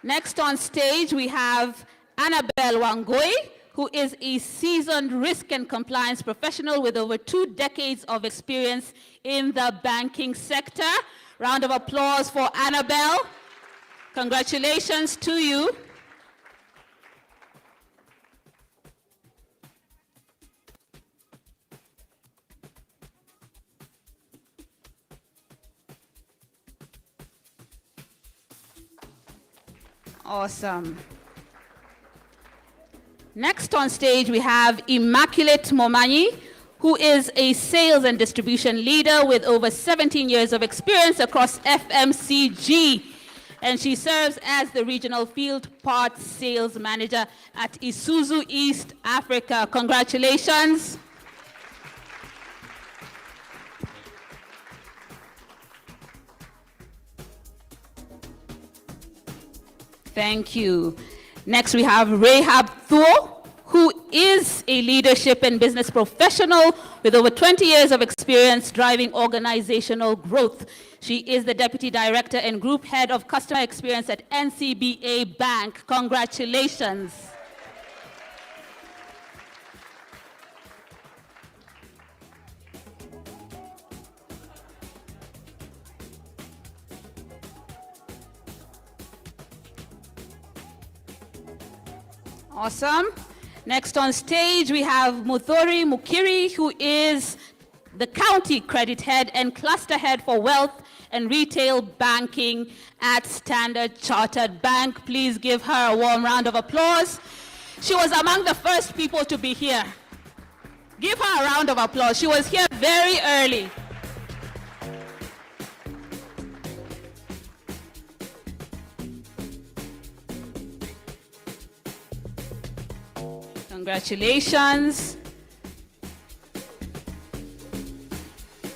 Next on stage, we have Annabelle Wangoi, who is a seasoned risk and compliance professional with over 2 decades of experience in the banking sector. Round of applause for Annabelle. Congratulations to you. Awesome. Next on stage, we have Immaculate Momanyi, who is a sales and distribution leader with over 17 years of experience across FMCG. And she serves as the regional field parts sales manager at Isuzu East Africa. Congratulations. Thank you. Next, we have Rahab Thuo, who is a leadership and business professional with over 20 years of experience driving organizational growth. She is the Deputy Director and Group Head of Customer Experience at NCBA Bank. Congratulations. Awesome. Next on stage, we have Muthori Mukiri, who is the County Credit Head and Cluster Head for Wealth and Retail Banking at Standard Chartered Bank. Please give her a warm round of applause. She was among the first people to be here. Give her a round of applause. She was here very early. Congratulations.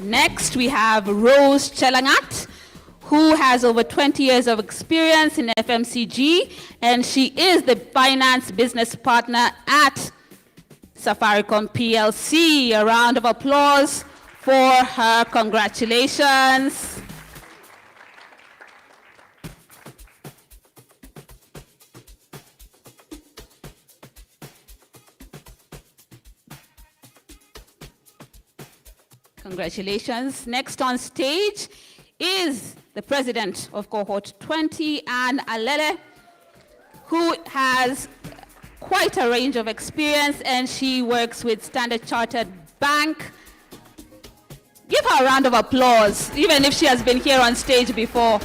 Next, we have Rose Chelangat, who has over 20 years of experience in FMCG, and she is the finance business partner at Safaricom PLC. A round of applause for her. Congratulations. Congratulations. Next on stage is the president of Cohort 20, Anne Alele, who has quite a range of experience, and she works with Standard Chartered Bank. Give her a round of applause, even if she has been here on stage before.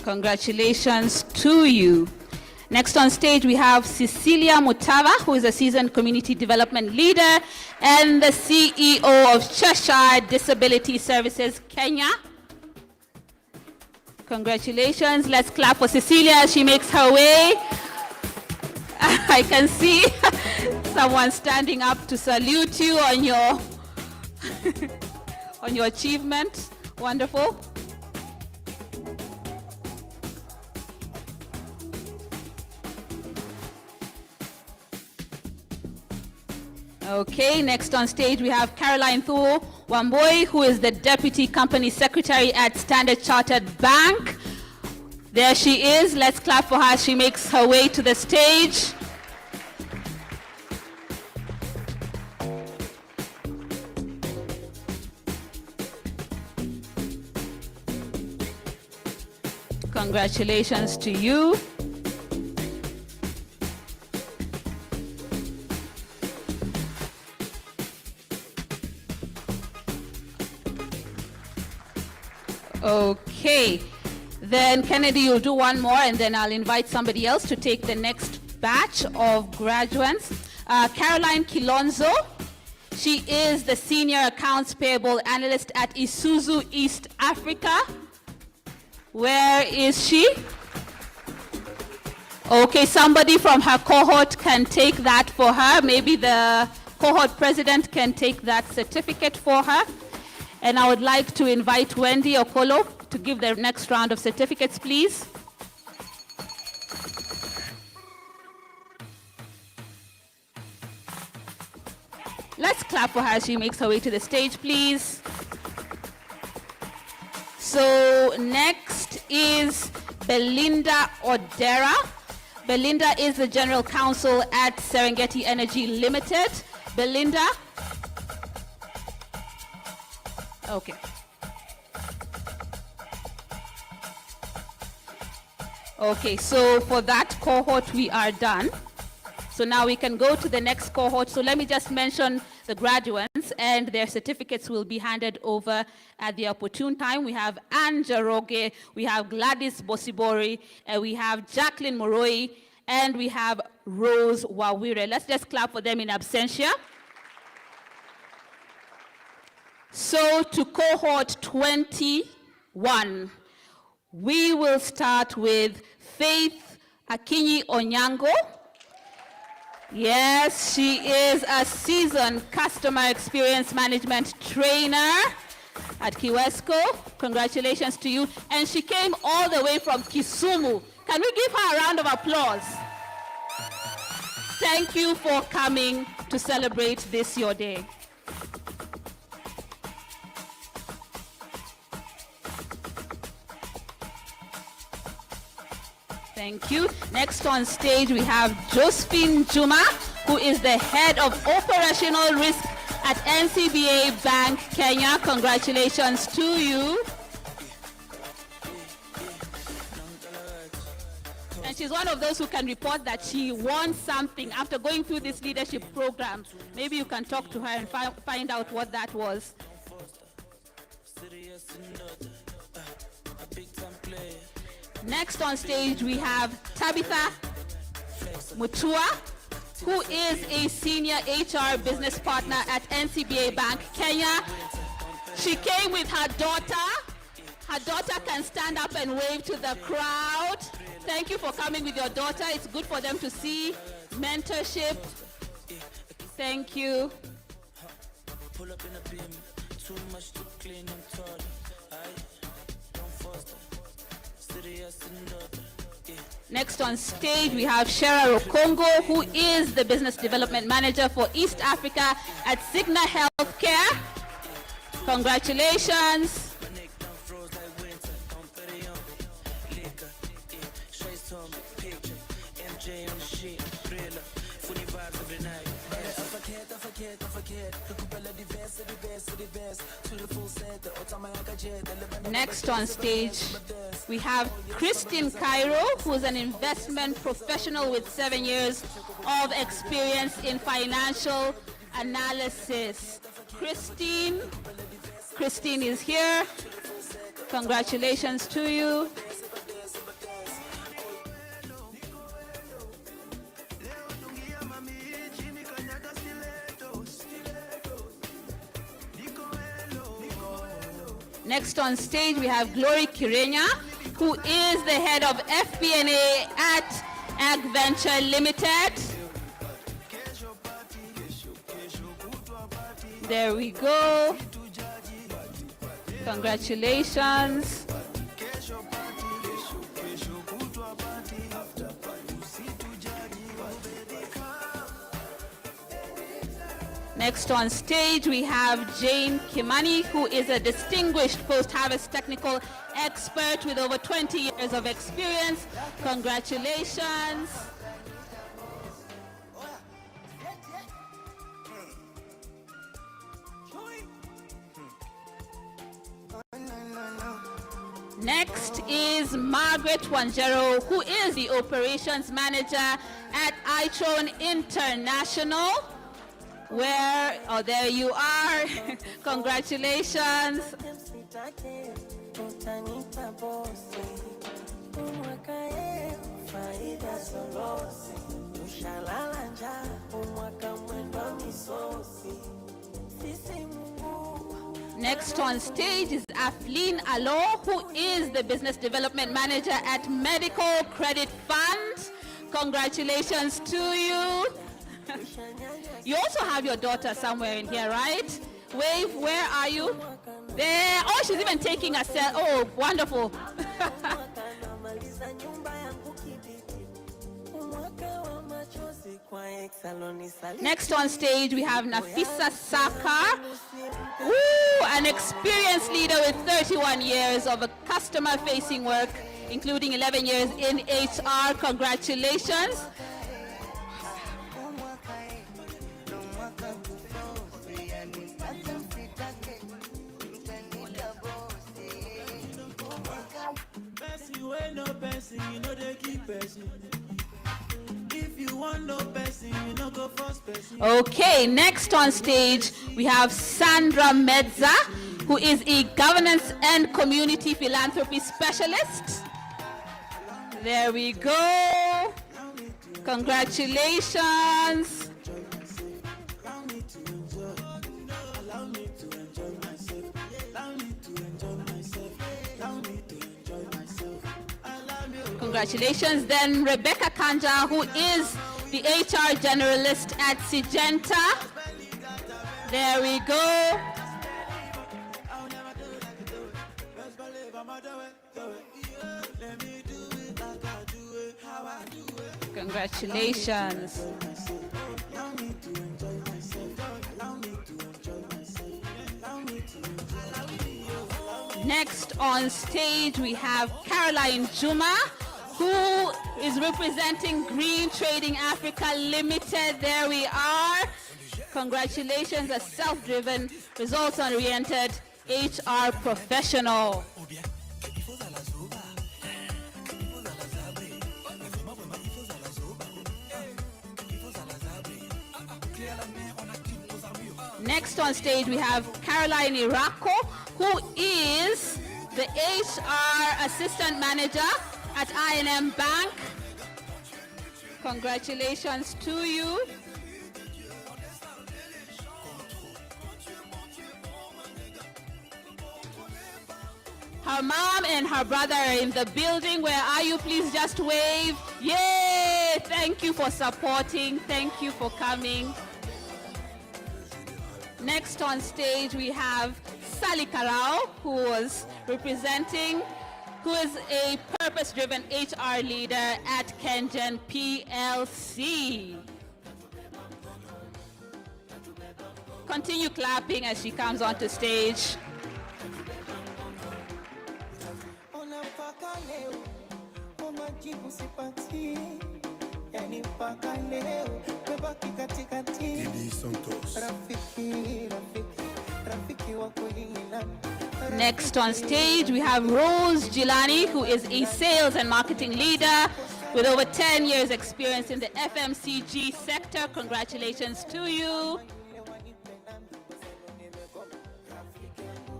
Congratulations to you. Next on stage, we have Cecilia Mutava, who is a seasoned community development leader and the CEO of Cheshire Disability Services Kenya. Congratulations. Let's clap for Cecilia as she makes her way. I can see someone standing up to salute you on your on your achievement. Wonderful. Okay, next on stage we have Caroline Thuo Wamboi, who is the Deputy Company Secretary at Standard Chartered Bank. There she is. Let's clap for her as she makes her way to the stage. Congratulations to you. Okay, then Kennedy, you'll do one more, and then I'll invite somebody else to take the next batch of graduates. Caroline Kilonzo, she is the Senior Accounts Payable Analyst at Isuzu East Africa. Where is she? Okay, somebody from her cohort can take that for her. Maybe the cohort president can take that certificate for her. And I would like to invite Wendy Okolo to give the next round of certificates, please. Let's clap for her as she makes her way to the stage, please. So next is Belinda Odera. Belinda is the General Counsel at Serengeti Energy Limited. Belinda? Okay. Okay, so for that cohort, we are done. So now we can go to the next cohort. So let me just mention the graduates, and their certificates will be handed over at the opportune time. We have Anne Jaroge, we have Gladys Bosibori, and we have Jacqueline Moroi, and we have Rose Wawire. Let's just clap for them in absentia. So to cohort 21, we will start with Faith Akinyi Onyango. Yes, she is a seasoned customer experience management trainer at Kiwesco. Congratulations to you. And she came all the way from Kisumu. Can we give her a round of applause? Thank you for coming to celebrate this your day. Thank you. Next on stage, we have Josephine Juma, who is the head of operational risk at NCBA Bank Kenya. Congratulations to you. And she's one of those who can report that she won something after going through this leadership program. Maybe you can talk to her and find out what that was. Next on stage, we have Tabitha Mutua, who is a senior HR business partner at NCBA Bank Kenya. She came with her daughter. Her daughter can stand up and wave to the crowd. Thank you for coming with your daughter. It's good for them to see mentorship. Thank you. Pull up in a beam, too much to clean and tall. Next on stage, we have Shera Rokongo, who is the Business Development Manager for East Africa at Cigna Healthcare. Congratulations. Next on stage, we have Christine Cairo, who is an investment professional with 7 years of experience in financial analysis. Christine is here. Congratulations to you. Next on stage, we have Glory Kirenya, who is the head of FP&A at Ag Venture Limited. There we go. Congratulations. Next on stage, we have Jane Kimani, who is a distinguished post-harvest technical expert with over 20 years of experience. Congratulations. Next is Margaret Wanjero, who is the operations manager at iTron International. Where, oh, there you are. Congratulations. Next on stage is Aflin Alo, who is the business development manager at Medical Credit Fund. Congratulations to you. You also have your daughter somewhere in here, right? Wave, where are you? There. Oh, she's even taking a selfie. Oh, wonderful. Next on stage, we have Nafisa Saka. Ooh, an experienced leader with 31 years of customer-facing work, including 11 years in HR. Congratulations. No person, you know they person. If you want no person, you no go first person. Okay, next on stage, we have Sandra Medza, who is a governance and community philanthropy specialist. There we go. Congratulations. Congratulations. Then Rebecca Kanja, who is the HR generalist at Syngenta. There we go. Congratulations. Next on stage, we have Caroline Juma, who is representing Green Trading Africa Limited. There we are. Congratulations, a self-driven, results-oriented HR professional. Next on stage, we have Caroline Irako, who is the HR Assistant Manager at I&M Bank. Congratulations to you. Her mom and her brother are in the building. Where are you? Please just wave. Yay! Thank you for supporting. Thank you for coming. Next on stage, we have Sally Karao, who is a purpose-driven HR leader at Kengen PLC. Continue clapping as she comes onto stage. Next on stage, we have Rose Gilani, who is a sales and marketing leader with over 10 years experience in the FMCG sector. Congratulations to you.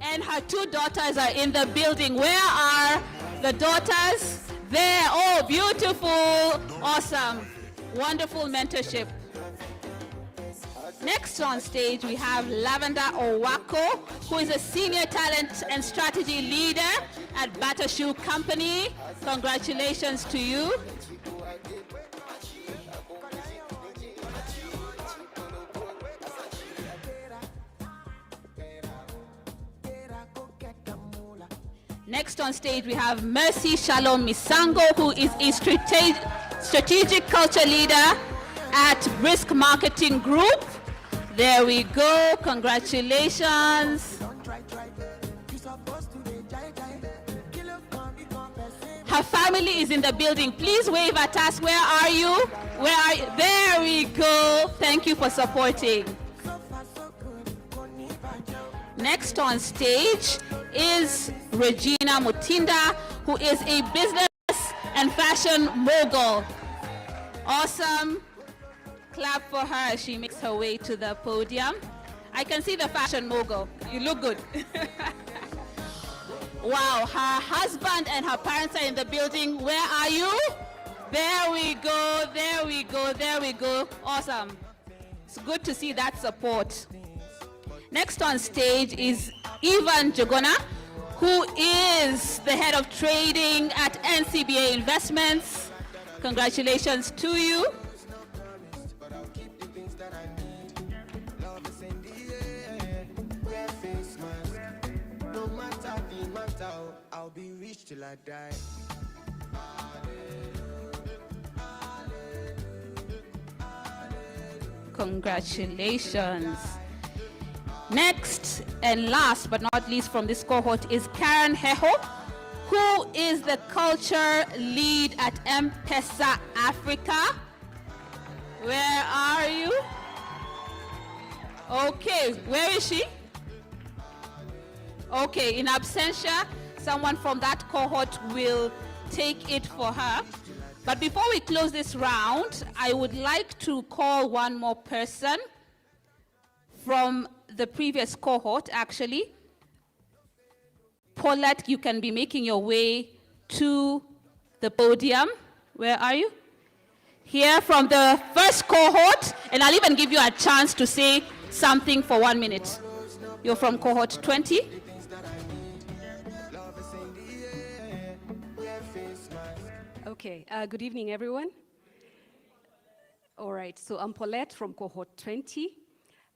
And her two daughters are in the building. Where are the daughters? There. Oh, beautiful. Awesome. Wonderful mentorship. Next on stage, we have Lavender Owako, who is a senior talent and strategy leader at Batter Shoe Company. Congratulations to you. Next on stage, we have Mercy Shalom Misango, who is a strategic culture leader at Brisk Marketing Group. There we go. Congratulations. Her family is in the building. Please wave at us. Where are you? Where are you? There we go. Thank you for supporting. Next on stage is Regina Mutinda, who is a business and fashion mogul. Awesome. Clap for her as she makes her way to the podium. I can see the fashion mogul. You look good. Wow, her husband and her parents are in the building. Where are you? There we go, there we go, there we go. Awesome. It's good to see that support. Next on stage is Ivan Jogona, who is the head of trading at NCBA Investments. Congratulations to you. I'll be rich till I die. Congratulations. Next and last but not least from this cohort is Karen Heho, who is the culture lead at M-Pesa Africa. Where are you? Okay, where is she? Okay, in absentia, someone from that cohort will take it for her. But before we close this round, I would like to call one more person from the previous cohort, actually. Paulette, you can be making your way to the podium. Where are you? Here from the first cohort, and I'll even give you a chance to say something for 1 minute. You're from cohort 20. Okay, good evening, everyone. All right, so I'm Paulette from cohort 20.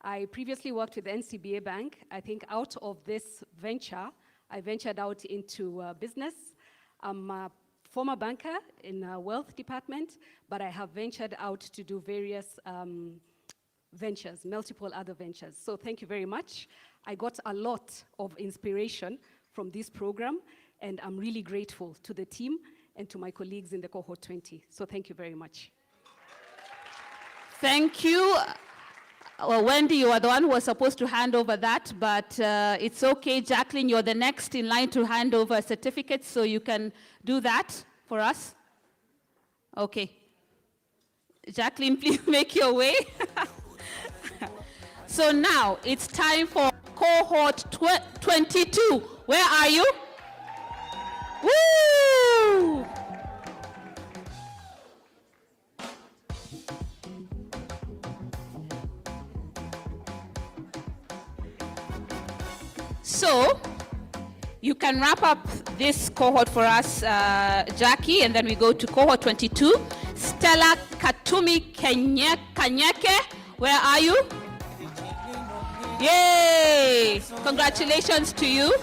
I previously worked with NCBA Bank. I think out of this venture, I ventured out into business. I'm a former banker in the wealth department, but I have ventured out to do various ventures, multiple other ventures. So thank you very much. I got a lot of inspiration from this program, and I'm really grateful to the team and to my colleagues in the cohort 20. So thank you very much. Thank you. Well, Wendy, you are the one who was supposed to hand over that, but it's okay. Jacqueline, you're the next in line to hand over a certificate, so you can do that for us. Okay. Jacqueline, please make your way. So now it's time for cohort 22. Where are you? Woo! So, you can wrap up this cohort for us, Jackie, and then we go to cohort 22. Stella Katumi Kanyeke, where are you? Yay! Congratulations to you.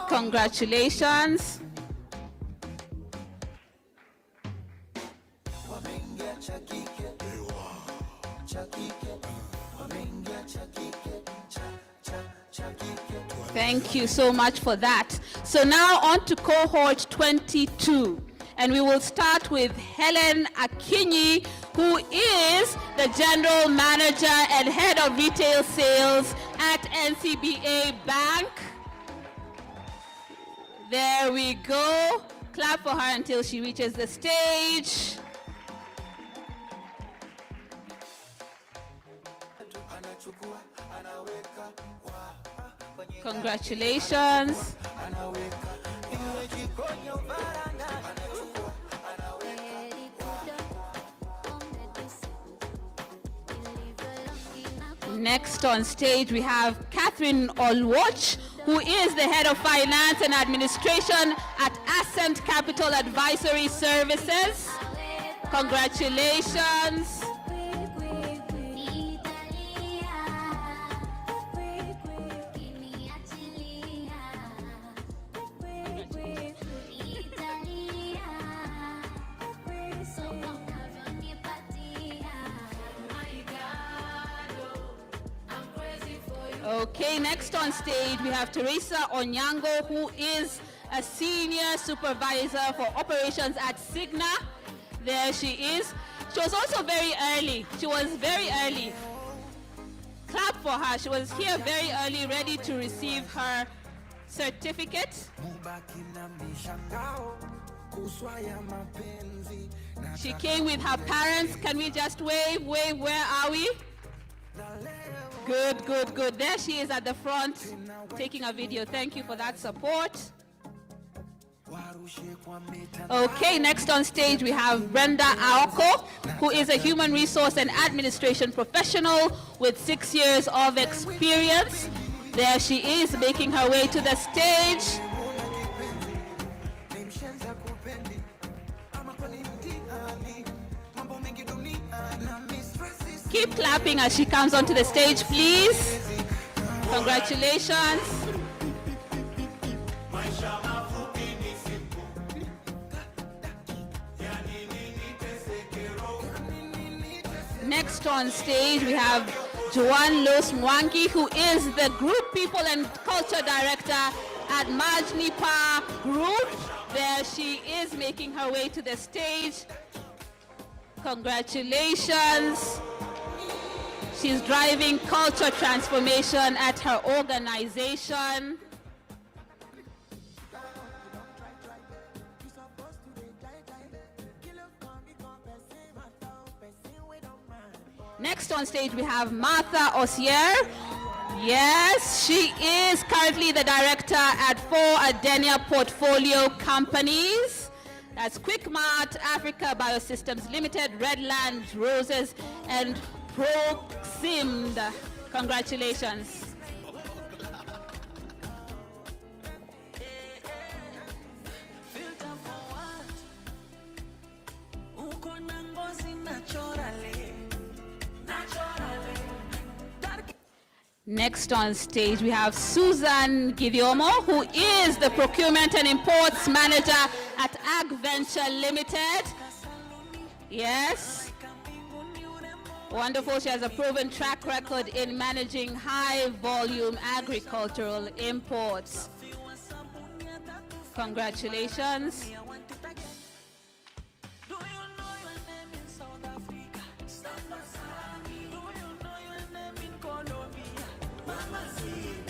Congratulations. Thank you so much for that. So now on to cohort 22. And we will start with Helen Akinyi, who is the General Manager and Head of Retail Sales at NCBA Bank. There we go. Clap for her until she reaches the stage. Congratulations. Next on stage, we have Catherine Olwatch, who is the Head of Finance and Administration at Ascent Capital Advisory Services. Congratulations. Okay, next on stage we have Teresa Onyango, who is a Senior Supervisor for Operations at Cigna. There she is. She was also very early. She was very early. Clap for her. She was here very early, ready to receive her certificate. She came with her parents. Can we just wave, wave, where are we? Good, good, good. There she is at the front taking a video. Thank you for that support. Okay, next on stage we have Brenda Aoko, who is a human resource and administration professional with 6 years of experience. There she is making her way to the stage. Keep clapping as she comes onto the stage, please. Congratulations. Next on stage, we have Joanne Los Mwangi, who is the Group People and Culture Director at Majnipa Group. There she is making her way to the stage. Congratulations. She's driving culture transformation at her organization. Next on stage, we have Martha Osier. Yes, she is currently the director at 4 Adenia portfolio companies. That's QuickMart, Africa Biosystems Limited, Redland Roses, and Proximd. Congratulations. Next on stage, we have Susan Gidiomo, who is the Procurement and Imports Manager at Ag Venture Limited. Yes. Wonderful. She has a proven track record in managing high-volume agricultural imports. Congratulations.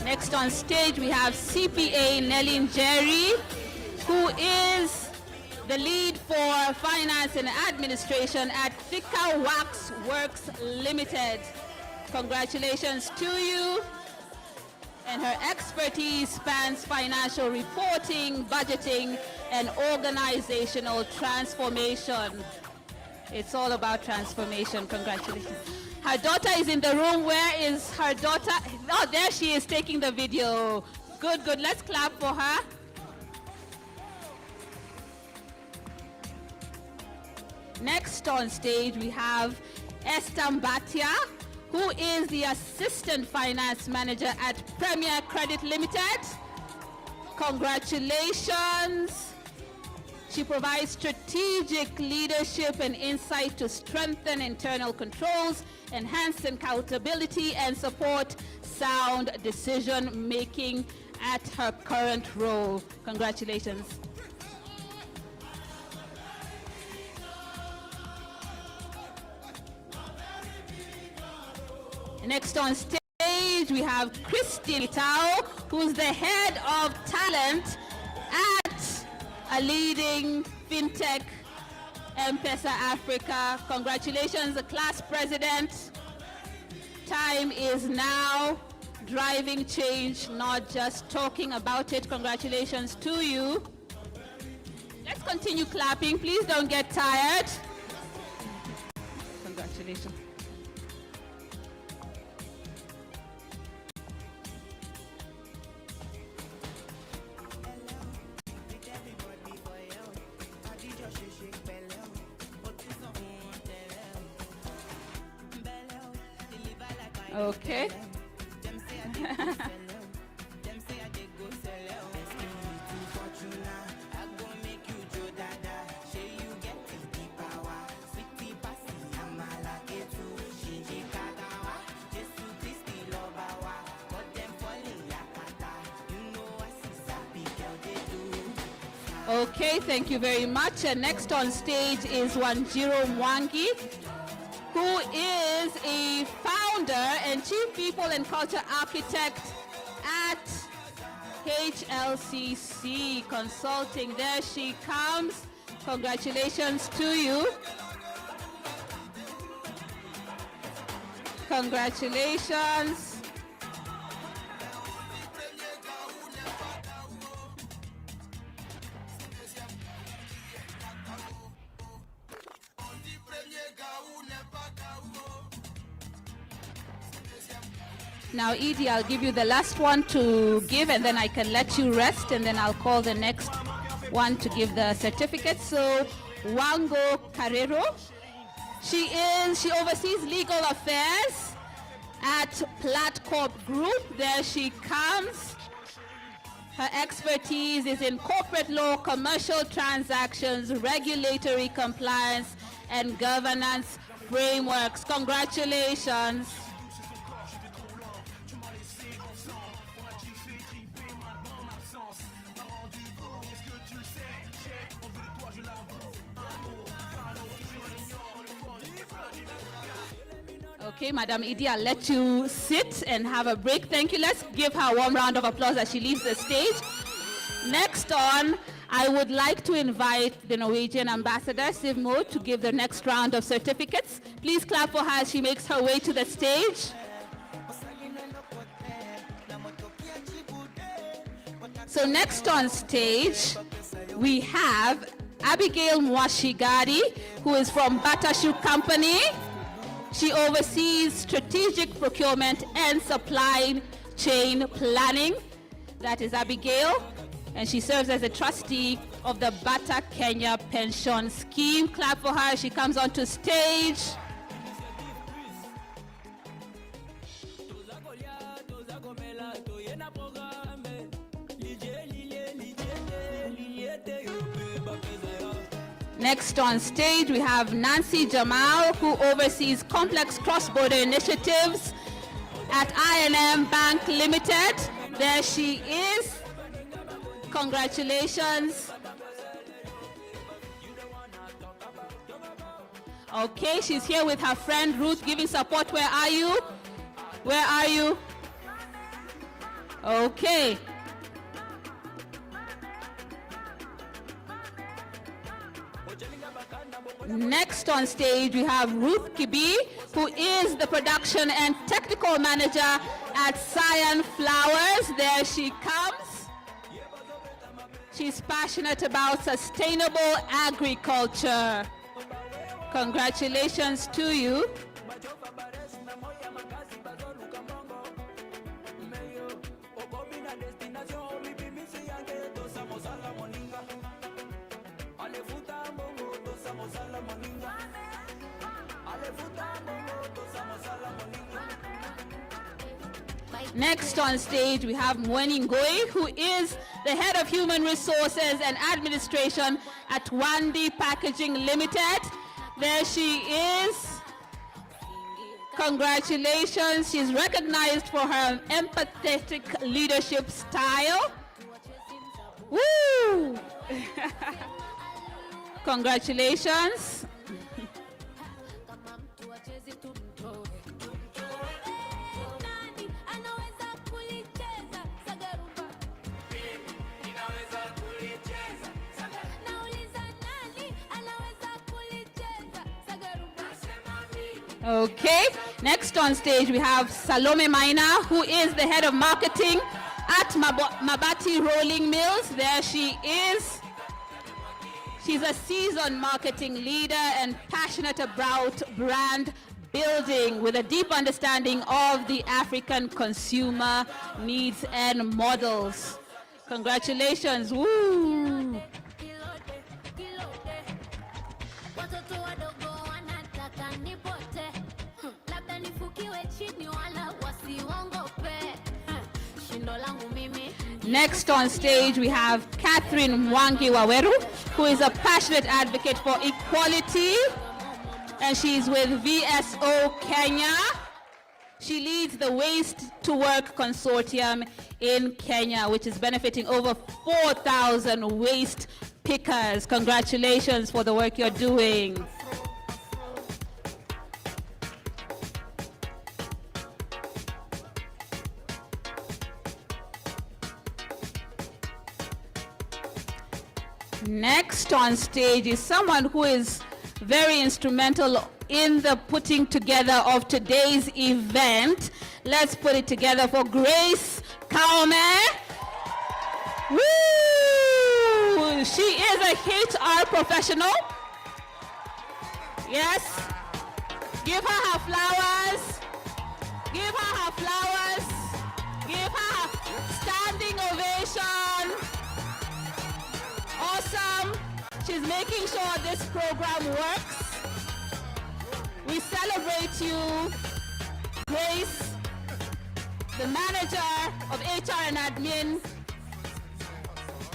Next on stage, we have CPA Nelly Jerry, who is the lead for Finance and Administration at Thika Wax Works Limited. Congratulations to you. And her expertise spans financial reporting, budgeting, and organizational transformation. It's all about transformation. Congratulations. Her daughter is in the room. Where is her daughter? Oh, there she is taking the video. Good, good. Let's clap for her. Next on stage, we have Esther Mbatia, who is the Assistant Finance Manager at Premier Credit Limited. Congratulations. She provides strategic leadership and insight to strengthen internal controls, enhance accountability, and support sound decision making at her current role. Congratulations. Next on stage, we have Christine Tao, who's the head of talent at a leading fintech, M-Pesa Africa. Congratulations, the class president. Time is now. Driving change, not just talking about it. Congratulations to you. Let's continue clapping. Please don't get tired. Congratulations. Okay. Okay, thank you very much. And next on stage is Wanjiro Mwangi, who is a founder and chief people and culture architect at HLCC Consulting. There she comes. Congratulations to you. Congratulations. Now, Edie, I'll give you the last one to give, and then I can let you rest, and then I'll call the next one to give the certificate. So, Wango Carrero, she oversees legal affairs at Platcorp Group. There she comes. Her expertise is in corporate law, commercial transactions, regulatory compliance, and governance frameworks. Congratulations. Okay, Madam Idi, I'll let you sit and have a break. Thank you. Let's give her a warm round of applause as she leaves the stage. Next on, I would like to invite the Norwegian ambassador, Sivmo, to give the next round of certificates. Please clap for her as she makes her way to the stage. So next on stage, we have Abigail Mwashigari, who is from Batashu Company. She oversees strategic procurement and supply chain planning. That is Abigail. And she serves as a trustee of the Bata Kenya Pension Scheme. Clap for her as she comes onto stage. Next on stage, we have Nancy Jamal, who oversees complex cross-border initiatives at I&M Bank Limited. There she is. Congratulations. Okay, she's here with her friend Ruth giving support. Where are you? Where are you? Okay. Next on stage, we have Ruth Kibi, who is the production and technical manager at Cyan Flowers. There she comes. She's passionate about sustainable agriculture. Congratulations to you. Next on stage, we have Mweni Ngoi, who is the head of human resources and administration at Wandi Packaging Limited. There she is. Congratulations. She's recognized for her empathetic leadership style. Woo! Congratulations. Okay, next on stage we have Salome Maina, who is the head of marketing at Mabati Rolling Mills. There she is. She's a seasoned marketing leader and passionate about brand building with a deep understanding of the African consumer needs and models. Congratulations. Woo! Next on stage, we have Catherine Mwangi Waweru, who is a passionate advocate for equality, and she's with VSO Kenya. She leads the Waste to Work Consortium in Kenya, which is benefiting over 4,000 waste pickers. Congratulations for the work you're doing. Next on stage is someone who is very instrumental in the putting together of today's event. Let's put it together for Grace Kaume. Woo! She is a HR professional. Yes. Give her her flowers. Give her her flowers. Give her her standing ovation. Awesome. She's making sure this program works. We celebrate you, Grace, the manager of HR and admin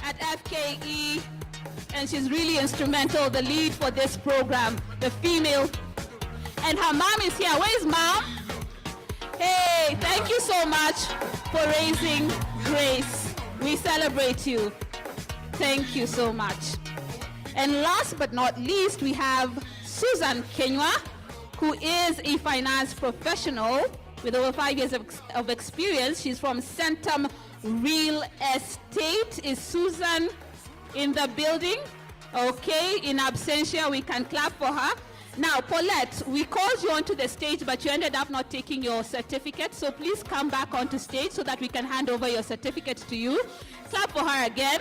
at FKE, and she's really instrumental, the lead for this program, the female. And her mom is here. Where's mom? Hey, thank you so much for raising Grace. We celebrate you. Thank you so much. And last but not least, we have Susan Kenywa, who is a finance professional with over 5 years of experience. She's from Centum Real Estate. Is Susan in the building? Okay, in absentia, we can clap for her. Now, Paulette, we called you onto the stage, but you ended up not taking your certificate, so please come back onto stage so that we can hand over your certificate to you. Clap for her again.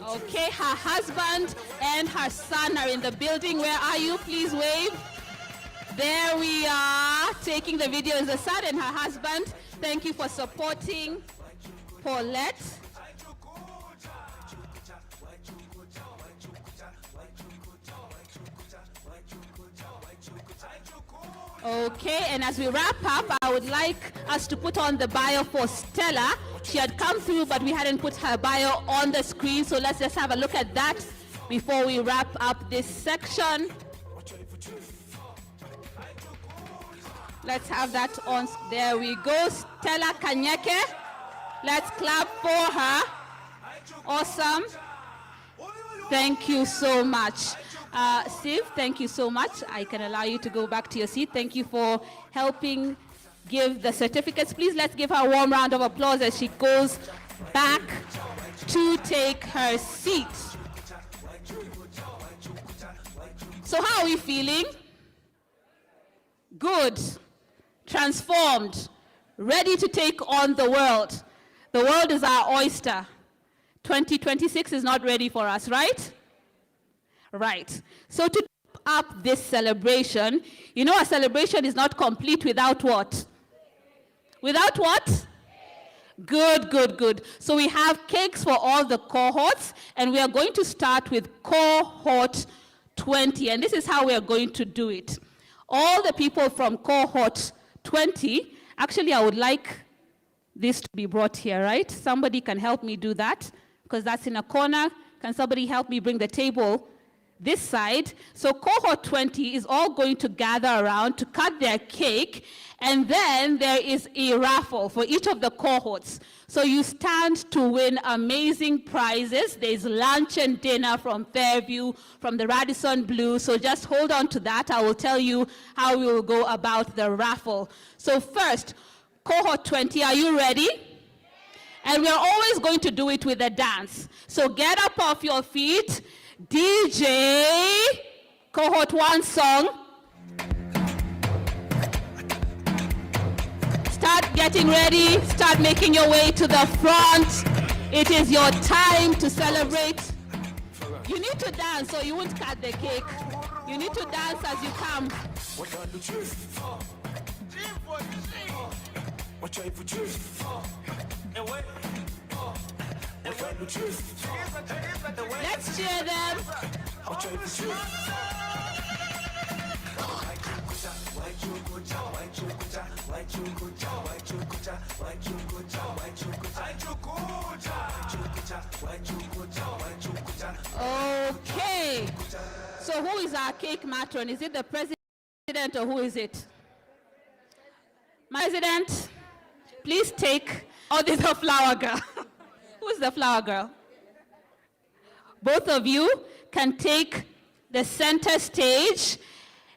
Okay, her husband and her son are in the building. Where are you? Please wave. There we are. Taking the video is the son and her husband. Thank you for supporting Paulette. Okay, and as we wrap up, I would like us to put on the bio for Stella. She had come through, but we hadn't put her bio on the screen, so let's just have a look at that before we wrap up this section. Let's have that on. There we go. Stella Kanyeke. Let's clap for her. Awesome. Thank you so much. Steve, thank you so much. I can allow you to go back to your seat. Thank you for helping give the certificates. Please let's give her a warm round of applause as she goes back to take her seat. So how are we feeling? Good. Transformed. Ready to take on the world. The world is our oyster. 2026 is not ready for us, right? Right. So to top up this celebration, you know a celebration is not complete without what? Without what? Good, good, good. So we have cakes for all the cohorts, and we are going to start with cohort 20, and this is how we are going to do it. All the people from cohort 20, actually I would like this to be brought here, right? Somebody can help me do that, because that's in a corner. Can somebody help me bring the table this side? So cohort 20 is all going to gather around to cut their cake, and then there is a raffle for each of the cohorts. So you stand to win amazing prizes. There's lunch and dinner from Fairview, from the Radisson Blu. So just hold on to that. I will tell you how we will go about the raffle. So first, cohort 20, are you ready? And we are always going to do it with a dance. So get up off your feet. DJ, cohort 1 song. Start getting ready. Start making your way to the front. It is your time to celebrate. You need to dance or you won't cut the cake. You need to dance as you come. Let's cheer them. Okay. So who is our cake matron? Is it the president or who is it? President, please take. Oh, there's a flower girl. Who's the flower girl? Both of you can take the center stage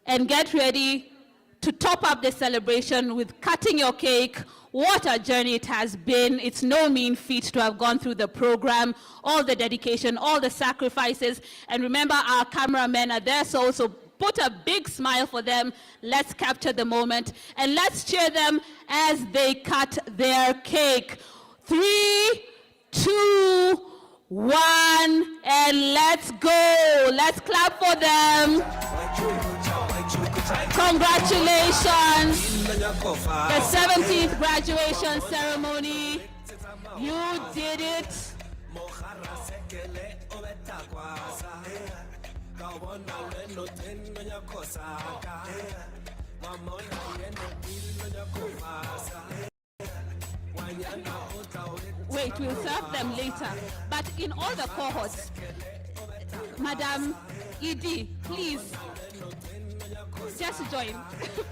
and get ready to top up the celebration with cutting your cake. What a journey it has been. It's no mean feat to have gone through the program, all the dedication, all the sacrifices. And remember, our cameramen are there, so also put a big smile for them. Let's capture the moment and let's cheer them as they cut their cake. 3, 2, 1, and let's go. Let's clap for them. Congratulations. The 17th graduation ceremony. You did it. Wait, we'll serve them later. But in all the cohorts, Madam Edie, please, just join.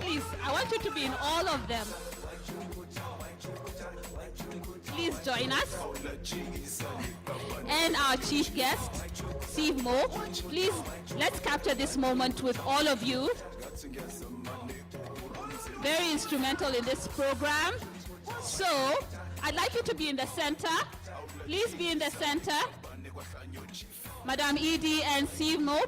Please, I want you to be in all of them. Please join us. And our chief guest, Steve Moe. Please, let's capture this moment with all of you. Very instrumental in this program. So, I'd like you to be in the center. Please be in the center. Madam Edie and Steve Moe.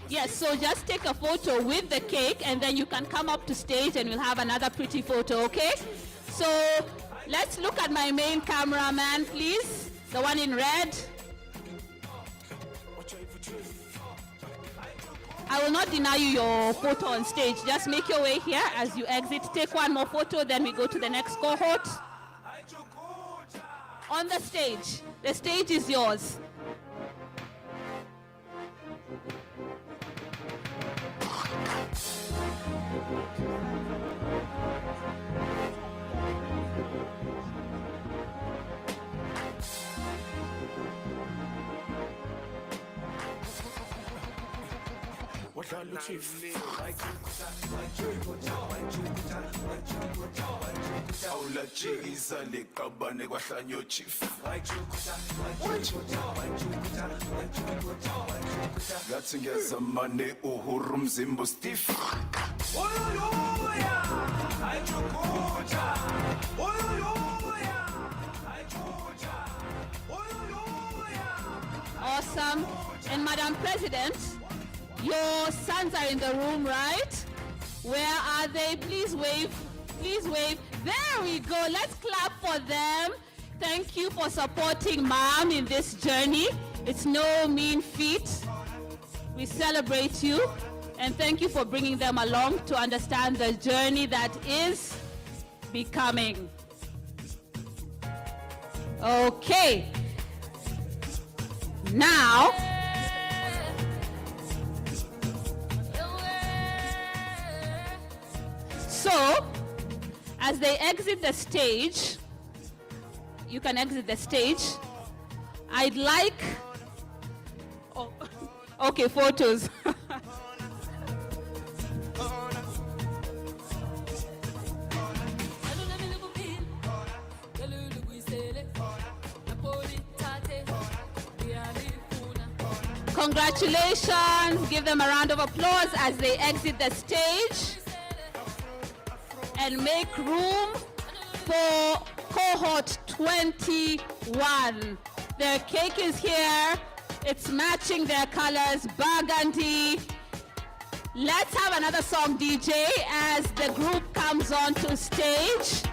Yes, so just take a photo with the cake and then you can come up to stage and we'll have another pretty photo, okay? So let's look at my main cameraman, please. The one in red. I will not deny you your photo on stage. Just make your way here as you exit. Take one more photo, then we go to the next cohort. On the stage. The stage is yours. Ngathi ngezamane uhuru mzimbo stiff. Awesome. And Madam President, your sons are in the room, right? Where are they? Please wave. Please wave. There we go. Let's clap for them. Thank you for supporting Mom in this journey. It's no mean feat. We celebrate you. And thank you for bringing them along to understand the journey that is becoming. Okay. Now, so, as they exit the stage, you can exit the stage. I'd like, oh, okay, photos. Congratulations. Give them a round of applause as they exit the stage. And make room for cohort 21. Their cake is here. It's matching their colors, burgundy. Let's have another song, DJ, as the group comes onto stage.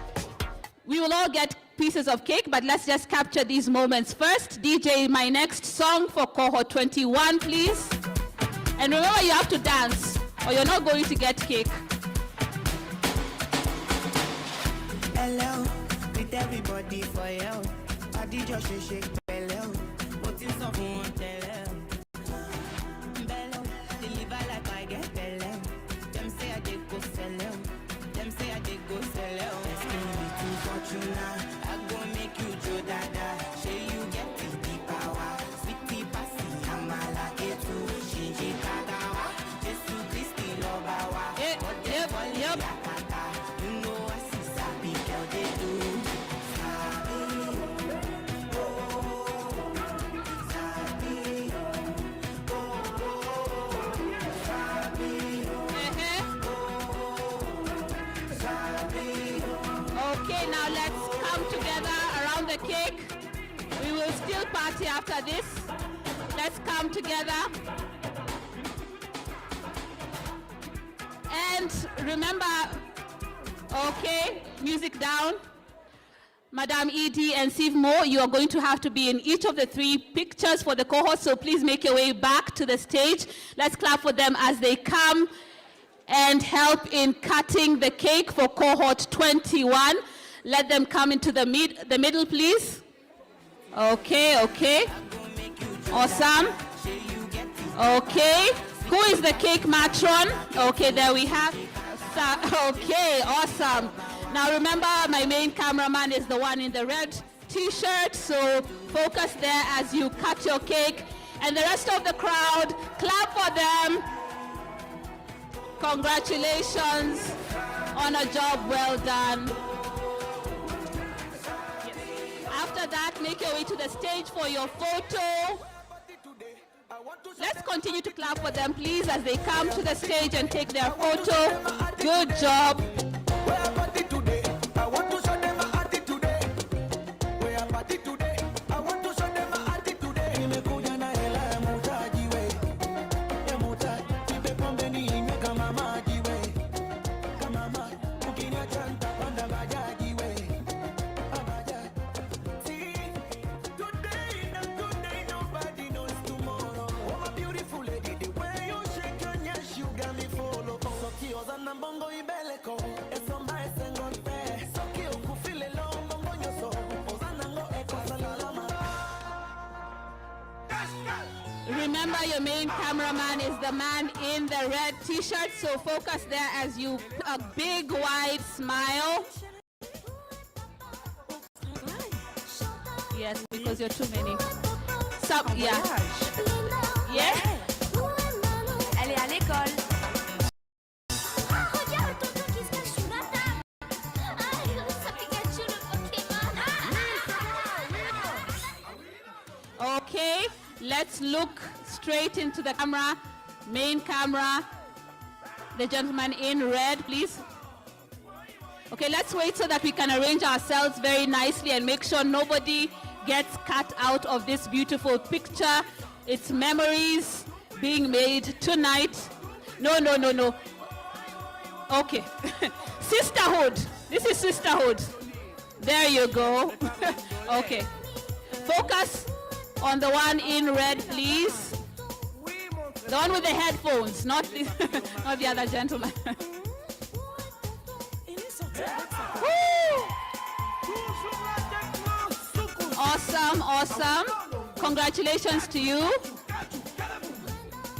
We will all get pieces of cake, but let's just capture these moments first. DJ, my next song for cohort 21, please. And remember, you have to dance or you're not going to get cake. Hello, with everybody for you. I did just shake bello. What is up on bello? Bello, deliver like I get bello. Them say I did go sell. Them say I did go sell. It's gonna be too fortunate. I go make you Joe Dada. Say you get the power. Sweetie passy, I'm a like to Shinji Kagawa. Jesu Christi Lobawa. Yep. You know I see Sabi girl they do. Okay, now let's come together around the cake. We will still party after this. Let's come together. And remember, okay, music down. Madam Edie and Steve Moe, you are going to have to be in each of the 3 pictures for the cohort, so please make your way back to the stage. Let's clap for them as they come and help in cutting the cake for cohort 21. Let them come into the middle, please. Okay. Awesome. Okay. Who is the cake matron? Okay, there we have. Okay, awesome. Now remember, my main cameraman is the one in the red t-shirt, so focus there as you cut your cake. And the rest of the crowd, clap for them. Congratulations. on a job well done. After that, make your way to the stage for your photo. Let's continue to clap for them, please, as they come to the stage and take their photo. Good job. Remember, your main cameraman is the man in the red t-shirt, so focus there as you a big wide smile. Yes, because you're too many. Yeah. Yeah. Elle est à l'école. Okay, let's look straight into the camera, main camera. The gentleman in red, please. Okay, let's wait so that we can arrange ourselves very nicely and make sure nobody gets cut out of this beautiful picture. It's memories being made tonight. No. Okay. Sisterhood. This is sisterhood. There you go. Okay. Focus on the one in red, please. The one with the headphones, not the, not the other gentleman. Awesome. Congratulations to you.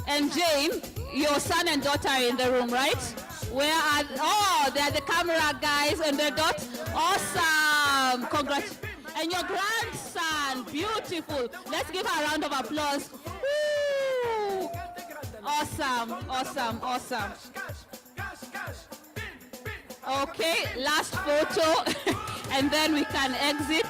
And Jane, your son and daughter are in the room, right? Where are, oh, they're the camera guys and their daughter. Awesome. Congrats. And your grandson, beautiful. Let's give her a round of applause. Woo. Awesome. Okay, last photo, and then we can exit.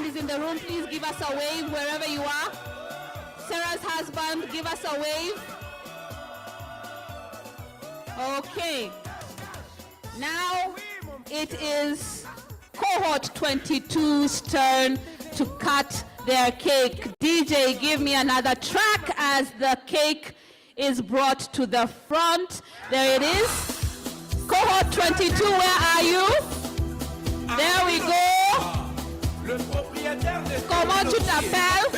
Is in the room. Please give us a wave wherever you are. Sarah's husband, give us a wave. Okay. Now it is cohort 22's turn to cut their cake. DJ, give me another track as the cake is brought to the front. There it is. Cohort 22, where are you? There we go. Comment tu t'appelles?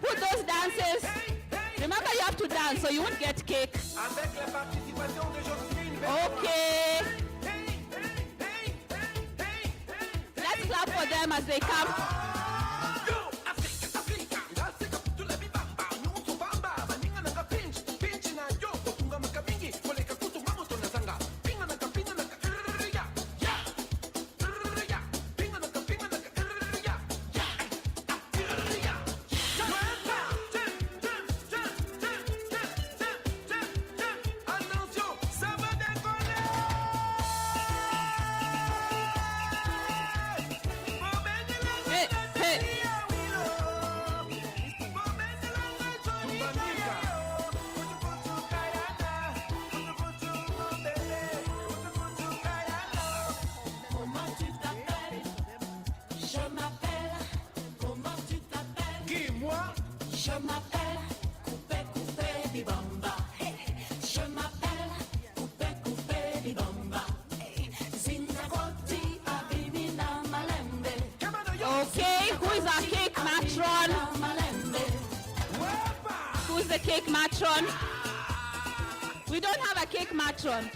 Put those dances. Remember, you have to dance so you won't get cake. Okay. Let's clap for them as they come. Je m'appelle Coupé Coupé Bibamba. Je m'appelle Coupé Coupé Bibamba. Zinagoti Abimina Malembe. Okay, who is our cake matron? Who's the cake matron? We don't have a cake matron.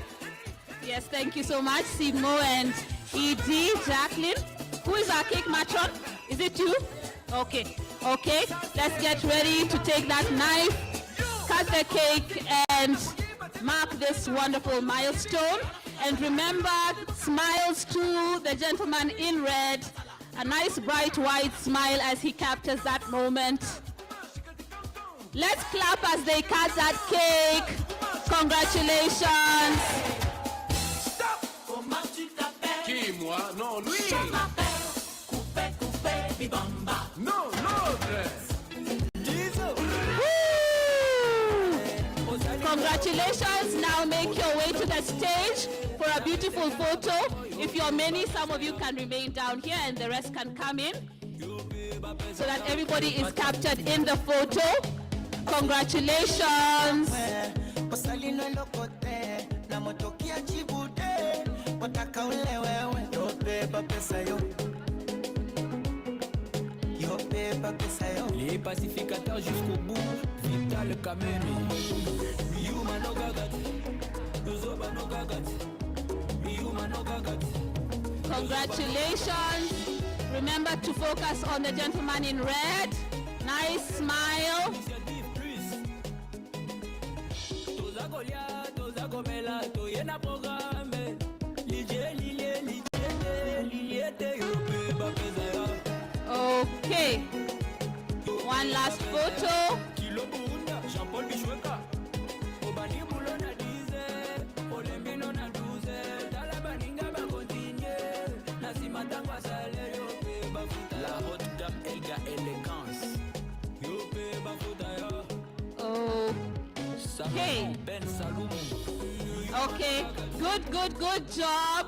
Yes, thank you so much, Simo and Edie, Jacqueline. Who is our cake matron? Is it you? Okay. Okay, let's get ready to take that knife, cut the cake, and mark this wonderful milestone. And remember, smiles to the gentleman in red. A nice bright white smile as he captures that moment. Let's clap as they cut that cake. Congratulations. Qui-moi? Non, lui. Non, l'autre. Congratulations. Now make your way to the stage for a beautiful photo. If you're many, some of you can remain down here and the rest can come in so that everybody is captured in the photo. Congratulations. Les pacificateurs jusqu'au bout, Vital Kameni. Miuma no gagat, Dozoba no gagat, Miuma no gagat. Congratulations. Remember to focus on the gentleman in red. Nice smile. Okay. One last photo. La haute dame Elga élégance. Okay. Okay. Good job.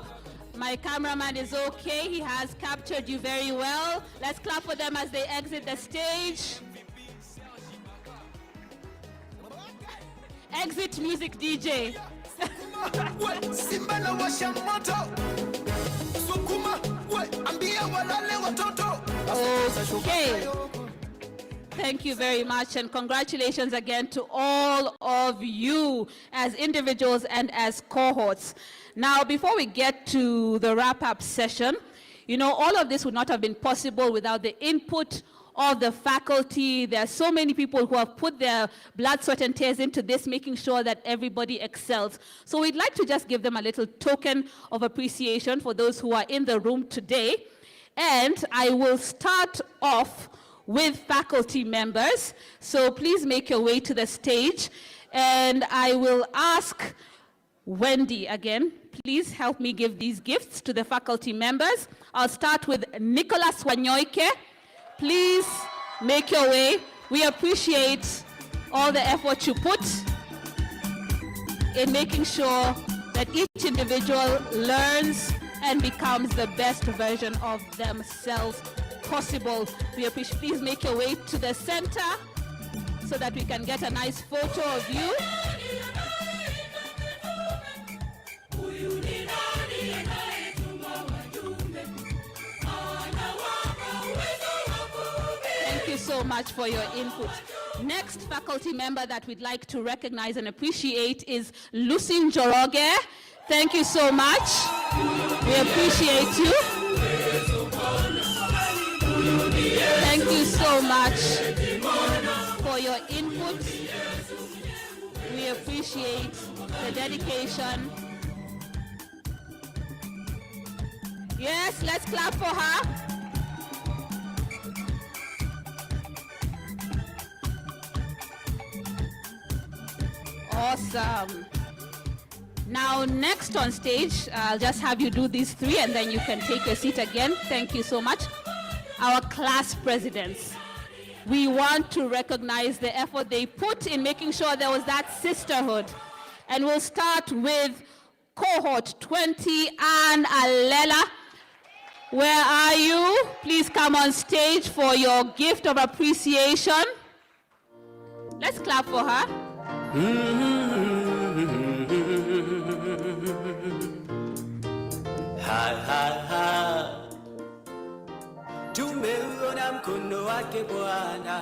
My cameraman is okay. He has captured you very well. Let's clap for them as they exit the stage. Exit music, DJ. Okay. Thank you very much, and congratulations again to all of you as individuals and as cohorts. Now, before we get to the wrap-up session, you know, all of this would not have been possible without the input of the faculty. There are so many people who have put their blood, sweat, and tears into this, making sure that everybody excels. So we'd like to just give them a little token of appreciation for those who are in the room today. And I will start off with faculty members. So please make your way to the stage. And I will ask Wendy again, please help me give these gifts to the faculty members. I'll start with Nicholas Wanyoike. Please make your way. We appreciate all the effort you put in making sure that each individual learns and becomes the best version of themselves possible. We appreciate. Please make your way to the center so that we can get a nice photo of you. Thank you so much for your input. Next faculty member that we'd like to recognize and appreciate is Lucine Joroge. Thank you so much. We appreciate you. Thank you so much for your input. We appreciate the dedication. Yes, let's clap for her. Awesome. Now, next on stage, I'll just have you do these three and then you can take your seat again. Thank you so much. Our class presidents. We want to recognize the effort they put in making sure there was that sisterhood. And we'll start with cohort 20, Anne Alela. Where are you? Please come on stage for your gift of appreciation. Let's clap for her. Ha ha ha, tumeuona mkono wake Bwana.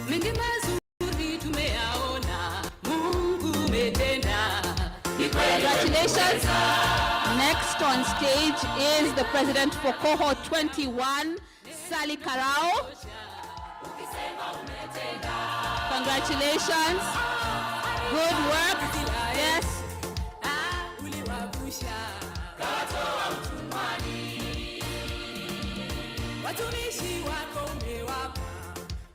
Mengi mazuri tumeyaona, Mungu umetenda. Congratulations. Next on stage is the president for cohort 21, Sally Karao. Congratulations. Good work. Yes. Watumishi wako umewapa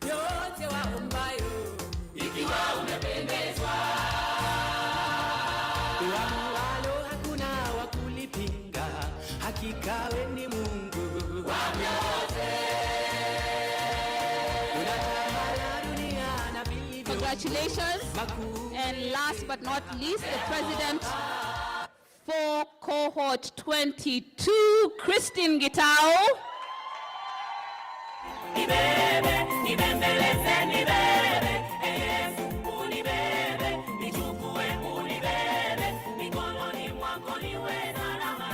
yote waombayo, ikiwa umependezwa. Uamualo hakuna wa kulipinga, hakika we ni Mungu wa vyote. Unatawala dunia na vilivyo. Congratulations. And last but not least, the president for cohort 22, Christine Gitao. Nibebe, nibembeleze, nibebe, Yesu unibebe, nichukue unibebe, mikononi mwako niwe salama.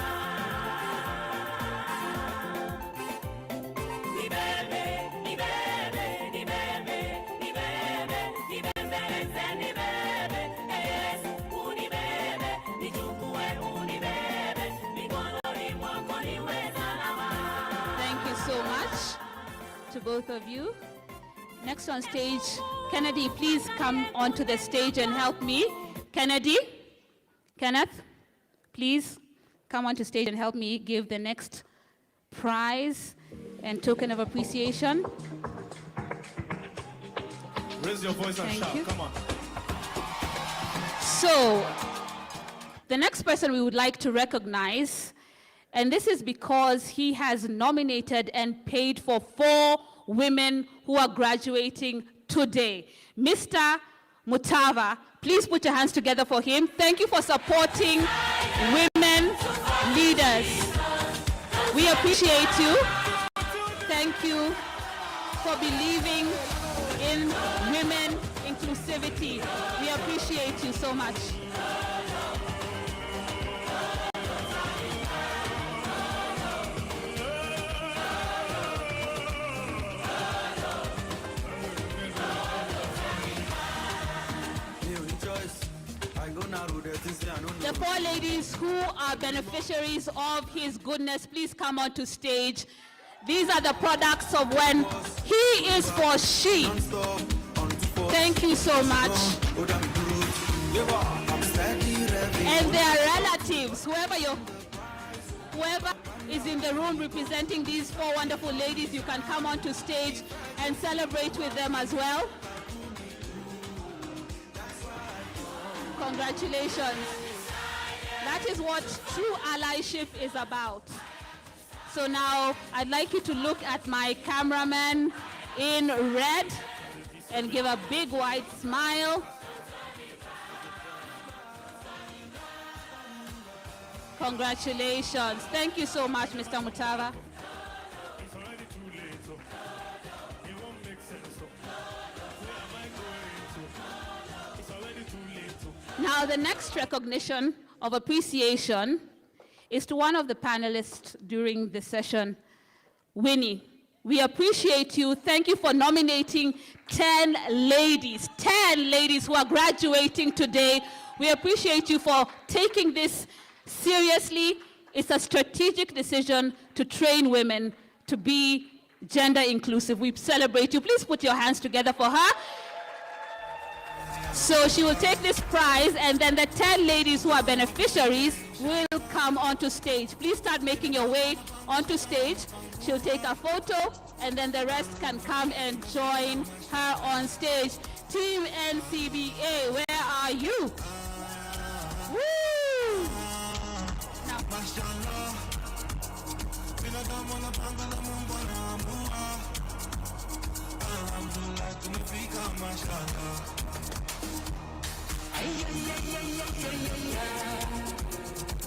Nibebe, nibebe, nibebe, nibebe, nibembeleze, nibebe, Yesu unibebe, nichukue unibebe, mikononi mwako niwe salama. Thank you so much to both of you. Next on stage, Kennedy, please come onto the stage and help me. Kennedy, Kenneth, please come onto stage and help me give the next prize and token of appreciation. Raise your voice and Thank shout, you. come on. So, the next person we would like to recognize, and this is because he has nominated and paid for 4 women who are graduating today. Mr. Mutava, please put your hands together for him. Thank you for supporting women leaders. We appreciate you. Thank you for believing in women inclusivity. We appreciate you so much. The 4 ladies who are beneficiaries of his goodness, please come onto stage. These are the products of when he is for she. Thank you so much. And their relatives, whoever is in the room representing these 4 wonderful ladies, you can come onto stage and celebrate with them as well. Congratulations. That is what true allyship is about. So now I'd like you to look at my cameraman in red and give a big wide smile. Congratulations. Thank you so much, Mr. Mutava. Now, the next recognition of appreciation is to one of the panelists during the session, Winnie. We appreciate you. Thank you for nominating 10 ladies who are graduating today. We appreciate you for taking this seriously. It's a strategic decision to train women to be gender inclusive. We celebrate you. Please put your hands together for her. So she will take this prize, and then the 10 ladies who are beneficiaries will come onto stage. Please start making your way onto stage. She'll take a photo, and then the rest can come and join her on stage. Team NCBA, where are you? Woo! Now.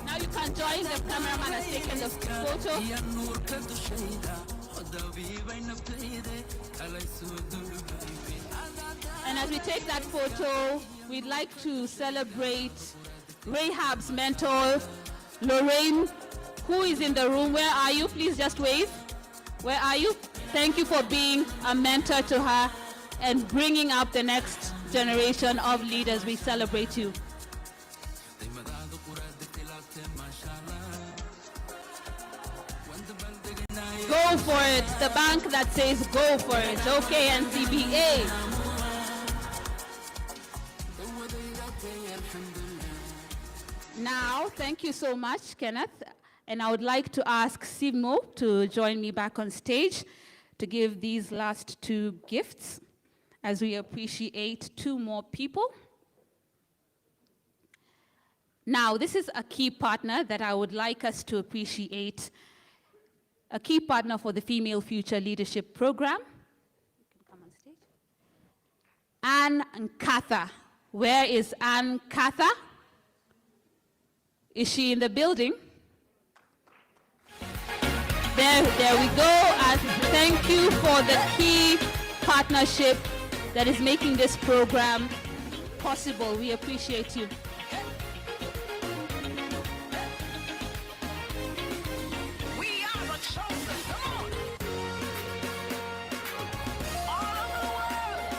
Now you can join the cameraman and take the photo. And as we take that photo, we'd like to celebrate Rahab's mentor, Lorraine, who is in the room. Where are you? Please just wave. Where are you? Thank you for being a mentor to her and bringing up the next generation of leaders. We celebrate you. Go for it. The bank that says go for it. Okay, NCBA. Now, thank you so much, Kenneth. And I would like to ask Simo to join me back on stage to give these last two gifts as we appreciate two more people. Now, this is a key partner that I would like us to appreciate, a key partner for the Female Future Leadership Program. Come on stage. Anne Nkatha. Where is Anne Nkatha? Is she in the building? There we go. And thank you for the key partnership that is making this program possible. We appreciate you. We are the chosen. Come on. All over the world,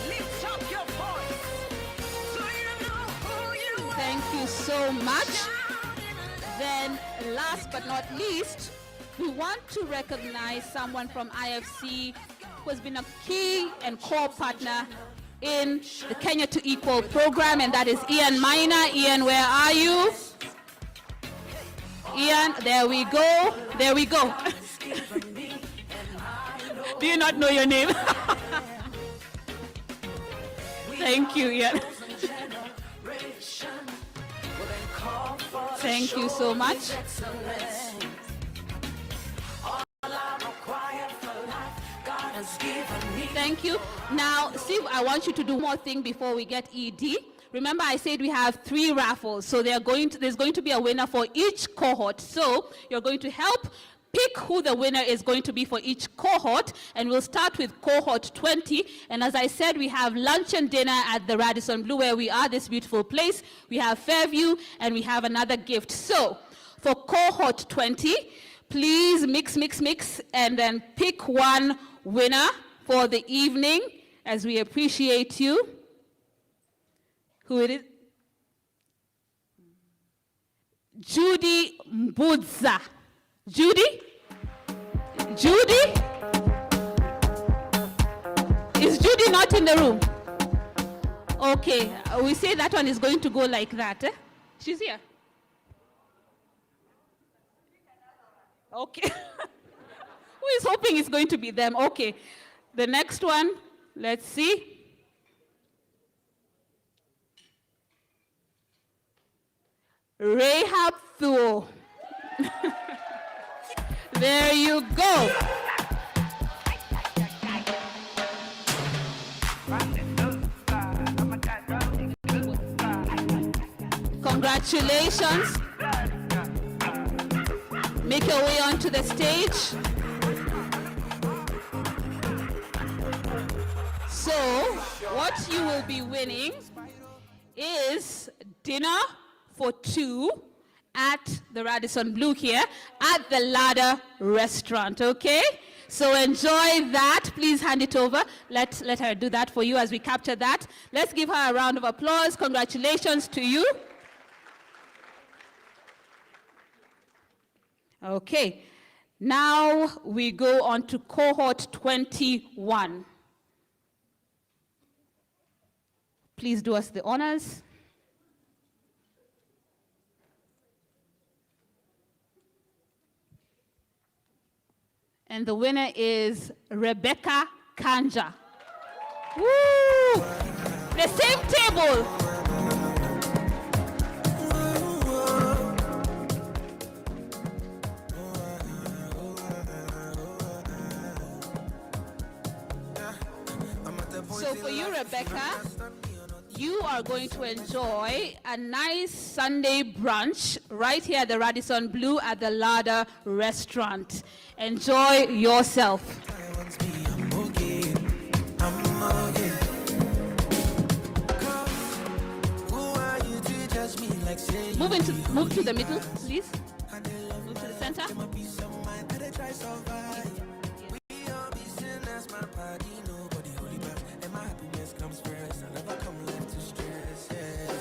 lift up your voice so you know who you are. Thank you so much. Then, last but not least, we want to recognize someone from IFC who has been a key and core partner in the Kenya to Equal program, and that is Ian Maina. Ian, where are you? Ian, there we go. There we go. Do you not know your name? Thank you, Ian. Thank you so much. Thank you. Now, Steve, I want you to do one more thing before we get ED. Remember, I said we have 3 raffles, so there's going to be a winner for each cohort. So you're going to help pick who the winner is going to be for each cohort, and we'll start with cohort 20. And as I said, we have lunch and dinner at the Radisson Blu, where we are, this beautiful place. We have Fairview, and we have another gift. So for cohort 20, please mix, and then pick one winner for the evening, as we appreciate you. Who it is? Judy Mbudza. Judy? Judy? Is Judy not in the room? Okay, we say that one is going to go like that. Eh? She's here. Okay. Who is hoping it's going to be them? Okay. The next one, let's see. Rahab Thuo. There you go. Congratulations. Make your way onto the stage. So, what you will be winning is dinner for 2 at the Radisson Blu here at the Ladder Restaurant, okay? So enjoy that. Please hand it over. Let her do that for you as we capture that. Let's give her a round of applause. Congratulations to you. Okay. Now we go on to cohort 21. Please do us the honors. And the winner is Rebecca Kanja. Woo! The same table. So for you, Rebecca, you are going to enjoy a nice Sunday brunch right here at the Radisson Blu at the Ladder Restaurant. Enjoy yourself. Move to the middle, please. Move to the center.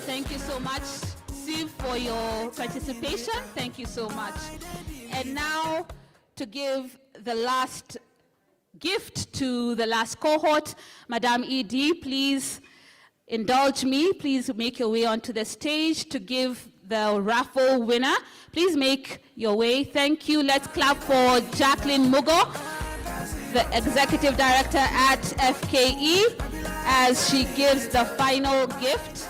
Thank you so much, Steve, for your participation. Thank you so much. And now, to give the last gift to the last cohort. Madame ED, please indulge me. Please make your way onto the stage to give the raffle winner. Please make your way. Thank you. Let's clap for Jacqueline Mugo, the Executive Director at FKE, as she gives the final gift.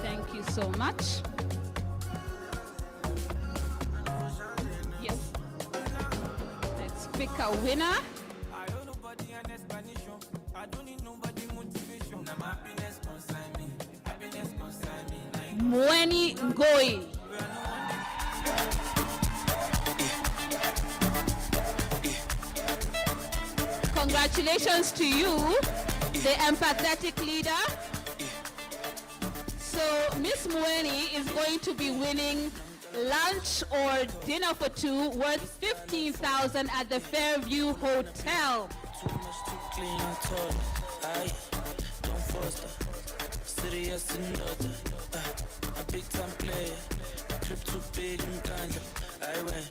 Thank you so much. Yes. Let's pick a winner. Mweni Ngoi. Congratulations to you, the empathetic leader. So Miss Mweni is going to be winning lunch or dinner for two worth 15,000 at the Fairview Hotel. Too much too clean and tall. Aye, don't foster. Serious another. A big time player. Trip too big and kind. I went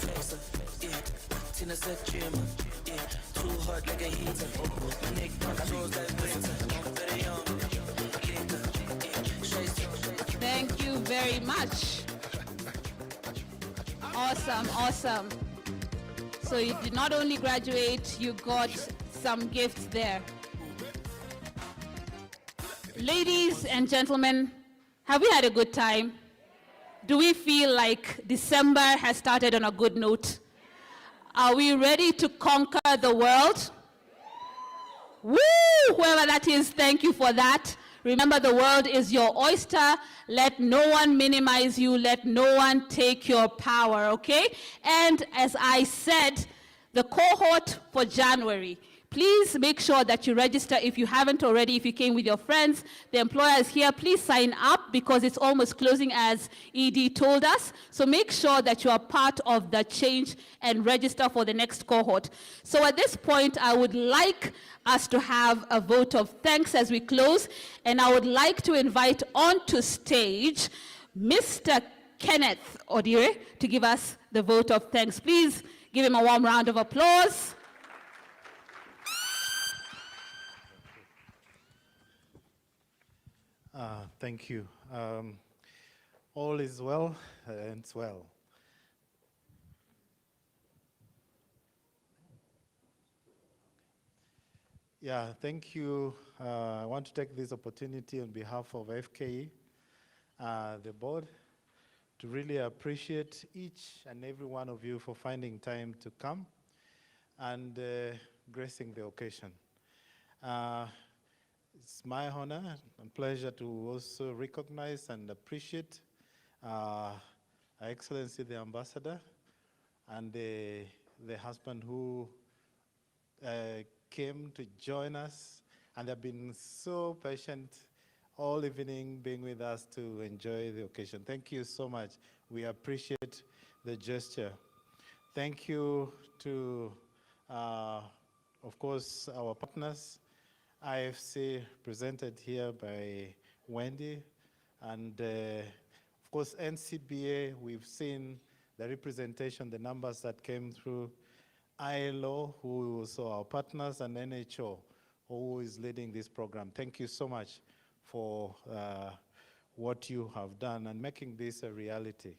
flexer. Yeah, Tina said trimmer. Yeah, too hot like a heater. My neck controls like winter. Very young. Thank you very much. Awesome, awesome. So you did not only graduate, you got some gifts there. Ladies and gentlemen, have we had a good time? Do we feel like December has started on a good note? Are we ready to conquer the world? Woo! Whoever that is, thank you for that. Remember, the world is your oyster. Let no one minimize you. Let no one take your power, okay? And as I said, the cohort for January, please make sure that you register if you haven't already. If you came with your friends, the employer is here. Please sign up because it's almost closing, as ED told us. So make sure that you are part of the change and register for the next cohort. So at this point, I would like us to have a vote of thanks as we close. And I would like to invite onto stage Mr. Kenneth Odire to give us the vote of thanks. Please give him a warm round of applause. Thank you. All is well, ends well. Yeah, thank you. I want to take this opportunity on behalf of FKE, the board, to really appreciate each and every one of you for finding time to come and gracing the occasion. It's my honor and pleasure to also recognize and appreciate Her Excellency the Ambassador and the husband who came to join us, and they've been so patient all evening being with us to enjoy the occasion. Thank you so much. We appreciate the gesture. Thank you to, of course, our partners, IFC, presented here by Wendy, and of course, NCBA. We've seen the representation, the numbers that came through. ILO, who is also our partners, and NHO, who is leading this program. Thank you so much for what you have done and making this a reality.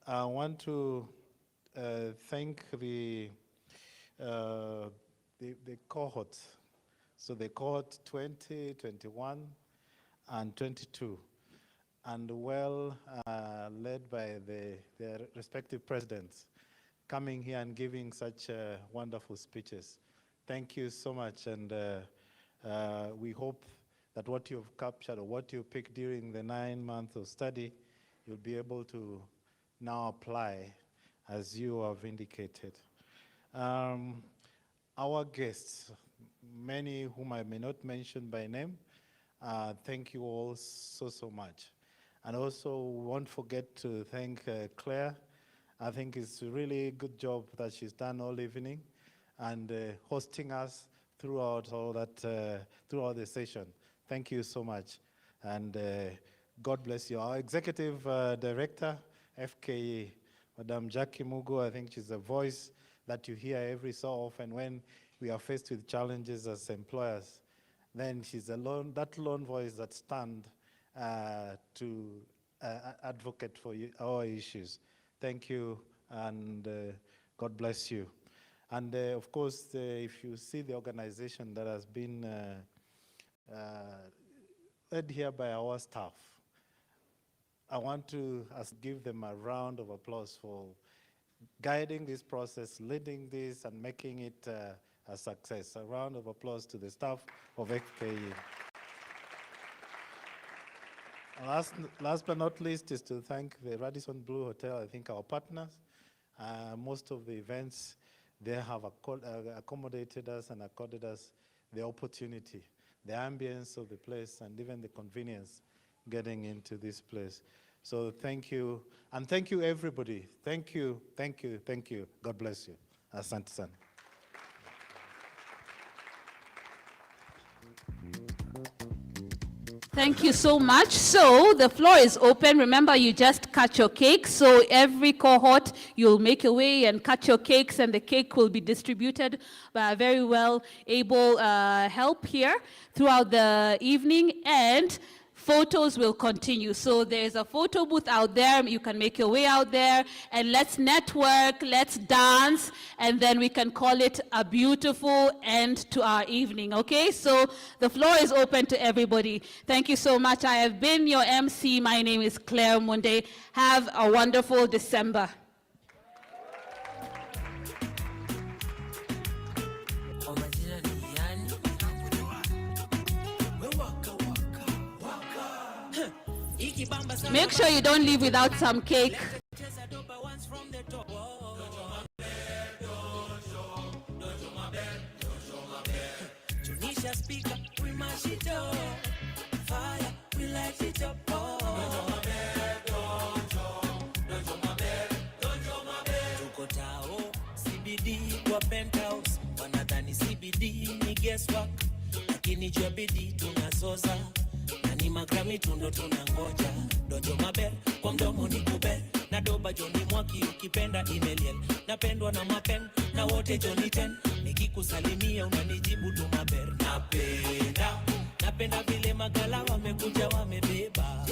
I want to thank the cohorts. So the cohort 20, 21, and 22, and well led by their respective presidents, coming here and giving such wonderful speeches. Thank you so much, and we hope that what you've captured or what you picked during the 9 months of study, you'll be able to now apply as you have indicated. Our guests, many whom I may not mention by name, thank you all so much. And also won't forget to thank Claire. I think it's a really good job that she's done all evening and hosting us throughout all that, throughout the session. Thank you so much. And God bless you. Our Executive Director, FKE, Madam Jackie Mugo, I think she's a voice that you hear every so often when we are faced with challenges as employers. Then she's that lone voice that stands to advocate for our issues. Thank you, and God bless you. And of course, if you see the organization that has been led here by our staff, I want to give them a round of applause for guiding this process, leading this, and making it a success. A round of applause to the staff of FKE. Last but not least is to thank the Radisson Blu Hotel, I think our partners. Most of the events, they have accommodated us and accorded us the opportunity, the ambience of the place, and even the convenience getting into this place. So thank you, and thank you everybody. Thank you, thank you, thank you. God bless you. Asante sana. Thank you so much. So the floor is open. Remember, you just cut your cake. So every cohort, you'll make your way and cut your cakes, and the cake will be distributed by a very well able help here throughout the evening, and photos will continue. So there's a photo booth out there. You can make your way out there, and let's network, let's dance, and then we can call it a beautiful end to our evening, okay? So the floor is open to everybody. Thank you so much. I have been your MC. My name is Claire Munde. Have a wonderful December. Make sure you don't leave without some cake. Penthouse wanadhani CBD ni guesswork, lakini jabidi tunasosa na ni magrami tundo tunangoja. Donjo maber kwa mdomo ni kuber na doba Johnny Mwaki ukipenda imeliel. Napendwa na mapen na wote Johnny 10, nikikusalimia unanijibu tu maber. Napenda vile magala wamekuja wamebeba.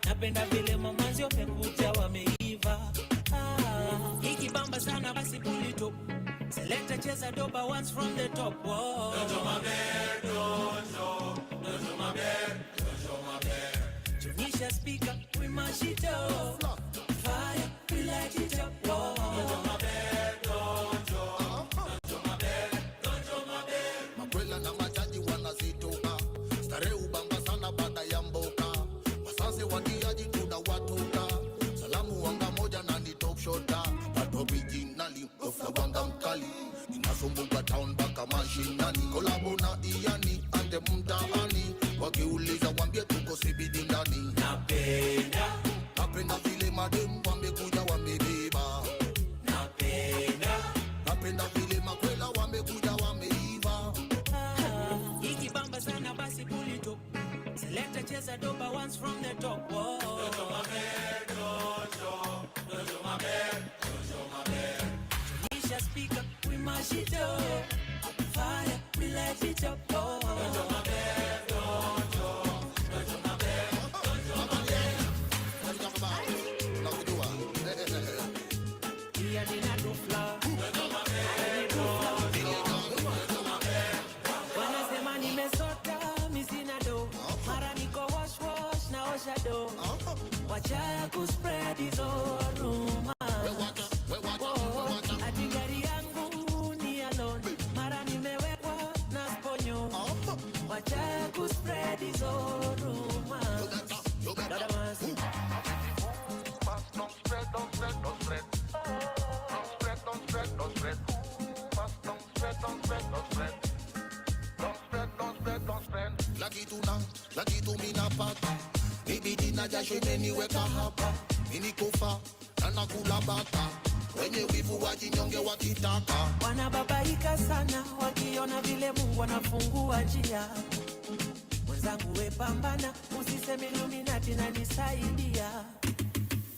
Napenda vile mamanzi wamekuja wameiva. Ikibamba sana basi pull it up. Select cheza doba once from the top. Donjo maber, donjo maber, donjo maber. Tunisha speaker, we mash it up. Fire, we light it up. Donjo maber, donjo maber, donjo maber. Makwela na majaji wanazitoka. Stare ubamba sana baada ya mboka. Wasanze watiaji tunawatoka. Salamu wanga moja na ni top shota. Originally, ofla wanga mkali. Inasumbuka town baka mashinani. Kolabo na iani, ande mtaani. Wakiuliza wambie tuko CBD ndani. Napenda vile madem wamekuja wamebeba. Napenda vile makwela wamekuja wameiva. Ikibamba sana basi pull it up. Select cheza doba once from the top. Donjo maber, donjo maber, donjo maber. Tunisha speaker, we mash it up. Fire, we light it up. Donjo maber, donjo maber, donjo maber. Here dina do flow. Donjo maber, donjo maber. Wanasema nimesota, mimi sina do. Mara niko wash na osha do. Wacha kuspread hizo rumors. Ati gari yangu ni alone. Mara nimewekwa na sponyo. Wacha kuspread hizo rumors. Dada masi. Don't spread, don't spread, don't spread. Don't spread, don't spread, don't spread. Don't spread, don't spread, don't spread. Don't spread, don't spread, don't spread. Laki tu mina pata. Bibi dina jasho imeniweka hapa. Mini kufa, na nakula bata. Wenye wivu wajinyonge wakitaka. Wanababaika wanahangaika sana wakiona vile Mungu anafungua njia. Mwenzangu we pambana, usiseme Illuminati na nisaidia.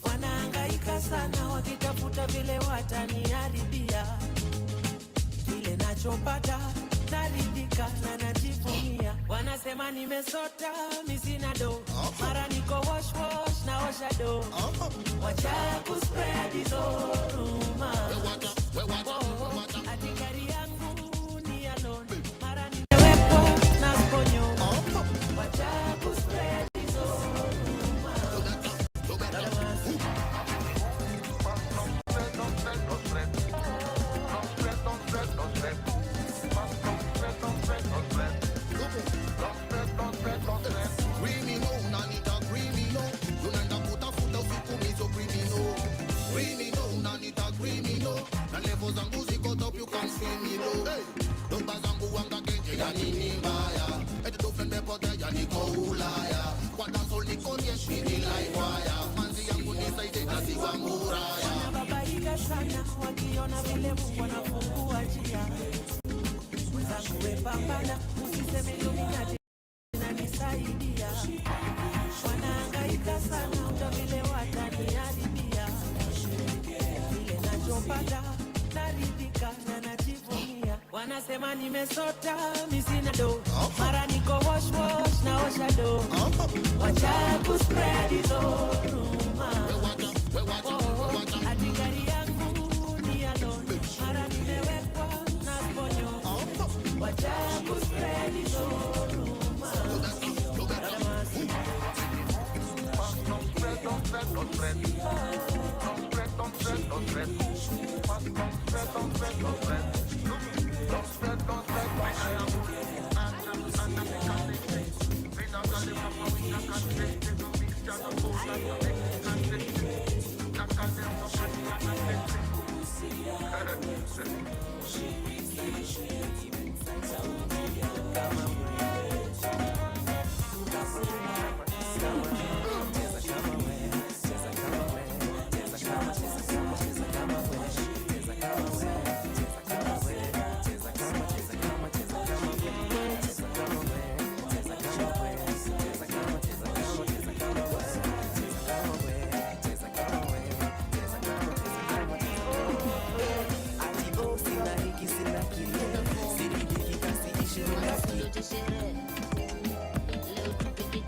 Wanahangaika sana wakitafuta vile wataniharibia. Kile nachopata naridhika na najivunia. Wanasema nimesota, mi sina do. Mara niko wash wash na osha do. Wacha kuspread hizo rumors. Ati gari yangu ni alone. Mara nimewekwa na sponyo. Wacha kuspread hizo rumors. Wanababaika sana wakiona vile Mungu anafungua njia. Mwenzangu we pambana, usiseme Illuminati na nisaidia. Wanahangaika sana uta vile wataniharibia. Vile nachopata naridhika na najivunia. Wanasema nimesota, mi sina do. Mara niko wash wash na osha do. Wacha kuspread hizo rumors. Ati gari yangu ni alone. Mara nimewekwa na sponyo. Wacha kuspread hizo rumors.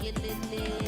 Little